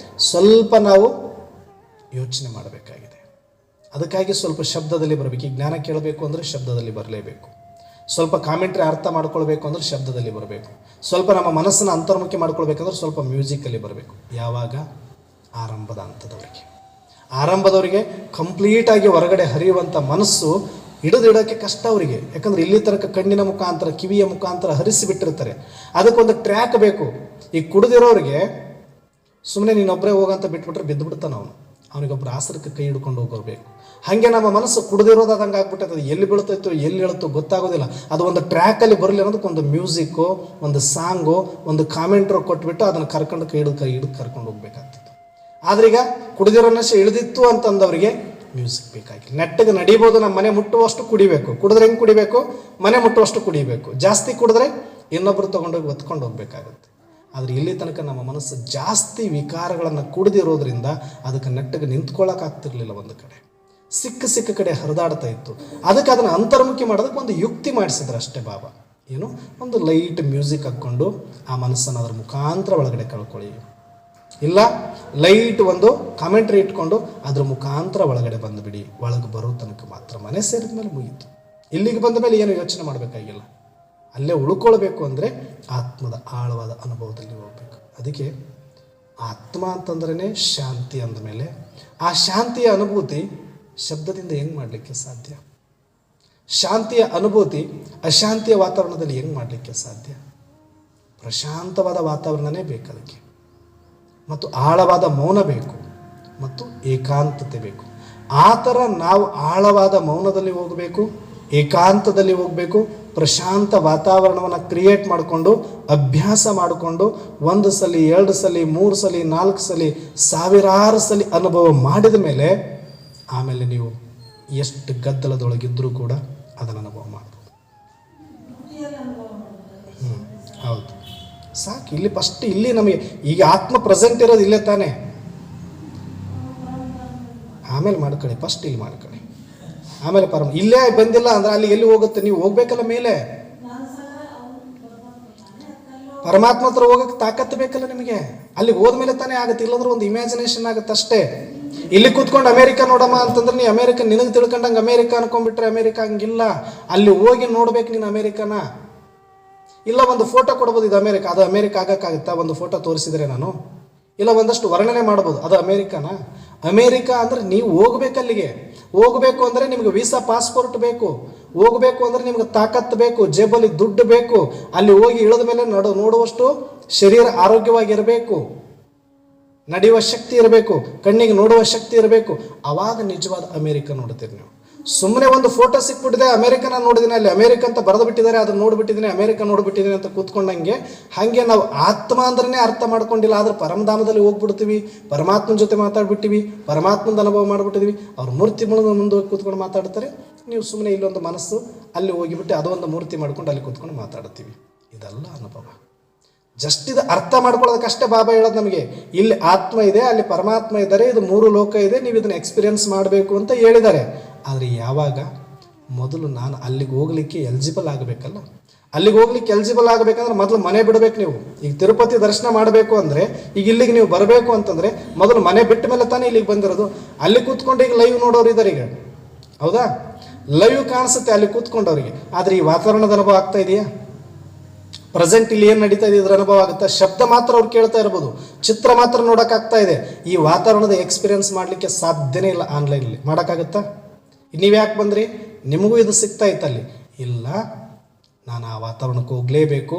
ಸ್ವಲ್ಪ ನಾವು ಯೋಚನೆ ಮಾಡಬೇಕಾಗಿದೆ. ಅದಕ್ಕಾಗಿ ಸ್ವಲ್ಪ ಶಬ್ದದಲ್ಲಿ ಬರಬೇಕು. ಈ ಜ್ಞಾನ ಕೇಳಬೇಕು ಅಂದರೆ ಶಬ್ದದಲ್ಲಿ ಬರಲೇಬೇಕು. ಸ್ವಲ್ಪ ಕಾಮೆಂಟ್ರಿ ಅರ್ಥ ಮಾಡ್ಕೊಳ್ಬೇಕು ಅಂದರೆ ಶಬ್ದದಲ್ಲಿ ಬರಬೇಕು. ಸ್ವಲ್ಪ ನಮ್ಮ ಮನಸ್ಸನ್ನು ಅಂತರ್ಮುಖಿ ಮಾಡ್ಕೊಳ್ಬೇಕಂದ್ರೆ ಸ್ವಲ್ಪ ಮ್ಯೂಸಿಕಲ್ಲಿ ಬರಬೇಕು. ಯಾವಾಗ? ಆರಂಭದವರಿಗೆ ಕಂಪ್ಲೀಟಾಗಿ ಹೊರಗಡೆ ಹರಿಯುವಂಥ ಮನಸ್ಸು ಹಿಡಿದಿಡೋಕ್ಕೆ ಕಷ್ಟ ಅವರಿಗೆ. ಯಾಕಂದರೆ ಇಲ್ಲಿ ತನಕ ಕಣ್ಣಿನ ಮುಖಾಂತರ, ಕಿವಿಯ ಮುಖಾಂತರ ಹರಿಸಿಬಿಟ್ಟಿರ್ತಾರೆ. ಅದಕ್ಕೊಂದು ಟ್ರ್ಯಾಕ್ ಬೇಕು. ಈ ಕುಡಿದಿರೋರಿಗೆ ಸುಮ್ಮನೆ ನೀನೊಬ್ಬರೇ ಹೋಗಂತ ಬಿಟ್ಬಿಟ್ರೆ ಬಿದ್ದುಬಿಡ್ತಾನೆ ಅವನು. ಅವನಿಗೊಬ್ಬರು ಆಸರಕ್ಕೆ ಕೈ ಹಿಡ್ಕೊಂಡು ಹೋಗಬೇಕು. ಹಾಗೆ ನಮ್ಮ ಮನಸ್ಸು ಕುಡಿದಿರೋದು ಹಂಗೆ ಆಗ್ಬಿಟ್ಟೈತೆ. ಎಲ್ಲಿ ಬೀಳ್ತೈತೋ ಎಲ್ಲಿ ಹೇಳುತ್ತೋ ಗೊತ್ತಾಗೋದಿಲ್ಲ. ಅದು ಒಂದು ಟ್ರ್ಯಾಕಲ್ಲಿ ಬರಲಿ ಅನ್ನೋದಕ್ಕೆ ಒಂದು ಮ್ಯೂಸಿಕ್ಕು, ಒಂದು ಸಾಂಗು, ಒಂದು ಕಾಮೆಂಟ್ರೋ ಕೊಟ್ಬಿಟ್ಟು ಅದನ್ನು ಕರ್ಕೊಂಡು ಕೈ ಹಿಡಿದು ಕರ್ಕೊಂಡು ಹೋಗ್ಬೇಕಾಗ್ತದೆ. ಆದರೆ ಈಗ ಕುಡಿದಿರೋ ನಶೆ ಇಳಿದಿತ್ತು ಅಂತಂದವರಿಗೆ ಮ್ಯೂಸಿಕ್ ಬೇಕಾಗಿಲ್ಲ. ನೆಟ್ಟಗೆ ನಡಿಬೋದು, ನಮ್ಮ ಮನೆ ಮುಟ್ಟುವಷ್ಟು ಕುಡಿಬೇಕು. ಕುಡಿದ್ರೆ ಹೆಂಗೆ ಕುಡಿಬೇಕು? ಮನೆ ಮುಟ್ಟುವಷ್ಟು ಕುಡಿಬೇಕು. ಜಾಸ್ತಿ ಕುಡಿದ್ರೆ ಇನ್ನೊಬ್ಬರು ತೊಗೊಂಡೋಗಿ ಒತ್ಕೊಂಡು ಹೋಗ್ಬೇಕಾಗತ್ತೆ. ಆದರೆ ಇಲ್ಲಿ ತನಕ ನಮ್ಮ ಮನಸ್ಸು ಜಾಸ್ತಿ ವಿಕಾರಗಳನ್ನು ಕುಡಿದಿರೋದ್ರಿಂದ ಅದಕ್ಕೆ ನೆಟ್ಟಗೆ ನಿಂತ್ಕೊಳ್ಳೋಕ್ಕಾಗ್ತಿರ್ಲಿಲ್ಲ. ಒಂದು ಕಡೆ ಸಿಕ್ಕ ಕಡೆ ಹರಿದಾಡ್ತಾ ಇತ್ತು. ಅದಕ್ಕೆ ಅದನ್ನು ಅಂತರ್ಮುಖಿ ಮಾಡೋದಕ್ಕೆ ಒಂದು ಯುಕ್ತಿ ಮಾಡಿಸಿದ್ರು ಅಷ್ಟೇ ಬಾಬಾ. ಏನು ಒಂದು ಲೈಟ್ ಮ್ಯೂಸಿಕ್ ಹಾಕ್ಕೊಂಡು ಆ ಮನಸ್ಸನ್ನು ಅದರ ಮುಖಾಂತರ ಒಳಗಡೆ ಕಳ್ಕೊಳ್ಳಿ. ಇಲ್ಲ ಲೈಟ್ ಒಂದು ಕಾಮೆಂಟ್ರಿ ಇಟ್ಕೊಂಡು ಅದ್ರ ಮುಖಾಂತರ ಒಳಗಡೆ ಬಂದುಬಿಡಿ. ಒಳಗೆ ಬರೋ ತನಕ ಮಾತ್ರ ಮನೆ ಸೇರಿದ ಮೇಲೆ ಮುಗೀತು. ಇಲ್ಲಿಗೆ ಬಂದ ಮೇಲೆ ಏನು ಯೋಚನೆ ಮಾಡಬೇಕಾಗಿಲ್ಲ. ಅಲ್ಲೇ ಉಳ್ಕೊಳ್ಬೇಕು ಅಂದರೆ ಆತ್ಮದ ಆಳವಾದ ಅನುಭವದಲ್ಲಿ ಹೋಗಬೇಕು. ಅದಕ್ಕೆ ಆತ್ಮ ಅಂತಂದ್ರೇ ಶಾಂತಿ ಅಂದಮೇಲೆ ಆ ಶಾಂತಿಯ ಅನುಭೂತಿ ಶಬ್ದದಿಂದ ಹೆಂಗೆ ಮಾಡಲಿಕ್ಕೆ ಸಾಧ್ಯ? ಶಾಂತಿಯ ಅನುಭೂತಿ ಅಶಾಂತಿಯ ವಾತಾವರಣದಲ್ಲಿ ಹೆಂಗೆ ಮಾಡಲಿಕ್ಕೆ ಸಾಧ್ಯ? ಪ್ರಶಾಂತವಾದ ವಾತಾವರಣನೇ ಬೇಕು ಅದಕ್ಕೆ, ಮತ್ತು ಆಳವಾದ ಮೌನ ಬೇಕು, ಮತ್ತು ಏಕಾಂತತೆ ಬೇಕು. ಆ ಥರ ನಾವು ಆಳವಾದ ಮೌನದಲ್ಲಿ ಹೋಗಬೇಕು, ಏಕಾಂತದಲ್ಲಿ ಹೋಗಬೇಕು. ಪ್ರಶಾಂತ ವಾತಾವರಣವನ್ನು ಕ್ರಿಯೇಟ್ ಮಾಡಿಕೊಂಡು ಅಭ್ಯಾಸ ಮಾಡಿಕೊಂಡು 1 ಸಲ 2 ಸಲ 3 ಸಲ 4 ಸಲ ಸಾವಿರಾರು ಸಲ ಅನುಭವ ಮಾಡಿದ ಮೇಲೆ ಆಮೇಲೆ ನೀವು ಎಷ್ಟು ಗದ್ದಲದೊಳಗಿದ್ದರೂ ಕೂಡ ಅದನ್ನು ಅನುಭವ ಮಾಡ್ಬೋದು. ಹೌದು, ಸಾಕು. ಇಲ್ಲಿ ಫಸ್ಟ್ ಇಲ್ಲಿ ನಮಗೆ ಈಗ ಆತ್ಮ ಪ್ರೆಸೆಂಟ್ ಇರೋದು ಇಲ್ಲೇ ತಾನೇ. ಆಮೇಲೆ ಮಾಡ್ಕೊಳ್ಳಿ, ಫಸ್ಟ್ ಇಲ್ಲಿ ಮಾಡ್ಕೊಳ್ಳಿ, ಆಮೇಲೆ ಇಲ್ಲೇ ಬಂದಿಲ್ಲ ಅಂದ್ರೆ ಅಲ್ಲಿ ಎಲ್ಲಿ ಹೋಗುತ್ತೆ? ನೀವು ಹೋಗ್ಬೇಕಲ್ಲ ಮೇಲೆ. ಪರಮಾತ್ಮ ಹತ್ರ ಹೋಗಕ್ಕೆ ತಾಕತ್ತು ಬೇಕಲ್ಲ ನಿಮಗೆ. ಅಲ್ಲಿಗೆ ಹೋದ್ಮೇಲೆ ತಾನೇ ಆಗುತ್ತೆ, ಇಲ್ಲಂದ್ರೆ ಒಂದು ಇಮ್ಯಾಜಿನೇಷನ್ ಆಗುತ್ತೆ ಅಷ್ಟೇ. ಇಲ್ಲಿ ಕೂತ್ಕೊಂಡು ಅಮೇರಿಕಾ ನೋಡಮ್ಮ ಅಂತಂದ್ರೆ ನೀ ಅಮೇರಿಕ ನಿನಗೆ ತಿಳ್ಕೊಂಡಂಗೆ ಅಮೇರಿಕ ಅನ್ಕೊಂಡ್ಬಿಟ್ರೆ ಅಮೇರಿಕ ಹಂಗಿಲ್ಲ. ಅಲ್ಲಿ ಹೋಗಿ ನೋಡ್ಬೇಕು ನೀನು ಅಮೇರಿಕನ. ಇಲ್ಲ ಒಂದು ಫೋಟೋ ಕೊಡ್ಬೋದು, ಇದು ಅಮೇರಿಕ, ಅದು ಅಮೇರಿಕ ಆಗಕ್ಕಾಗುತ್ತಾ? ಒಂದು ಫೋಟೋ ತೋರಿಸಿದ್ರೆ ನಾನು, ಇಲ್ಲ ಒಂದಷ್ಟು ವರ್ಣನೆ ಮಾಡ್ಬೋದು, ಅದು ಅಮೇರಿಕಾನ? ಅಮೇರಿಕಾ ಅಂದರೆ ನೀವು ಹೋಗ್ಬೇಕು ಅಲ್ಲಿಗೆ. ಹೋಗಬೇಕು ಅಂದರೆ ನಿಮಗೆ ವೀಸಾ ಪಾಸ್ಪೋರ್ಟ್ ಬೇಕು. ಹೋಗಬೇಕು ಅಂದರೆ ನಿಮ್ಗೆ ತಾಕತ್ತು ಬೇಕು, ಜೇಬಲ್ಲಿ ದುಡ್ಡು ಬೇಕು. ಅಲ್ಲಿ ಹೋಗಿ ಇಳಿದ ಮೇಲೆ ನೋಡುವಷ್ಟು ಶರೀರ ಆರೋಗ್ಯವಾಗಿರಬೇಕು, ನಡೆಯುವ ಶಕ್ತಿ ಇರಬೇಕು, ಕಣ್ಣಿಗೆ ನೋಡುವ ಶಕ್ತಿ ಇರಬೇಕು. ಆವಾಗ ನಿಜವಾದ ಅಮೇರಿಕ ನೋಡ್ತೀರಿ ನೀವು. ಸುಮ್ಮನೆ ಒಂದು ಫೋಟೋ ಸಿಕ್ಬಿಟ್ಟಿದೆ, ಅಮೇರಿಕನ ನೋಡಿದ್ದೀನಿ, ಅಲ್ಲಿ ಅಮೇರಿಕ ಅಂತ ಬರೆದು ಬಿಟ್ಟಿದ್ದಾರೆ, ಅದನ್ನು ನೋಡ್ಬಿಟ್ಟಿದ್ದೀನಿ, ಅಮೇರಿಕ ನೋಡ್ಬಿಟ್ಟಿದ್ದೀನಿ ಅಂತ ಕೂತ್ಕೊಂಡಂಗೆ. ಹಾಗೆ ನಾವು ಆತ್ಮ ಅಂದ್ರೆ ಅರ್ಥ ಮಾಡ್ಕೊಂಡಿಲ್ಲ. ಆದ್ರೆ ಪರಮಧಾಮದಲ್ಲಿ ಹೋಗ್ಬಿಡ್ತೀವಿ, ಪರಮಾತ್ಮನ ಜೊತೆ ಮಾತಾಡ್ಬಿಟ್ಟಿವಿ, ಪರಮಾತ್ಮದ ಅನುಭವ ಮಾಡ್ಬಿಟ್ಟಿದ್ವಿ. ಅವ್ರ ಮೂರ್ತಿ ಮುಂದೆ ಹೋಗಿ ಕೂತ್ಕೊಂಡು ಮಾತಾಡ್ತಾರೆ, ನೀವು ಸುಮ್ಮನೆ ಇಲ್ಲೊಂದು ಮನಸ್ಸು ಅಲ್ಲಿ ಹೋಗಿಬಿಟ್ಟು ಅದೊಂದು ಮೂರ್ತಿ ಮಾಡ್ಕೊಂಡು ಅಲ್ಲಿ ಕೂತ್ಕೊಂಡು ಮಾತಾಡ್ತೀವಿ. ಇದೆಲ್ಲ ಅನುಭವ. ಜಸ್ಟ್ ಇದು ಅರ್ಥ ಮಾಡ್ಕೊಳ್ಳೋದಕ್ಕಷ್ಟೇ ಬಾಬಾ ಹೇಳೋದು ನಮಗೆ. ಇಲ್ಲಿ ಆತ್ಮ ಇದೆ, ಅಲ್ಲಿ ಪರಮಾತ್ಮ ಇದ್ದಾರೆ, ಇದು 3 ಲೋಕ ಇದೆ, ನೀವು ಇದನ್ನು ಎಕ್ಸ್ಪೀರಿಯನ್ಸ್ ಮಾಡಬೇಕು ಅಂತ ಹೇಳಿದ್ದಾರೆ. ಆದರೆ ಯಾವಾಗ? ಮೊದಲು ನಾನು ಅಲ್ಲಿಗೆ ಹೋಗ್ಲಿಕ್ಕೆ ಎಲಿಜಿಬಲ್ ಆಗಬೇಕಲ್ಲ. ಅಲ್ಲಿಗೆ ಹೋಗ್ಲಿಕ್ಕೆ ಎಲಿಜಿಬಲ್ ಆಗಬೇಕಂದ್ರೆ ಮೊದಲು ಮನೆ ಬಿಡಬೇಕು ನೀವು. ಈಗ ತಿರುಪತಿ ದರ್ಶನ ಮಾಡಬೇಕು ಅಂದರೆ ಈಗ ಇಲ್ಲಿಗೆ ನೀವು ಬರಬೇಕು ಅಂತಂದರೆ ಮೊದಲು ಮನೆ ಬಿಟ್ಟ ಮೇಲೆ ತಾನೇ ಇಲ್ಲಿಗೆ ಬಂದಿರೋದು. ಅಲ್ಲಿ ಕೂತ್ಕೊಂಡು ಈಗ ಲೈವ್ ನೋಡೋರು ಇದ್ದಾರೆ ಈಗ, ಹೌದಾ? ಲೈವ್ ಕಾಣಿಸುತ್ತೆ ಅಲ್ಲಿ ಕೂತ್ಕೊಂಡವ್ರಿಗೆ. ಆದರೆ ಈ ವಾತಾವರಣದ ಅನುಭವ ಆಗ್ತಾ ಇದೆಯಾ? ಪ್ರೆಸೆಂಟ್ ಇಲ್ಲಿ ಏನು ನಡೀತಾ ಇದೆ ಇದ್ರ ಅನುಭವ ಆಗುತ್ತಾ? ಶಬ್ದ ಮಾತ್ರ ಅವ್ರು ಕೇಳ್ತಾ ಇರ್ಬೋದು, ಚಿತ್ರ ಮಾತ್ರ ನೋಡೋಕ್ಕಾಗ್ತಾ ಇದೆ. ಈ ವಾತಾವರಣದ ಎಕ್ಸ್ಪೀರಿಯನ್ಸ್ ಮಾಡಲಿಕ್ಕೆ ಸಾಧ್ಯನೇ ಇಲ್ಲ ಆನ್ಲೈನಲ್ಲಿ. ಮಾಡೋಕ್ಕಾಗುತ್ತಾ? ನೀವು ಯಾಕೆ ಬಂದ್ರಿ? ನಿಮಗೂ ಇದು ಸಿಗ್ತಾ ಇತ್ತಲ್ಲಿ. ಇಲ್ಲ, ನಾನು ಆ ವಾತಾವರಣಕ್ಕೆ ಹೋಗಲೇಬೇಕು,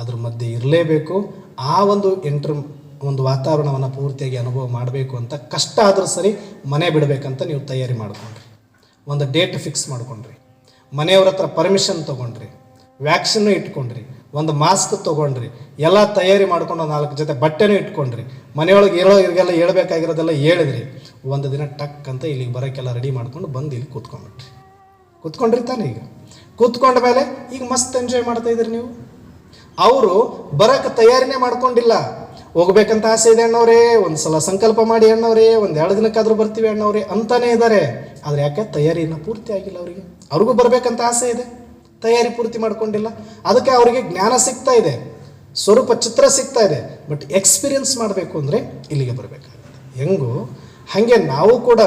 ಅದ್ರ ಮಧ್ಯೆ ಇರಲೇಬೇಕು, ಆ ಒಂದು ವಾತಾವರಣವನ್ನು ಪೂರ್ತಿಯಾಗಿ ಅನುಭವ ಮಾಡಬೇಕು ಅಂತ ಕಷ್ಟ ಆದರೂ ಸರಿ ಮನೆ ಬಿಡಬೇಕಂತ ನೀವು ತಯಾರಿ ಮಾಡ್ಕೊಂಡ್ರಿ, ಒಂದು ಡೇಟ್ ಫಿಕ್ಸ್ ಮಾಡ್ಕೊಂಡ್ರಿ, ಮನೆಯವ್ರ ಹತ್ರ ಪರ್ಮಿಷನ್ ತೊಗೊಂಡ್ರಿ, ವ್ಯಾಕ್ಸಿನ್ನು ಇಟ್ಕೊಂಡ್ರಿ, ಒಂದು ಮಾಸ್ಕ್ ತೊಗೊಂಡ್ರಿ, ಎಲ್ಲ ತಯಾರಿ ಮಾಡ್ಕೊಂಡು 4 ಜೊತೆ ಬಟ್ಟೆನೂ ಇಟ್ಕೊಂಡ್ರಿ, ಮನೆಯೊಳಗೆ ಇರೋರಿಗೆಲ್ಲ ಹೇಳ್ಬೇಕಾಗಿರೋದೆಲ್ಲ ಹೇಳಿದ್ರಿ. ಒಂದು ದಿನ ಟಕ್ ಅಂತ ಇಲ್ಲಿಗೆ ಬರೋಕ್ಕೆಲ್ಲ ರೆಡಿ ಮಾಡ್ಕೊಂಡು ಬಂದು ಇಲ್ಲಿ ಕೂತ್ಕೊಂಡ್ರಿ ತಾನೇ. ಈಗ ಕೂತ್ಕೊಂಡ ಮೇಲೆ ಈಗ ಮಸ್ತ್ ಎಂಜಾಯ್ ಮಾಡ್ತಾ ಇದ್ರಿ ನೀವು. ಅವರು ಬರೋಕ್ಕೆ ತಯಾರಿನೇ ಮಾಡ್ಕೊಂಡಿಲ್ಲ. ಹೋಗ್ಬೇಕಂತ ಆಸೆ ಇದೆ ಅಣ್ಣವ್ರೇ, ಒಂದು ಸಲ ಸಂಕಲ್ಪ ಮಾಡಿ ಅಣ್ಣವ್ರೇ, 1-2 ದಿನಕ್ಕಾದರೂ ಬರ್ತೀವಿ ಅಣ್ಣವ್ರೇ ಅಂತಾನೇ ಇದ್ದಾರೆ. ಆದರೆ ಯಾಕೆ ತಯಾರಿ ಇನ್ನೂ ಪೂರ್ತಿ ಆಗಿಲ್ಲ ಅವರಿಗೆ. ಅವ್ರಿಗೂ ಬರಬೇಕಂತ ಆಸೆ ಇದೆ, ತಯಾರಿ ಪೂರ್ತಿ ಮಾಡ್ಕೊಂಡಿಲ್ಲ. ಅದಕ್ಕೆ ಅವರಿಗೆ ಜ್ಞಾನ ಸಿಗ್ತಾ ಇದೆ, ಸ್ವರೂಪ ಚಿತ್ರ ಸಿಗ್ತಾ ಇದೆ. ಬಟ್ ಎಕ್ಸ್ಪೀರಿಯನ್ಸ್ ಮಾಡಬೇಕು ಅಂದರೆ ಇಲ್ಲಿಗೆ ಬರಬೇಕಾಗುತ್ತೆ. ಹೆಂಗೋ ಹಾಗೆ ನಾವು ಕೂಡ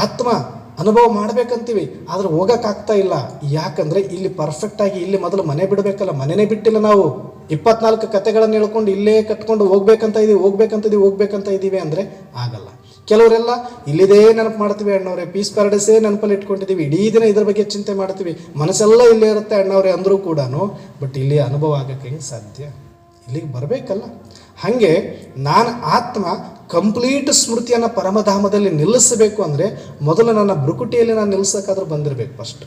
ಆತ್ಮ ಅನುಭವ ಮಾಡ್ಬೇಕಂತೀವಿ, ಆದರೆ ಹೋಗೋಕ್ಕಾಗ್ತಾ ಇಲ್ಲ. ಯಾಕಂದರೆ ಇಲ್ಲಿ ಪರ್ಫೆಕ್ಟಾಗಿ ಇಲ್ಲಿ ಮೊದಲು ಮನೆ ಬಿಡಬೇಕಲ್ಲ, ಮನೆಯೇ ಬಿಟ್ಟಿಲ್ಲ ನಾವು. 24 ಕಥೆಗಳನ್ನು ಹೇಳ್ಕೊಂಡು ಇಲ್ಲೇ ಕಟ್ಕೊಂಡು ಹೋಗ್ಬೇಕಂತ ಇದ್ದೀವಿ ಅಂದರೆ ಆಗಲ್ಲ. ಕೆಲವರೆಲ್ಲ ಇಲ್ಲಿದೇ ನೆನಪು ಮಾಡ್ತೀವಿ ಅಣ್ಣವ್ರೆ, ಪೀಸ್ ಪ್ಯಾರಡೈಸೇ ನೆನಪಲ್ಲಿ ಇಟ್ಕೊಂಡಿದ್ದೀವಿ, ಇಡೀ ದಿನ ಇದ್ರ ಬಗ್ಗೆ ಚಿಂತೆ ಮಾಡ್ತೀವಿ, ಮನಸ್ಸೆಲ್ಲ ಇಲ್ಲೇ ಇರುತ್ತೆ ಅಣ್ಣವ್ರೆ ಅಂದರೂ ಕೂಡ. ಬಟ್ ಇಲ್ಲಿ ಅನುಭವ ಆಗೋಕ್ಕೆ ಹೆಂಗೆ ಸಾಧ್ಯ? ಇಲ್ಲಿಗೆ ಬರಬೇಕಲ್ಲ. ಹಾಗೆ ನಾನು ಆತ್ಮ ಕಂಪ್ಲೀಟ್ ಸ್ಮೃತಿಯನ್ನು ಪರಮಧಾಮದಲ್ಲಿ ನಿಲ್ಲಿಸಬೇಕು ಅಂದರೆ ಮೊದಲು ನನ್ನ ಭ್ರುಕುಟಿಯಲ್ಲಿ ನಾನು ನಿಲ್ಲಿಸೋಕ್ಕಾದ್ರೂ ಬಂದಿರಬೇಕು ಫಸ್ಟ್.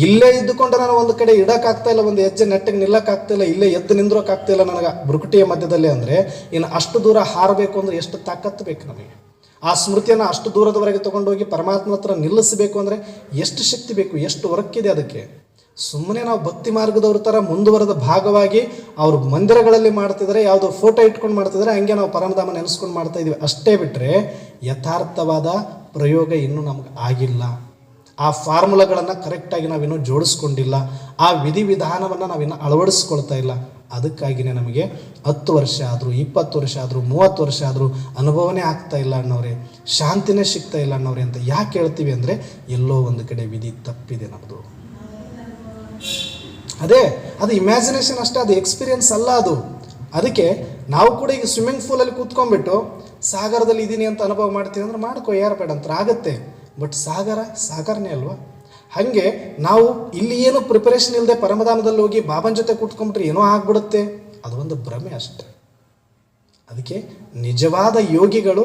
ಇಲ್ಲೇ ಇದ್ದುಕೊಂಡು ನಾನು ಒಂದು ಕಡೆ ಇಡೋಕ್ಕಾಗ್ತಾ ಇಲ್ಲ, ಒಂದು ಹೆಜ್ಜೆ ನೆಟ್ಟಿಗೆ ನಿಲ್ಲಕ್ಕಾಗ್ತಿಲ್ಲ, ಇಲ್ಲೇ ಎದ್ದು ನಿಂದ್ರೋಕ್ಕಾಗ್ತಿಲ್ಲ ನನಗೆ ಭ್ರುಕುಟಿಯ ಮಧ್ಯದಲ್ಲಿ. ಅಂದರೆ ಇನ್ನು ಅಷ್ಟು ದೂರ ಹಾರಬೇಕು ಅಂದರೆ ಎಷ್ಟು ತಾಕತ್ತು ಬೇಕು ನಮಗೆ. ಆ ಸ್ಮೃತಿಯನ್ನು ಅಷ್ಟು ದೂರದವರೆಗೆ ತೊಗೊಂಡೋಗಿ ಪರಮಾತ್ಮ ಹತ್ರ ನಿಲ್ಲಿಸಬೇಕು ಅಂದರೆ ಎಷ್ಟು ಶಕ್ತಿ ಬೇಕು, ಎಷ್ಟು ವರ್ಕಿದೆ ಅದಕ್ಕೆ. ಸುಮ್ಮನೆ ನಾವು ಭಕ್ತಿ ಮಾರ್ಗದವ್ರ ಥರ ಮುಂದುವರೆದ ಭಾಗವಾಗಿ ಅವ್ರ ಮಂದಿರಗಳಲ್ಲಿ ಮಾಡ್ತಿದ್ದಾರೆ, ಯಾವುದೋ ಫೋಟೋ ಇಟ್ಕೊಂಡು ಮಾಡ್ತಿದ್ದಾರೆ, ಹಂಗೆ ನಾವು ಪರಮಧಾಮ ನೆನೆಸ್ಕೊಂಡು ಮಾಡ್ತಾ ಇದ್ದೀವಿ ಅಷ್ಟೇ. ಬಿಟ್ಟರೆ ಯಥಾರ್ಥವಾದ ಪ್ರಯೋಗ ಇನ್ನೂ ನಮ್ಗೆ ಆಗಿಲ್ಲ. ಆ ಫಾರ್ಮುಲಾಗಳನ್ನು ಕರೆಕ್ಟಾಗಿ ನಾವಿನ್ನೂ ಜೋಡಿಸ್ಕೊಂಡಿಲ್ಲ, ಆ ವಿಧಿವಿಧಾನವನ್ನು ನಾವಿನ್ನೂ ಅಳವಡಿಸ್ಕೊಳ್ತಾ ಇಲ್ಲ. ಅದಕ್ಕಾಗಿಯೇ ನಮಗೆ 10 ವರ್ಷ ಆದರೂ 20 ವರ್ಷ ಆದರೂ 30 ವರ್ಷ ಆದರೂ ಅನುಭವನೇ ಆಗ್ತಾ ಇಲ್ಲ ಅಣ್ಣವ್ರೆ, ಶಾಂತಿನೇ ಸಿಗ್ತಾ ಇಲ್ಲ ಅಣ್ಣವ್ರೆ ಅಂತ ಯಾಕೆ ಹೇಳ್ತೀವಿ ಅಂದರೆ, ಎಲ್ಲೋ ಒಂದು ಕಡೆ ವಿಧಿ ತಪ್ಪಿದೆ ನಮ್ಮದು. ಅದು ಇಮ್ಯಾಜಿನೇಷನ್ ಅಷ್ಟೇ, ಅದು ಎಕ್ಸ್ಪೀರಿಯನ್ಸ್ ಅಲ್ಲ ಅದು. ಅದಕ್ಕೆ ನಾವು ಕೂಡ ಈಗ ಸ್ವಿಮ್ಮಿಂಗ್ ಪೂಲಲ್ಲಿ ಕೂತ್ಕೊಂಡ್ಬಿಟ್ಟು ಸಾಗರದಲ್ಲಿ ಇದ್ದೀನಿ ಅಂತ ಅನುಭವ ಮಾಡ್ತೀವಿ ಅಂದ್ರೆ ಮಾಡ್ಕೋ, ಯಾರು ಬೇಡ ಅಂತ ಆಗುತ್ತೆ. ಬಟ್ ಸಾಗರನೇ ಅಲ್ವಾ. ಹಾಗೆ ನಾವು ಇಲ್ಲಿ ಏನು ಪ್ರಿಪರೇಷನ್ ಇಲ್ಲದೆ ಪರಮಧಾಮದಲ್ಲಿ ಹೋಗಿ ಬಾಬನ ಜೊತೆ ಕೂತ್ಕೊಂಡ್ಬಿಟ್ರೆ ಏನೋ ಆಗ್ಬಿಡುತ್ತೆ, ಅದು ಒಂದು ಭ್ರಮೆ ಅಷ್ಟೆ. ಅದಕ್ಕೆ ನಿಜವಾದ ಯೋಗಿಗಳು,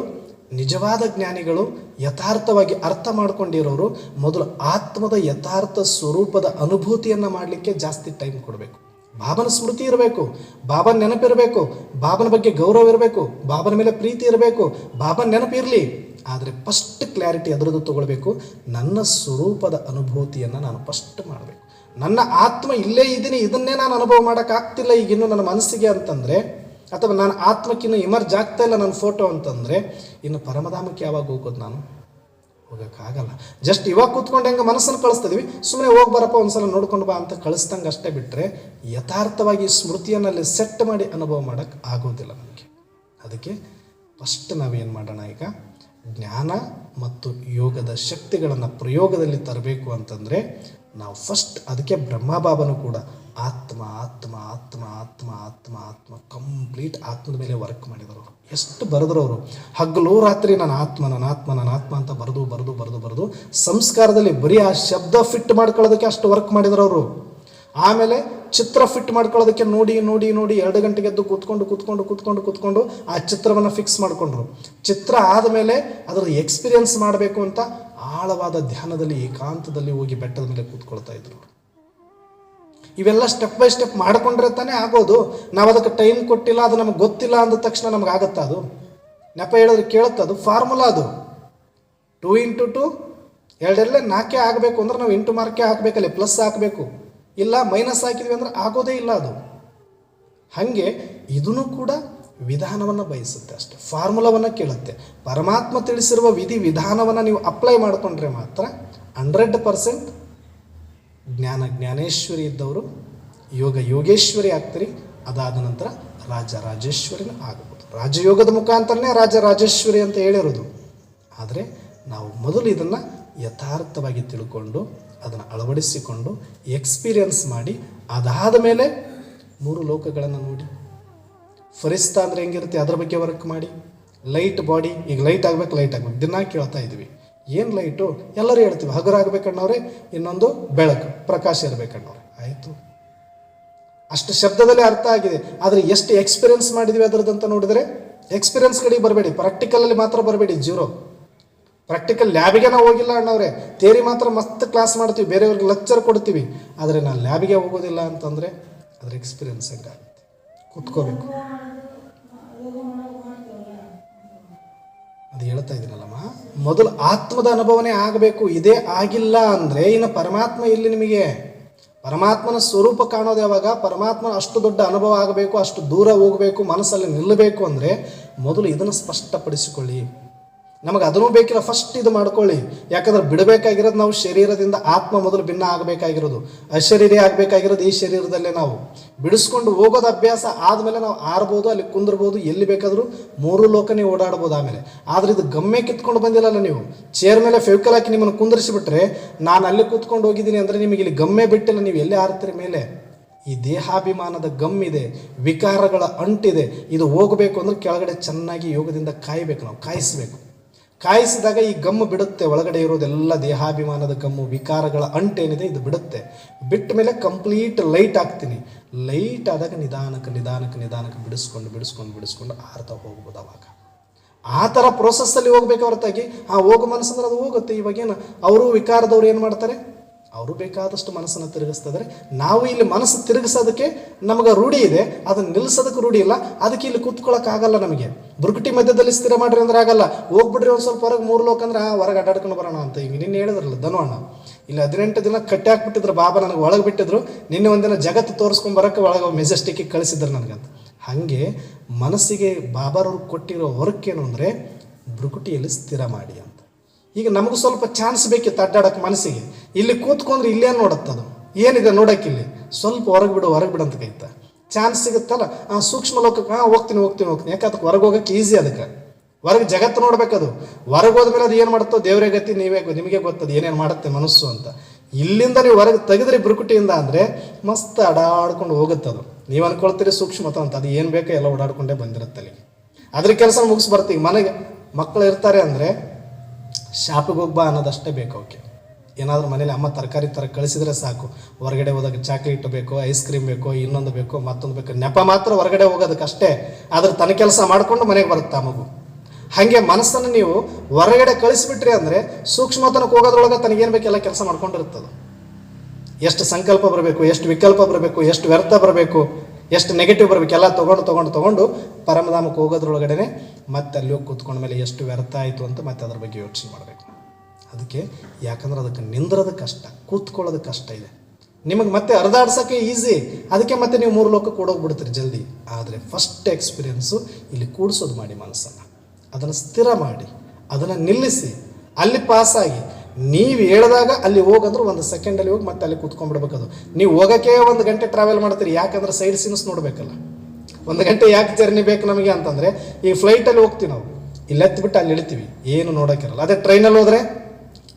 ನಿಜವಾದ ಜ್ಞಾನಿಗಳು, ಯಥಾರ್ಥವಾಗಿ ಅರ್ಥ ಮಾಡ್ಕೊಂಡಿರೋರು ಮೊದಲು ಆತ್ಮದ ಯಥಾರ್ಥ ಸ್ವರೂಪದ ಅನುಭೂತಿಯನ್ನು ಮಾಡಲಿಕ್ಕೆ ಜಾಸ್ತಿ ಟೈಮ್ ಕೊಡಬೇಕು. ಬಾಬನ ಸ್ಮೃತಿ ಇರಬೇಕು, ಬಾಬನ ನೆನಪಿರಬೇಕು, ಬಾಬನ ಬಗ್ಗೆ ಗೌರವ ಇರಬೇಕು, ಬಾಬನ ಮೇಲೆ ಪ್ರೀತಿ ಇರಬೇಕು, ಬಾಬನ ನೆನಪಿರಲಿ. ಆದರೆ ಫಸ್ಟ್ ಕ್ಲಾರಿಟಿ ಅದರದ್ದು ತಗೊಳ್ಬೇಕು. ನನ್ನ ಸ್ವರೂಪದ ಅನುಭೂತಿಯನ್ನು ನಾನು ಫಸ್ಟ್ ಮಾಡಬೇಕು. ನನ್ನ ಆತ್ಮ ಇಲ್ಲೇ ಇದ್ದೀನಿ, ಇದನ್ನೇ ನಾನು ಅನುಭವ ಮಾಡೋಕ್ಕಾಗ್ತಿಲ್ಲ ಈಗಿನ್ನು ನನ್ನ ಮನಸ್ಸಿಗೆ ಅಂತಂದರೆ, ಅಥವಾ ನಾನು ಆತ್ಮಕ್ಕಿನ್ನು ಇಮರ್ಜ್ ಆಗ್ತಾ ಇಲ್ಲ ನನ್ನ ಫೋಟೋ ಅಂತಂದರೆ, ಇನ್ನು ಪರಮಧಾಮಕ್ಕೆ ಯಾವಾಗ ಹೋಗೋದು? ನಾನು ಹೋಗೋಕ್ಕಾಗಲ್ಲ. ಜಸ್ಟ್ ಇವಾಗ ಕೂತ್ಕೊಂಡು ಹೆಂಗೆ ಮನಸ್ಸನ್ನು ಕಳಿಸ್ತಿದ್ವಿ, ಸುಮ್ಮನೆ ಹೋಗಿ ಬರಪ್ಪ ಒಂದ್ಸಲ ನೋಡ್ಕೊಂಡು ಬಾ ಅಂತ ಕಳಿಸ್ದಂಗೆ ಅಷ್ಟೇ ಬಿಟ್ಟರೆ ಯಥಾರ್ಥವಾಗಿ ಸ್ಮೃತಿಯನ್ನಲ್ಲಿ ಸೆಟ್ ಮಾಡಿ ಅನುಭವ ಮಾಡೋಕ್ಕೆ ಆಗೋದಿಲ್ಲ ನಮಗೆ. ಅದಕ್ಕೆ ಫಸ್ಟ್ ನಾವೇನು ಮಾಡೋಣ, ಈಗ ಜ್ಞಾನ ಮತ್ತು ಯೋಗದ ಶಕ್ತಿಗಳನ್ನು ಪ್ರಯೋಗದಲ್ಲಿ ತರಬೇಕು ಅಂತಂದರೆ ನಾವು ಫಸ್ಟ್, ಅದಕ್ಕೆ ಬ್ರಹ್ಮಬಾಬನು ಕೂಡ ಆತ್ಮ ಆತ್ಮ ಆತ್ಮ ಆತ್ಮ ಆತ್ಮ ಆತ್ಮ ಕಂಪ್ಲೀಟ್ ಆತ್ಮದ ಮೇಲೆ ವರ್ಕ್ ಮಾಡಿದರು. ಎಷ್ಟು ಬರೆದ್ರು ಅವರು, ಹಗಲು ರಾತ್ರಿ ನನ್ನ ಆತ್ಮ ನನ್ನ ಆತ್ಮ ನನ್ನ ಆತ್ಮ ಅಂತ ಬರೆದು ಸಂಸ್ಕಾರದಲ್ಲಿ ಬರೀ ಆ ಶಬ್ದ ಫಿಟ್ ಮಾಡ್ಕೊಳ್ಳೋದಕ್ಕೆ ಅಷ್ಟು ವರ್ಕ್ ಮಾಡಿದ್ರು ಅವರು. ಆಮೇಲೆ ಚಿತ್ರ ಫಿಟ್ ಮಾಡ್ಕೊಳ್ಳೋದಕ್ಕೆ ನೋಡಿ 2 ಗಂಟೆಗೆ ಎದ್ದು ಕೂತ್ಕೊಂಡು ಆ ಚಿತ್ರವನ್ನು ಫಿಕ್ಸ್ ಮಾಡಿಕೊಂಡ್ರು. ಚಿತ್ರ ಆದಮೇಲೆ ಅದರ ಎಕ್ಸ್ಪೀರಿಯನ್ಸ್ ಮಾಡಬೇಕು ಅಂತ ಆಳವಾದ ಧ್ಯಾನದಲ್ಲಿ ಏಕಾಂತದಲ್ಲಿ ಹೋಗಿ ಬೆಟ್ಟದ ಮೇಲೆ ಕೂತ್ಕೊಳ್ತಾ ಇದ್ರು. ಇವೆಲ್ಲ ಸ್ಟೆಪ್ ಬೈ ಸ್ಟೆಪ್ ಮಾಡಿಕೊಂಡ್ರೆ ತಾನೇ ಆಗೋದು. ನಾವು ಅದಕ್ಕೆ ಟೈಮ್ ಕೊಟ್ಟಿಲ್ಲ, ಅದು ನಮಗೆ ಗೊತ್ತಿಲ್ಲ ಅಂದ ತಕ್ಷಣ ನಮ್ಗೆ ಆಗುತ್ತಾ? ಅದು ನೆಪ ಹೇಳಿದ್ರೆ ಕೇಳುತ್ತೆ. ಅದು ಫಾರ್ಮುಲಾ, ಅದು 2 × 2 2 4 ಆಗಬೇಕು ಅಂದ್ರೆ ನಾವು 8 ಮಾರ್ಕೆ ಹಾಕಬೇಕಲ್ಲಿ, ಪ್ಲಸ್ ಹಾಕಬೇಕು. ಇಲ್ಲ ಮೈನಸ್ ಹಾಕಿದ್ವಿ ಅಂದ್ರೆ ಆಗೋದೇ ಇಲ್ಲ ಅದು. ಹಾಗೆ ಇದನ್ನು ಕೂಡ ವಿಧಾನವನ್ನು ಬಯಸುತ್ತೆ ಅಷ್ಟೆ, ಫಾರ್ಮುಲಾವನ್ನು ಕೇಳುತ್ತೆ. ಪರಮಾತ್ಮ ತಿಳಿಸಿರುವ ವಿಧಿ ವಿಧಾನವನ್ನು ನೀವು ಅಪ್ಲೈ ಮಾಡಿಕೊಂಡ್ರೆ ಮಾತ್ರ 100% ಜ್ಞಾನೇಶ್ವರಿ ಇದ್ದವರು ಯೋಗೇಶ್ವರಿ ಆಗ್ತೀರಿ. ಅದಾದ ನಂತರ ರಾಜೇಶ್ವರಿನ ಆಗಬಹುದು. ರಾಜಯೋಗದ ಮುಖಾಂತರನೇ ರಾಜೇಶ್ವರಿ ಅಂತ ಹೇಳಿರೋದು. ಆದರೆ ನಾವು ಮೊದಲು ಇದನ್ನು ಯಥಾರ್ಥವಾಗಿ ತಿಳ್ಕೊಂಡು ಅದನ್ನು ಅಳವಡಿಸಿಕೊಂಡು ಎಕ್ಸ್ಪೀರಿಯನ್ಸ್ ಮಾಡಿ, ಅದಾದ ಮೇಲೆ 3 ಲೋಕಗಳನ್ನು ನೋಡಿ. ಫರಿಸ್ತಾ ಅಂದರೆ ಹೆಂಗಿರುತ್ತೆ ಅದರ ಬಗ್ಗೆ ವರ್ಕ್ ಮಾಡಿ. ಲೈಟ್ ಬಾಡಿ, ಈಗ ಲೈಟ್ ಆಗಬೇಕು ದಿನ ಕೇಳ್ತಾ ಇದ್ವಿ. ಏನು ಲೈಟು? ಎಲ್ಲರೂ ಹೇಳ್ತೀವಿ ಹಗುರ ಆಗಬೇಕನ್ನೋರೆ, ಇನ್ನೊಂದು ಬೆಳಕು ಪ್ರಕಾಶ ಇರಬೇಕನ್ನೋರೆ. ಆಯಿತು, ಅಷ್ಟು ಶಬ್ದದಲ್ಲಿ ಅರ್ಥ ಆಗಿದೆ. ಆದರೆ ಎಷ್ಟು ಎಕ್ಸ್ಪೀರಿಯನ್ಸ್ ಮಾಡಿದ್ವಿ ಅದರದ್ದಂತ ನೋಡಿದರೆ, ಎಕ್ಸ್ಪೀರಿಯನ್ಸ್ ಕಡೆಗೆ ಬರಬೇಡಿ, ಪ್ರಾಕ್ಟಿಕಲಲ್ಲಿ ಮಾತ್ರ ಬರಬೇಡಿ. 0 ಪ್ರಾಕ್ಟಿಕಲ್. ಲ್ಯಾಬಿಗೆ ನಾವು ಹೋಗಿಲ್ಲ ಅಣ್ಣವ್ರೆ, ಥಿಯರಿ ಮಾತ್ರ ಮಸ್ತ್ ಕ್ಲಾಸ್ ಮಾಡ್ತೀವಿ, ಬೇರೆಯವ್ರಿಗೆ ಲೆಕ್ಚರ್ ಕೊಡ್ತೀವಿ. ಆದರೆ ನಾನು ಲ್ಯಾಬಿಗೆ ಹೋಗೋದಿಲ್ಲ ಅಂತಂದರೆ ಅದ್ರ ಎಕ್ಸ್ಪೀರಿಯನ್ಸ್ ಹೆಂಗಾಗುತ್ತೆ? ಕೂತ್ಕೋಬೇಕು. ಅದು ಹೇಳ್ತಾ ಇದ್ದೀನಲ್ಲಮ್ಮ, ಮೊದಲು ಆತ್ಮದ ಅನುಭವನೇ ಆಗಬೇಕು. ಇದೇ ಆಗಿಲ್ಲ ಅಂದರೆ ಇನ್ನು ಪರಮಾತ್ಮ ಇಲ್ಲಿ ನಿಮಗೆ ಪರಮಾತ್ಮನ ಸ್ವರೂಪ ಕಾಣೋದು ಯಾವಾಗ? ಪರಮಾತ್ಮನ ಅಷ್ಟು ದೊಡ್ಡ ಅನುಭವ ಆಗಬೇಕು, ಅಷ್ಟು ದೂರ ಹೋಗಬೇಕು, ಮನಸ್ಸಲ್ಲಿ ನಿಲ್ಲಬೇಕು ಅಂದರೆ ಮೊದಲು ಇದನ್ನು ಸ್ಪಷ್ಟಪಡಿಸಿಕೊಳ್ಳಿ. ನಮಗೆ ಅದನ್ನೂ ಬೇಕಿಲ್ಲ, ಫಸ್ಟ್ ಇದು ಮಾಡ್ಕೊಳ್ಳಿ. ಯಾಕಂದ್ರೆ ಬಿಡಬೇಕಾಗಿರೋದು ನಾವು ಶರೀರದಿಂದ, ಆತ್ಮ ಮೊದಲು ಭಿನ್ನ ಆಗಬೇಕಾಗಿರೋದು, ಅಶರೀರಿ ಆಗಬೇಕಾಗಿರೋದು ಈ ಶರೀರದಲ್ಲೇ. ನಾವು ಬಿಡಿಸ್ಕೊಂಡು ಹೋಗೋದು ಅಭ್ಯಾಸ ಆದಮೇಲೆ ನಾವು ಆರ್ಬೋದು, ಅಲ್ಲಿ ಕುಂದಿರ್ಬೋದು, ಎಲ್ಲಿ ಬೇಕಾದರೂ 3 ಲೋಕನೇ ಓಡಾಡ್ಬೋದು ಆಮೇಲೆ. ಆದರೆ ಇದು ಗಮ್ಮೆ ಕಿತ್ಕೊಂಡು ಬಂದಿಲ್ಲಲ್ಲ ನೀವು. ಚೇರ್ ಮೇಲೆ ಫೆವಿಕಲ್ ಹಾಕಿ ನಿಮ್ಮನ್ನು ಕುಂದಿರಿಸಿಬಿಟ್ರೆ, ನಾನು ಅಲ್ಲಿ ಕೂತ್ಕೊಂಡು ಹೋಗಿದ್ದೀನಿ ಅಂದರೆ ನಿಮಗೆ ಇಲ್ಲಿ ಗಮ್ಮೆ ಬಿಟ್ಟಿಲ್ಲ, ನೀವು ಎಲ್ಲಿ ಆರ್ತೀರಿ ಮೇಲೆ. ಈ ದೇಹಾಭಿಮಾನದ ಗಮ್ಮಿದೆ, ವಿಕಾರಗಳ ಅಂಟಿದೆ. ಇದು ಹೋಗಬೇಕು ಅಂದರೆ ಕೆಳಗಡೆ ಚೆನ್ನಾಗಿ ಯೋಗದಿಂದ ಕಾಯಬೇಕು, ನಾವು ಕಾಯಿಸಬೇಕು. ಕಾಯಿಸಿದಾಗ ಈ ಗಮ್ಮು ಬಿಡುತ್ತೆ. ಒಳಗಡೆ ಇರೋದೆಲ್ಲ ದೇಹಾಭಿಮಾನದ ಗಮ್ಮು, ವಿಕಾರಗಳ ಅಂಟೇನಿದೆ ಇದು ಬಿಡುತ್ತೆ. ಬಿಟ್ಟ ಮೇಲೆ ಕಂಪ್ಲೀಟ್ ಲೈಟ್ ಆಗ್ತೀನಿ. ಲೈಟ್ ಆದಾಗ ನಿಧಾನಕ್ಕೆ ಬಿಡಿಸ್ಕೊಂಡು ಆರ್ತಾ ಹೋಗ್ಬೋದು. ಅವಾಗ ಆ ಥರ ಪ್ರೋಸೆಸ್ಸಲ್ಲಿ ಹೋಗ್ಬೇಕು ಹೊರತಾಗಿ ಹೋಗೋ ಮನಸ್ಸಂದ್ರೆ ಅದು ಹೋಗುತ್ತೆ. ಇವಾಗೇನು ಅವರು ವಿಕಾರದವ್ರು ಏನು ಮಾಡ್ತಾರೆ? ಅವರು ಬೇಕಾದಷ್ಟು ಮನಸ್ಸನ್ನು ತಿರುಗಿಸ್ತಿದ್ರೆ, ನಾವು ಇಲ್ಲಿ ಮನಸ್ಸು ತಿರುಗಿಸೋದಕ್ಕೆ ನಮಗೆ ರೂಢಿ ಇದೆ, ಅದನ್ನು ನಿಲ್ಲಿಸೋದಕ್ಕೆ ರೂಢಿ ಇಲ್ಲ. ಅದಕ್ಕೆ ಇಲ್ಲಿ ಕೂತ್ಕೊಳ್ಳೋಕ್ಕಾಗಲ್ಲ ನಮಗೆ. ಬುರುಕುಟಿ ಮಧ್ಯದಲ್ಲಿ ಸ್ಥಿರ ಮಾಡ್ರಿ ಅಂದ್ರೆ ಆಗಲ್ಲ. ಹೋಗ್ಬಿಡ್ರಿ ಒಂದು ಸ್ವಲ್ಪ ಹೊರಗೆ 3 ಲೋಕ ಅಂದ್ರೆ ಹೊರಗೆ ಅಡ್ಡಾಡ್ಕೊಂಡು ಬರೋಣ ಅಂತ. ಈಗ ನಿನ್ನೆ ಹೇಳಿದ್ರಲ್ಲ ಧನುವಣ್ಣ, ಇಲ್ಲಿ 18 ದಿನ ಕಟ್ಟಿ ಹಾಕ್ಬಿಟ್ಟಿದ್ರು ಬಾಬಾ, ನನಗೆ ಒಳಗೆ ಬಿಟ್ಟಿದ್ರು. ನಿನ್ನೆ ಒಂದಿನ ಜಗತ್ತು ತೋರಿಸ್ಕೊಂಬರೋಕ್ಕೆ ಒಳಗೆ ಮೆಜೆಸ್ಟಿಕ್ಕಿಗೆ ಕಳಿಸಿದ್ರು ನನಗಂತ. ಹಾಗೆ ಮನಸ್ಸಿಗೆ ಬಾಬಾರವ್ರು ಕೊಟ್ಟಿರೋ ವರ್ಕ್ ಏನು ಅಂದರೆ ಬುರುಕುಟಿಯಲ್ಲಿ ಸ್ಥಿರ ಮಾಡಿ ಅಂತ. ಈಗ ನಮಗೂ ಸ್ವಲ್ಪ ಚಾನ್ಸ್ ಬೇಕಿತ್ತು ಅಡ್ಡಾಡೋಕೆ ಮನಸ್ಸಿಗೆ. ಇಲ್ಲಿ ಕೂತ್ಕೊಂಡ್ರೆ ಇಲ್ಲೇನು ನೋಡುತ್ತದು, ಏನಿದೆ ನೋಡೋಕ್ಕಿಲ್ಲಿ, ಸ್ವಲ್ಪ ಹೊರಗೆ ಬಿಡು ಅಂತ ಕೈತ ಚಾನ್ಸ್ ಸಿಗುತ್ತಲ್ಲ. ಸೂಕ್ಷ್ಮ ಲೋಕಕ್ಕೆ ಹೋಗ್ತೀನಿ. ಯಾಕೆ ಅದಕ್ಕೆ ಹೊರಗೆ ಹೋಗೋಕ್ಕೆ ಈಸಿ, ಅದಕ್ಕೆ ಹೊರಗೆ ಜಗತ್ತು ನೋಡ್ಬೇಕದು. ಹೊರಗೆ ಹೋದ್ಮೇಲೆ ಅದು ಏನು ಮಾಡುತ್ತೋ ದೇವರೇ ಗತಿ, ನಿಮಗೆ ಗೊತ್ತದು ಏನೇನು ಮಾಡುತ್ತೆ ಮನಸ್ಸು ಅಂತ. ಇಲ್ಲಿಂದ ನೀವು ಹೊರಗೆ ತೆಗೆದ್ರಿ ಬುರುಕುಟಿಯಿಂದ ಅಂದರೆ ಮಸ್ತ್ ಅಡಾಡ್ಕೊಂಡು ಹೋಗುತ್ತದು. ನೀವು ಅನ್ಕೊಳ್ತೀರಿ ಸೂಕ್ಷ್ಮತ ಅಂತ, ಅದು ಏನು ಬೇಕೋ ಎಲ್ಲ ಓಡಾಡ್ಕೊಂಡೇ ಬಂದಿರುತ್ತೆ ಅಲ್ಲಿಗೆ. ಅದ್ರ ಕೆಲಸ ಮುಗಿಸಿ ಬರ್ತೀವಿ. ಮನೆಗೆ ಮಕ್ಕಳು ಇರ್ತಾರೆ ಅಂದರೆ ಶಾಪಿಗೆ ಹೋಗ್ಬಾ ಅನ್ನೋದಷ್ಟೇ ಬೇಕು ಅವಕ್ಕೆ. ಏನಾದರೂ ಮನೇಲಿ ಅಮ್ಮ ತರಕಾರಿ ಕಳಿಸಿದ್ರೆ ಸಾಕು, ಹೊರಗಡೆ ಹೋದಾಗ ಚಾಕ್ಲೇಟ್ ಬೇಕು, ಐಸ್ ಕ್ರೀಮ್ ಬೇಕು, ಇನ್ನೊಂದು ಬೇಕು, ಮತ್ತೊಂದು ಬೇಕು, ನೆಪ ಮಾತ್ರ ಹೊರಗಡೆ ಹೋಗೋದಕ್ಕಷ್ಟೇ. ಆದ್ರೆ ತನ್ನ ಕೆಲಸ ಮಾಡಿಕೊಂಡು ಮನೆಗೆ ಬರುತ್ತೆ ಆ ಮಗು. ಹಾಗೆ ಮನಸ್ಸನ್ನು ನೀವು ಹೊರಗಡೆ ಕಳಿಸ್ಬಿಟ್ರಿ ಅಂದರೆ ಸೂಕ್ಷ್ಮತನಕ್ಕೆ ಹೋಗೋದ್ರೊಳಗೆ ತನಗೇನು ಬೇಕೆಲ್ಲ ಕೆಲಸ ಮಾಡ್ಕೊಂಡಿರ್ತದೆ. ಎಷ್ಟು ಸಂಕಲ್ಪ ಬರಬೇಕು, ಎಷ್ಟು ವಿಕಲ್ಪ ಬರಬೇಕು, ಎಷ್ಟು ವ್ಯರ್ಥ ಬರಬೇಕು, ಎಷ್ಟು ನೆಗೆಟಿವ್ ಬರಬೇಕು, ಎಲ್ಲ ತೊಗೊಂಡು ಪರಮಧಾಮಕ್ಕೆ ಹೋಗೋದ್ರೊಳಗಡೆ ಮತ್ತೆ ಅಲ್ಲಿ ಹೋಗಿ ಕೂತ್ಕೊಂಡ ಮೇಲೆ ಎಷ್ಟು ವ್ಯರ್ಥ ಆಯಿತು ಅಂತ ಮತ್ತೆ ಅದ್ರ ಬಗ್ಗೆ ಯೋಚನೆ ಮಾಡಬೇಕು. ಅದಕ್ಕೆ ಯಾಕಂದ್ರೆ ಅದಕ್ಕೆ ನಿಂದ್ರೋದು ಕಷ್ಟ, ಕೂತ್ಕೊಳ್ಳೋದು ಕಷ್ಟ ಇದೆ. ನಿಮಗೆ ಮತ್ತೆ ಹರಿದಾಡ್ಸೋಕ್ಕೆ ಈಸಿ, ಅದಕ್ಕೆ ಮತ್ತೆ ನೀವು 3 ಲೋಕಕ್ಕೆ ಕೂಡೋಗ್ಬಿಡ್ತೀರಿ ಜಲ್ದಿ. ಆದರೆ ಫಸ್ಟ್ ಎಕ್ಸ್ಪೀರಿಯೆನ್ಸು ಇಲ್ಲಿ ಕೂಡಿಸೋದು ಮಾಡಿ, ಮನಸ್ಸನ್ನು ಅದನ್ನು ಸ್ಥಿರ ಮಾಡಿ, ಅದನ್ನು ನಿಲ್ಲಿಸಿ, ಅಲ್ಲಿ ಪಾಸಾಗಿ ನೀವು ಹೇಳಿದಾಗ ಅಲ್ಲಿ ಹೋಗಂದ್ರೆ 1 ಸೆಕೆಂಡಲ್ಲಿ ಹೋಗಿ ಮತ್ತೆ ಅಲ್ಲಿ ಕೂತ್ಕೊಂಡ್ಬಿಡ್ಬೇಕದು. ನೀವು ಹೋಗೋಕ್ಕೆ 1 ಗಂಟೆ ಟ್ರಾವೆಲ್ ಮಾಡ್ತೀರಿ, ಯಾಕಂದ್ರೆ ಸೈಡ್ ಸೀನ್ಸ್ ನೋಡಬೇಕಲ್ಲ. 1 ಗಂಟೆ ಯಾಕೆ ಜರ್ನಿ ಬೇಕು ನಮಗೆ ಅಂತಂದರೆ, ಈ ಫ್ಲೈಟಲ್ಲಿ ಹೋಗ್ತೀವಿ ನಾವು, ಇಲ್ಲಿ ಎತ್ತಿಬಿಟ್ಟು ಅಲ್ಲಿ ಇಳಿತೀವಿ, ಏನು ನೋಡೋಕ್ಕಿರಲ್ಲ. ಅದೇ ಟ್ರೈನಲ್ಲಿ ಹೋದರೆ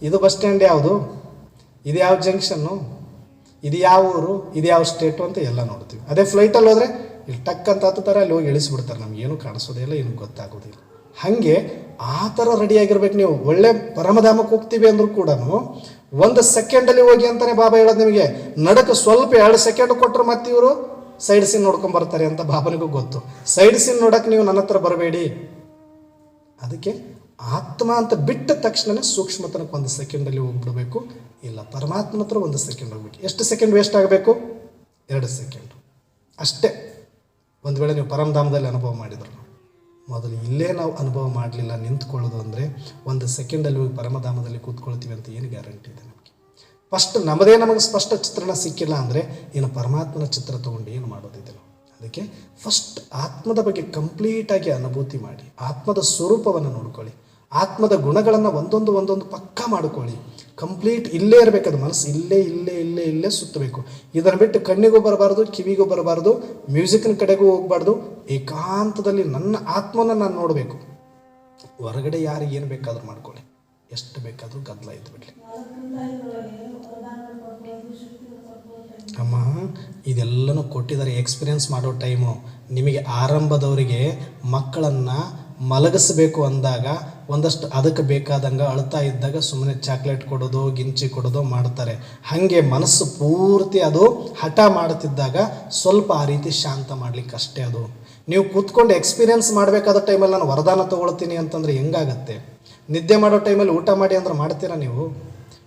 ಇದು ಬಸ್ ಸ್ಟ್ಯಾಂಡ್ ಯಾವುದು, ಇದು ಯಾವ ಜಂಕ್ಷನ್ನು, ಇದು ಯಾವ ಊರು, ಇದು ಯಾವ ಸ್ಟೇಟು ಅಂತ ಎಲ್ಲ ನೋಡ್ತೀವಿ. ಅದೇ ಫ್ಲೈಟಲ್ಲಿ ಹೋದರೆ ಇಲ್ಲಿ ಟಕ್ ಅಂತ ಹತ್ತುತ್ತಾರೆ, ಅಲ್ಲಿ ಹೋಗಿ ಇಳಿಸ್ಬಿಡ್ತಾರೆ, ನಮಗೇನು ಕಾಣಿಸೋದೇ ಇಲ್ಲ, ಏನು ಗೊತ್ತಾಗೋದಿಲ್ಲ. ಹಾಗೆ ಆ ಥರ ರೆಡಿಯಾಗಿರ್ಬೇಕು ನೀವು. ಒಳ್ಳೆ ಪರಮಧಾಮಕ್ಕೆ ಹೋಗ್ತೀವಿ ಅಂದರೂ ಕೂಡ 1 ಸೆಕೆಂಡಲ್ಲಿ ಹೋಗಿ ಅಂತಲೇ ಬಾಬಾ ಹೇಳೋದು ನಿಮಗೆ. ನಡಕ್ಕೆ ಸ್ವಲ್ಪ 2 ಸೆಕೆಂಡ್ ಕೊಟ್ಟರು ಮತ್ತೆ ಇವರು ಸೈಡ್ ಸೀನ್ ನೋಡ್ಕೊಂಬರ್ತಾರೆ ಅಂತ ಬಾಬನಿಗೂ ಗೊತ್ತು. ಸೈಡ್ ಸೀನ್ ನೋಡೋಕ್ಕೆ ನೀವು ನನ್ನ ಹತ್ರ ಬರಬೇಡಿ. ಅದಕ್ಕೆ ಆತ್ಮ ಅಂತ ಬಿಟ್ಟ ತಕ್ಷಣವೇ ಸೂಕ್ಷ್ಮತನಕ್ಕೆ 1 ಸೆಕೆಂಡಲ್ಲಿ ಹೋಗ್ಬಿಡ್ಬೇಕು. ಇಲ್ಲ, ಪರಮಾತ್ಮನ ಹತ್ರ 1 ಸೆಕೆಂಡ್ ಹೋಗ್ಬೇಕು. ಎಷ್ಟು ಸೆಕೆಂಡ್ ವೇಸ್ಟ್ ಆಗಬೇಕು? 2 ಸೆಕೆಂಡು ಅಷ್ಟೇ. ಒಂದು ವೇಳೆ ನೀವು ಪರಮಧಾಮದಲ್ಲಿ ಅನುಭವ ಮಾಡಿದ್ರು, ಮೊದಲು ಇಲ್ಲೇ ನಾವು ಅನುಭವ ಮಾಡಲಿಲ್ಲ, ನಿಂತ್ಕೊಳ್ಳೋದು ಅಂದರೆ 1 ಸೆಕೆಂಡಲ್ಲಿ ಹೋಗಿ ಪರಮಧಾಮದಲ್ಲಿ ಕೂತ್ಕೊಳ್ತೀವಿ ಅಂತ ಏನು ಗ್ಯಾರಂಟಿ ಇದೆ ನಮಗೆ? ಫಸ್ಟ್ ನಮಗೆ ಸ್ಪಷ್ಟ ಚಿತ್ರಣ ಸಿಕ್ಕಿಲ್ಲ ಅಂದರೆ ಇನ್ನು ಪರಮಾತ್ಮನ ಚಿತ್ರ ತೊಗೊಂಡು ಏನು ಮಾಡೋದಿದೆ? ಅದಕ್ಕೆ ಫಸ್ಟ್ ಆತ್ಮದ ಬಗ್ಗೆ ಕಂಪ್ಲೀಟಾಗಿ ಅನುಭೂತಿ ಮಾಡಿ, ಆತ್ಮದ ಸ್ವರೂಪವನ್ನು ನೋಡ್ಕೊಳ್ಳಿ, ಆತ್ಮದ ಗುಣಗಳನ್ನು ಒಂದೊಂದು ಪಕ್ಕಾ ಮಾಡ್ಕೊಳ್ಳಿ. ಕಂಪ್ಲೀಟ್ ಇಲ್ಲೇ ಇರಬೇಕದು, ಮನಸ್ಸು ಇಲ್ಲೇ ಸುತ್ತಬೇಕು. ಇದನ್ನು ಬಿಟ್ಟು ಕಣ್ಣಿಗೂ ಬರಬಾರ್ದು, ಕಿವಿಗೂ ಬರಬಾರ್ದು, ಮ್ಯೂಸಿಕ್ನ ಕಡೆಗೂ ಹೋಗಬಾರ್ದು. ಏಕಾಂತದಲ್ಲಿ ನನ್ನ ಆತ್ಮನ ನಾನು ನೋಡಬೇಕು. ಹೊರಗಡೆ ಯಾರಿಗೆ ಏನು ಬೇಕಾದರೂ ಮಾಡ್ಕೊಳ್ಳಿ, ಎಷ್ಟು ಬೇಕಾದರೂ ಗದ್ದಲ ಇದ್ದು ಬಿಡಲಿ. ಅಮ್ಮ ಇದೆಲ್ಲನೂ ಕೊಟ್ಟಿದ್ದಾರೆ, ಎಕ್ಸ್ಪೀರಿಯೆನ್ಸ್ ಮಾಡೋ ಟೈಮು. ನಿಮಗೆ ಆರಂಭದವರಿಗೆ ಮಕ್ಕಳನ್ನು ಮಲಗಿಸ್ಬೇಕು ಅಂದಾಗ ಒಂದಷ್ಟು ಅದಕ್ಕೆ ಬೇಕಾದಂಗೆ ಅಳ್ತಾ ಇದ್ದಾಗ ಸುಮ್ಮನೆ ಚಾಕ್ಲೇಟ್ ಕೊಡೋದು, ಗಿಂಚಿ ಕೊಡೋದು ಮಾಡ್ತಾರೆ. ಹಾಗೆ ಮನಸ್ಸು ಪೂರ್ತಿ ಅದು ಹಠ ಮಾಡ್ತಿದ್ದಾಗ ಸ್ವಲ್ಪ ಆ ರೀತಿ ಶಾಂತ ಮಾಡಲಿಕ್ಕೆ ಅಷ್ಟೇ. ಅದು ನೀವು ಕೂತ್ಕೊಂಡು ಎಕ್ಸ್ಪೀರಿಯೆನ್ಸ್ ಮಾಡಬೇಕಾದ ಟೈಮಲ್ಲಿ ನಾನು ವರದಾನ ತೊಗೊಳ್ತೀನಿ ಅಂತಂದರೆ ಹೆಂಗಾಗತ್ತೆ? ನಿದ್ದೆ ಮಾಡೋ ಟೈಮಲ್ಲಿ ಊಟ ಮಾಡಿ ಅಂದ್ರೆ ಮಾಡ್ತೀರಾ ನೀವು?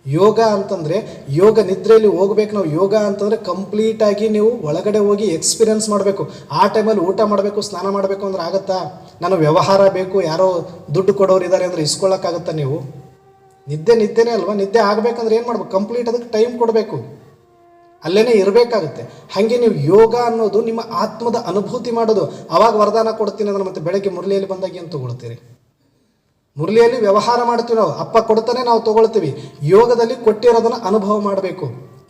ಯೋಗ ಅಂತಂದರೆ ಯೋಗ ನಿದ್ರೆಯಲ್ಲಿ ಹೋಗ್ಬೇಕು ನಾವು. ಯೋಗ ಅಂತಂದರೆ ಕಂಪ್ಲೀಟಾಗಿ ನೀವು ಒಳಗಡೆ ಹೋಗಿ ಎಕ್ಸ್ಪೀರಿಯೆನ್ಸ್ ಮಾಡಬೇಕು. ಆ ಟೈಮಲ್ಲಿ ಊಟ ಮಾಡಬೇಕು, ಸ್ನಾನ ಮಾಡಬೇಕು ಅಂದ್ರೆ ಆಗುತ್ತಾ? ನಾನು ವ್ಯವಹಾರ ಬೇಕು, ಯಾರೋ ದುಡ್ಡು ಕೊಡೋರು ಇದ್ದಾರೆ ಅಂದರೆ ಇಸ್ಕೊಳ್ಳೋಕ್ಕಾಗುತ್ತಾ ನೀವು? ನಿದ್ದೆನೇ ಅಲ್ವಾ? ನಿದ್ದೆ ಆಗಬೇಕಂದ್ರೆ ಏನು ಮಾಡ್ಬೇಕು? ಕಂಪ್ಲೀಟ್ ಅದಕ್ಕೆ ಟೈಮ್ ಕೊಡಬೇಕು, ಅಲ್ಲೇ ಇರಬೇಕಾಗುತ್ತೆ. ಹಾಗೆ ನೀವು ಯೋಗ ಅನ್ನೋದು ನಿಮ್ಮ ಆತ್ಮದ ಅನುಭೂತಿ ಮಾಡೋದು. ಆವಾಗ ವರದಾನ ಕೊಡ್ತೀನಿ ಅಂದ್ರೆ ಮತ್ತೆ ಬೆಳಗ್ಗೆ ಮುರಳಿಯಲ್ಲಿ ಬಂದಾಗ ಏನು ತೊಗೊಳ್ತೀರಿ? ಮುರಳಿಯಲ್ಲಿ ವ್ಯವಹಾರ ಮಾಡ್ತೀವಿ ನಾವು, ಅಪ್ಪ ಕೊಡ್ತಾನೆ ನಾವು ತೊಗೊಳ್ತೀವಿ. ಯೋಗದಲ್ಲಿ ಕೊಟ್ಟಿರೋದನ್ನು ಅನುಭವ ಮಾಡಬೇಕು.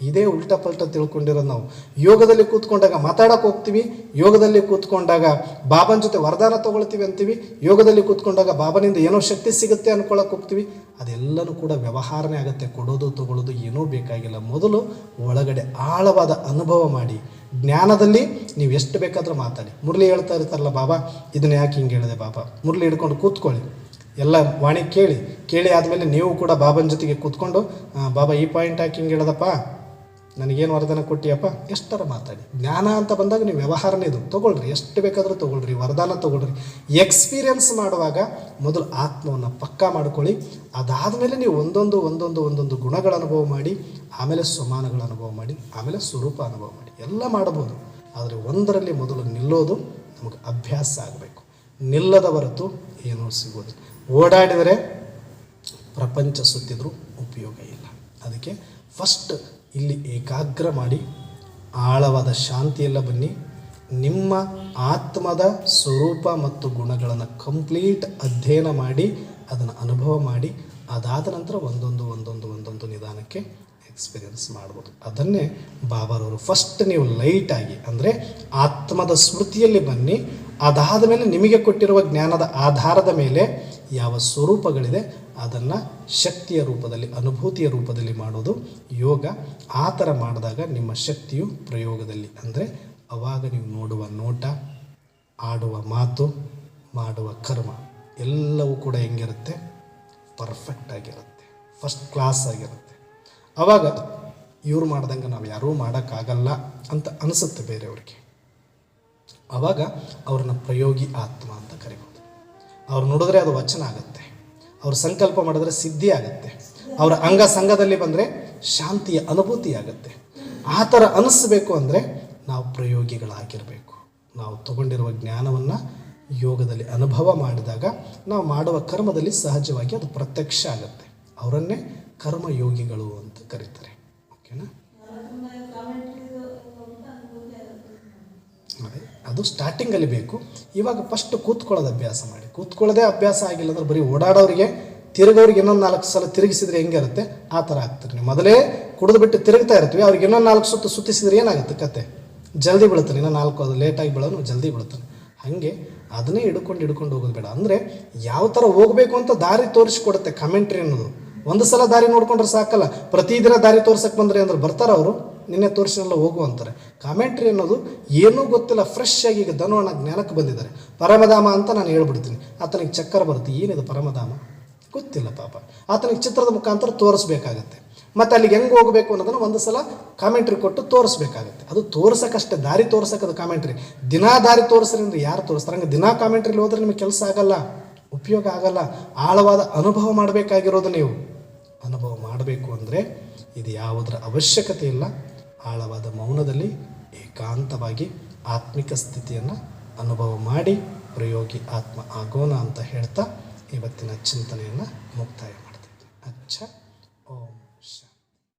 ಇದೇ ಉಲ್ಟಾ ಪಲ್ಟ ತಿಳ್ಕೊಂಡಿರೋದು ನಾವು. ಯೋಗದಲ್ಲಿ ಕೂತ್ಕೊಂಡಾಗ ಮಾತಾಡೋಕೆ ಹೋಗ್ತೀವಿ, ಯೋಗದಲ್ಲಿ ಕೂತ್ಕೊಂಡಾಗ ಬಾಬನ ಜೊತೆ ವರದಾನ ತೊಗೊಳ್ತೀವಿ ಅಂತೀವಿ, ಯೋಗದಲ್ಲಿ ಕೂತ್ಕೊಂಡಾಗ ಬಾಬನಿಂದ ಏನೋ ಶಕ್ತಿ ಸಿಗುತ್ತೆ ಅಂದ್ಕೊಳ್ಳೋಕೆ ಹೋಗ್ತೀವಿ. ಅದೆಲ್ಲನೂ ಕೂಡ ವ್ಯವಹಾರನೇ ಆಗುತ್ತೆ. ಕೊಡೋದು ತೊಗೊಳ್ಳೋದು ಏನೂ ಬೇಕಾಗಿಲ್ಲ. ಮೊದಲು ಒಳಗಡೆ ಆಳವಾದ ಅನುಭವ ಮಾಡಿ. ಜ್ಞಾನದಲ್ಲಿ ನೀವು ಎಷ್ಟು ಬೇಕಾದರೂ ಮಾತಾಡಿ. ಮುರಳಿ ಹೇಳ್ತಾ ಇರ್ತಾರಲ್ಲ, ಬಾಬಾ ಇದನ್ನ ಯಾಕೆ ಹಿಂಗೆ ಹೇಳಿದೆ ಬಾಬಾ, ಮುರಳಿ ಹಿಡ್ಕೊಂಡು ಕೂತ್ಕೊಳ್ಳಿ, ಎಲ್ಲ ವಾಣಿ ಕೇಳಿ ಆದಮೇಲೆ ನೀವು ಕೂಡ ಬಾಬನ ಜೊತೆಗೆ ಕೂತ್ಕೊಂಡು ಬಾಬಾ ಈ ಪಾಯಿಂಟ್ ಹಾಕಿ ಹಿಂಗೆ ಹೇಳೋದಪ್ಪ, ನನಗೇನು ವರದಾನ ಕೊಟ್ಟಿಯಪ್ಪ, ಎಷ್ಟರ ಮಾತಾಡಿ. ಜ್ಞಾನ ಅಂತ ಬಂದಾಗ ನೀವು ವ್ಯವಹಾರನೇ ಇದು ತೊಗೊಳ್ರಿ, ಎಷ್ಟು ಬೇಕಾದರೂ ತೊಗೊಳ್ರಿ, ವರದಾನ ತೊಗೊಳ್ರಿ. ಎಕ್ಸ್ಪೀರಿಯೆನ್ಸ್ ಮಾಡುವಾಗ ಮೊದಲು ಆತ್ಮವನ್ನು ಪಕ್ಕಾ ಮಾಡ್ಕೊಳ್ಳಿ. ಅದಾದಮೇಲೆ ನೀವು ಒಂದೊಂದು ಗುಣಗಳ ಅನುಭವ ಮಾಡಿ, ಆಮೇಲೆ ಸ್ವಮಾನಗಳ ಅನುಭವ ಮಾಡಿ, ಆಮೇಲೆ ಸ್ವರೂಪ ಅನುಭವ ಮಾಡಿ. ಎಲ್ಲ ಮಾಡಬಹುದು, ಆದರೆ ಒಂದರಲ್ಲಿ ಮೊದಲು ನಿಲ್ಲೋದು ನಮಗೆ ಅಭ್ಯಾಸ ಆಗಬೇಕು. ನಿಲ್ಲದ ಹೊರತು ಏನೂ ಸಿಗೋದು. ಓಡಾಡಿದರೆ ಪ್ರಪಂಚ ಸುತ್ತಿದ್ರೂ ಉಪಯೋಗ ಇಲ್ಲ. ಅದಕ್ಕೆ ಫಸ್ಟ್ ಇಲ್ಲಿ ಏಕಾಗ್ರ ಮಾಡಿ, ಆಳವಾದ ಶಾಂತಿಯೆಲ್ಲ ಬನ್ನಿ. ನಿಮ್ಮ ಆತ್ಮದ ಸ್ವರೂಪ ಮತ್ತು ಗುಣಗಳನ್ನು ಕಂಪ್ಲೀಟ್ ಅಧ್ಯಯನ ಮಾಡಿ ಅದನ್ನು ಅನುಭವ ಮಾಡಿ ಅದಾದ ನಂತರ ಒಂದೊಂದು ನಿಧಾನಕ್ಕೆ ಎಕ್ಸ್ಪೀರಿಯನ್ಸ್ ಮಾಡ್ಬೋದು. ಅದನ್ನೇ ಬಾಬಾರವರು ಫಸ್ಟ್ ನೀವು ಲೈಟಾಗಿ ಅಂದರೆ ಆತ್ಮದ ಸ್ಮೃತಿಯಲ್ಲಿ ಬನ್ನಿ, ಅದಾದ ಮೇಲೆ ನಿಮಗೆ ಕೊಟ್ಟಿರುವ ಜ್ಞಾನದ ಆಧಾರದ ಮೇಲೆ ಯಾವ ಸ್ವರೂಪಗಳಿದೆ ಅದನ್ನು ಶಕ್ತಿಯ ರೂಪದಲ್ಲಿ ಅನುಭೂತಿಯ ರೂಪದಲ್ಲಿ ಮಾಡೋದು ಯೋಗ. ಆ ಥರ ಮಾಡಿದಾಗ ನಿಮ್ಮ ಶಕ್ತಿಯು ಪ್ರಯೋಗದಲ್ಲಿ ಅಂದರೆ ಅವಾಗ ನೀವು ನೋಡುವ ನೋಟ, ಆಡುವ ಮಾತು, ಮಾಡುವ ಕರ್ಮ ಎಲ್ಲವೂ ಕೂಡ ಹೆಂಗಿರುತ್ತೆ, ಪರ್ಫೆಕ್ಟ್ ಆಗಿರುತ್ತೆ, ಫಸ್ಟ್ ಕ್ಲಾಸ್ ಆಗಿರುತ್ತೆ. ಆವಾಗ ಇವ್ರು ಮಾಡ್ದಂಗೆ ನಾವು ಯಾರೂ ಮಾಡೋಕ್ಕಾಗಲ್ಲ ಅಂತ ಅನಿಸುತ್ತೆ ಬೇರೆಯವ್ರಿಗೆ. ಆವಾಗ ಅವ್ರನ್ನ ಪ್ರಯೋಗಿ ಆತ್ಮ ಅಂತ ಕರಿಬೋದು. ಅವ್ರು ನೋಡಿದ್ರೆ ಅದು ವಚನ ಆಗುತ್ತೆ, ಅವ್ರು ಸಂಕಲ್ಪ ಮಾಡಿದ್ರೆ ಸಿದ್ಧಿ ಆಗುತ್ತೆ, ಅವರ ಅಂಗ ಸಂಘದಲ್ಲಿ ಬಂದರೆ ಶಾಂತಿಯ ಅನುಭೂತಿ ಆಗುತ್ತೆ. ಆ ಥರ ಅನಿಸ್ಬೇಕು ಅಂದರೆ ನಾವು ಪ್ರಯೋಗಿಗಳಾಗಿರಬೇಕು. ನಾವು ತಗೊಂಡಿರುವ ಜ್ಞಾನವನ್ನು ಯೋಗದಲ್ಲಿ ಅನುಭವ ಮಾಡಿದಾಗ ನಾವು ಮಾಡುವ ಕರ್ಮದಲ್ಲಿ ಸಹಜವಾಗಿ ಅದು ಪ್ರತ್ಯಕ್ಷ ಆಗುತ್ತೆ. ಅವರನ್ನೇ ಕರ್ಮಯೋಗಿಗಳು ಅಂತ ಕರೀತಾರೆ. ಓಕೆನಾ? ಅದೇ ಅದು ಸ್ಟಾರ್ಟಿಂಗಲ್ಲಿ ಬೇಕು. ಇವಾಗ ಫಸ್ಟ್ ಕೂತ್ಕೊಳ್ಳೋದು ಅಭ್ಯಾಸ ಮಾಡಿ. ಕೂತ್ಕೊಳ್ಳೋದೇ ಅಭ್ಯಾಸ ಆಗಿಲ್ಲ ಅಂದ್ರೆ ಬರೀ ಓಡಾಡೋರಿಗೆ ತಿರುಗೋರಿಗೆ ಇನ್ನೊಂದು 4 ಸಲ ತಿರುಗಿಸಿದ್ರೆ ಹೆಂಗೆ ಇರುತ್ತೆ ಆ ಥರ ಆಗ್ತಾರೆ. ನೀವು ಮೊದಲೇ ಕುಡಿದು ಬಿಟ್ಟು ತಿರುಗ್ತಾ ಇರ್ತೀವಿ, ಅವ್ರಿಗೆ ಇನ್ನೊಂದು 4 ಸುತ್ತು ಸುತ್ತಿಸಿದ್ರೆ ಏನಾಗುತ್ತೆ ಕತೆ, ಜಲ್ದಿ ಬೀಳುತ್ತಾನೆ. ಇನ್ನೂ 4 ಅದು ಲೇಟಾಗಿ ಬೀಳೋನು ಜಲ್ದಿ ಬೀಳುತ್ತಾನೆ. ಹಾಗೆ ಅದನ್ನೇ ಹಿಡ್ಕೊಂಡು ಹೋಗೋದು ಬೇಡ. ಅಂದರೆ ಯಾವ ಥರ ಹೋಗಬೇಕು ಅಂತ ದಾರಿ ತೋರಿಸ್ಕೊಡುತ್ತೆ ಕಮೆಂಟ್ರಿ ಅನ್ನೋದು. ಒಂದು ಸಲ ದಾರಿ ನೋಡ್ಕೊಂಡ್ರೆ ಸಾಕಲ್ಲ, ಪ್ರತಿದಿನ ದಾರಿ ತೋರ್ಸಕ್ಕೆ ಬಂದರೆ ಅಂದ್ರೆ ಬರ್ತಾರೆ ಅವರು, ನಿನ್ನೆ ತೋರಿಸಿನೆಲ್ಲ ಹೋಗು ಅಂತಾರೆ. ಕಾಮೆಂಟ್ರಿ ಅನ್ನೋದು ಏನೂ ಗೊತ್ತಿಲ್ಲ, ಫ್ರೆಶ್ ಆಗಿ ಈಗ ಧನುವಣ್ಣ ಜ್ಞಾನಕ್ಕೆ ಬಂದಿದ್ದಾರೆ. ಪರಮಧಾಮ ಅಂತ ನಾನು ಹೇಳ್ಬಿಡ್ತೀನಿ, ಆತನಿಗೆ ಚಕ್ಕರ ಬರುತ್ತೆ. ಏನಿದು ಪರಮಧಾಮ ಗೊತ್ತಿಲ್ಲ ಪಾಪ, ಆತನಿಗೆ ಚಿತ್ರದ ಮುಖಾಂತರ ತೋರಿಸ್ಬೇಕಾಗತ್ತೆ. ಮತ್ತು ಅಲ್ಲಿಗೆ ಹೆಂಗೆ ಹೋಗಬೇಕು ಅನ್ನೋದನ್ನು ಒಂದು ಸಲ ಕಾಮೆಂಟ್ರಿ ಕೊಟ್ಟು ತೋರಿಸ್ಬೇಕಾಗತ್ತೆ. ಅದು ತೋರ್ಸೋಕ್ಕಷ್ಟೇ, ದಾರಿ ತೋರ್ಸೋಕ್ಕದು ಕಾಮೆಂಟ್ರಿ. ದಿನಾ ದಾರಿ ತೋರಿಸ್ರಿಂದ ಯಾರು ತೋರಿಸ್ತಾರೆ? ಹಂಗೆ ದಿನಾ ಕಾಮೆಂಟ್ರಿಲಿ ಹೋದ್ರೆ ನಿಮಗೆ ಕೆಲಸ ಆಗಲ್ಲ, ಉಪಯೋಗ ಆಗಲ್ಲ. ಆಳವಾದ ಅನುಭವ ಮಾಡಬೇಕಾಗಿರೋದು ನೀವು. ಅನುಭವ ಮಾಡಬೇಕು ಅಂದರೆ ಇದು ಯಾವುದರ ಅವಶ್ಯಕತೆ ಇಲ್ಲ. ಆಳವಾದ ಮೌನದಲ್ಲಿ ಏಕಾಂತವಾಗಿ ಆತ್ಮಿಕ ಸ್ಥಿತಿಯನ್ನು ಅನುಭವ ಮಾಡಿ ಪ್ರಯೋಗಿ ಆತ್ಮ ಆಗೋಣ ಅಂತ ಹೇಳ್ತಾ ಇವತ್ತಿನ ಚಿಂತನೆಯನ್ನು ಮುಕ್ತಾಯ ಮಾಡ್ತಿದ್ದೆ. ಅಚ್ಚ.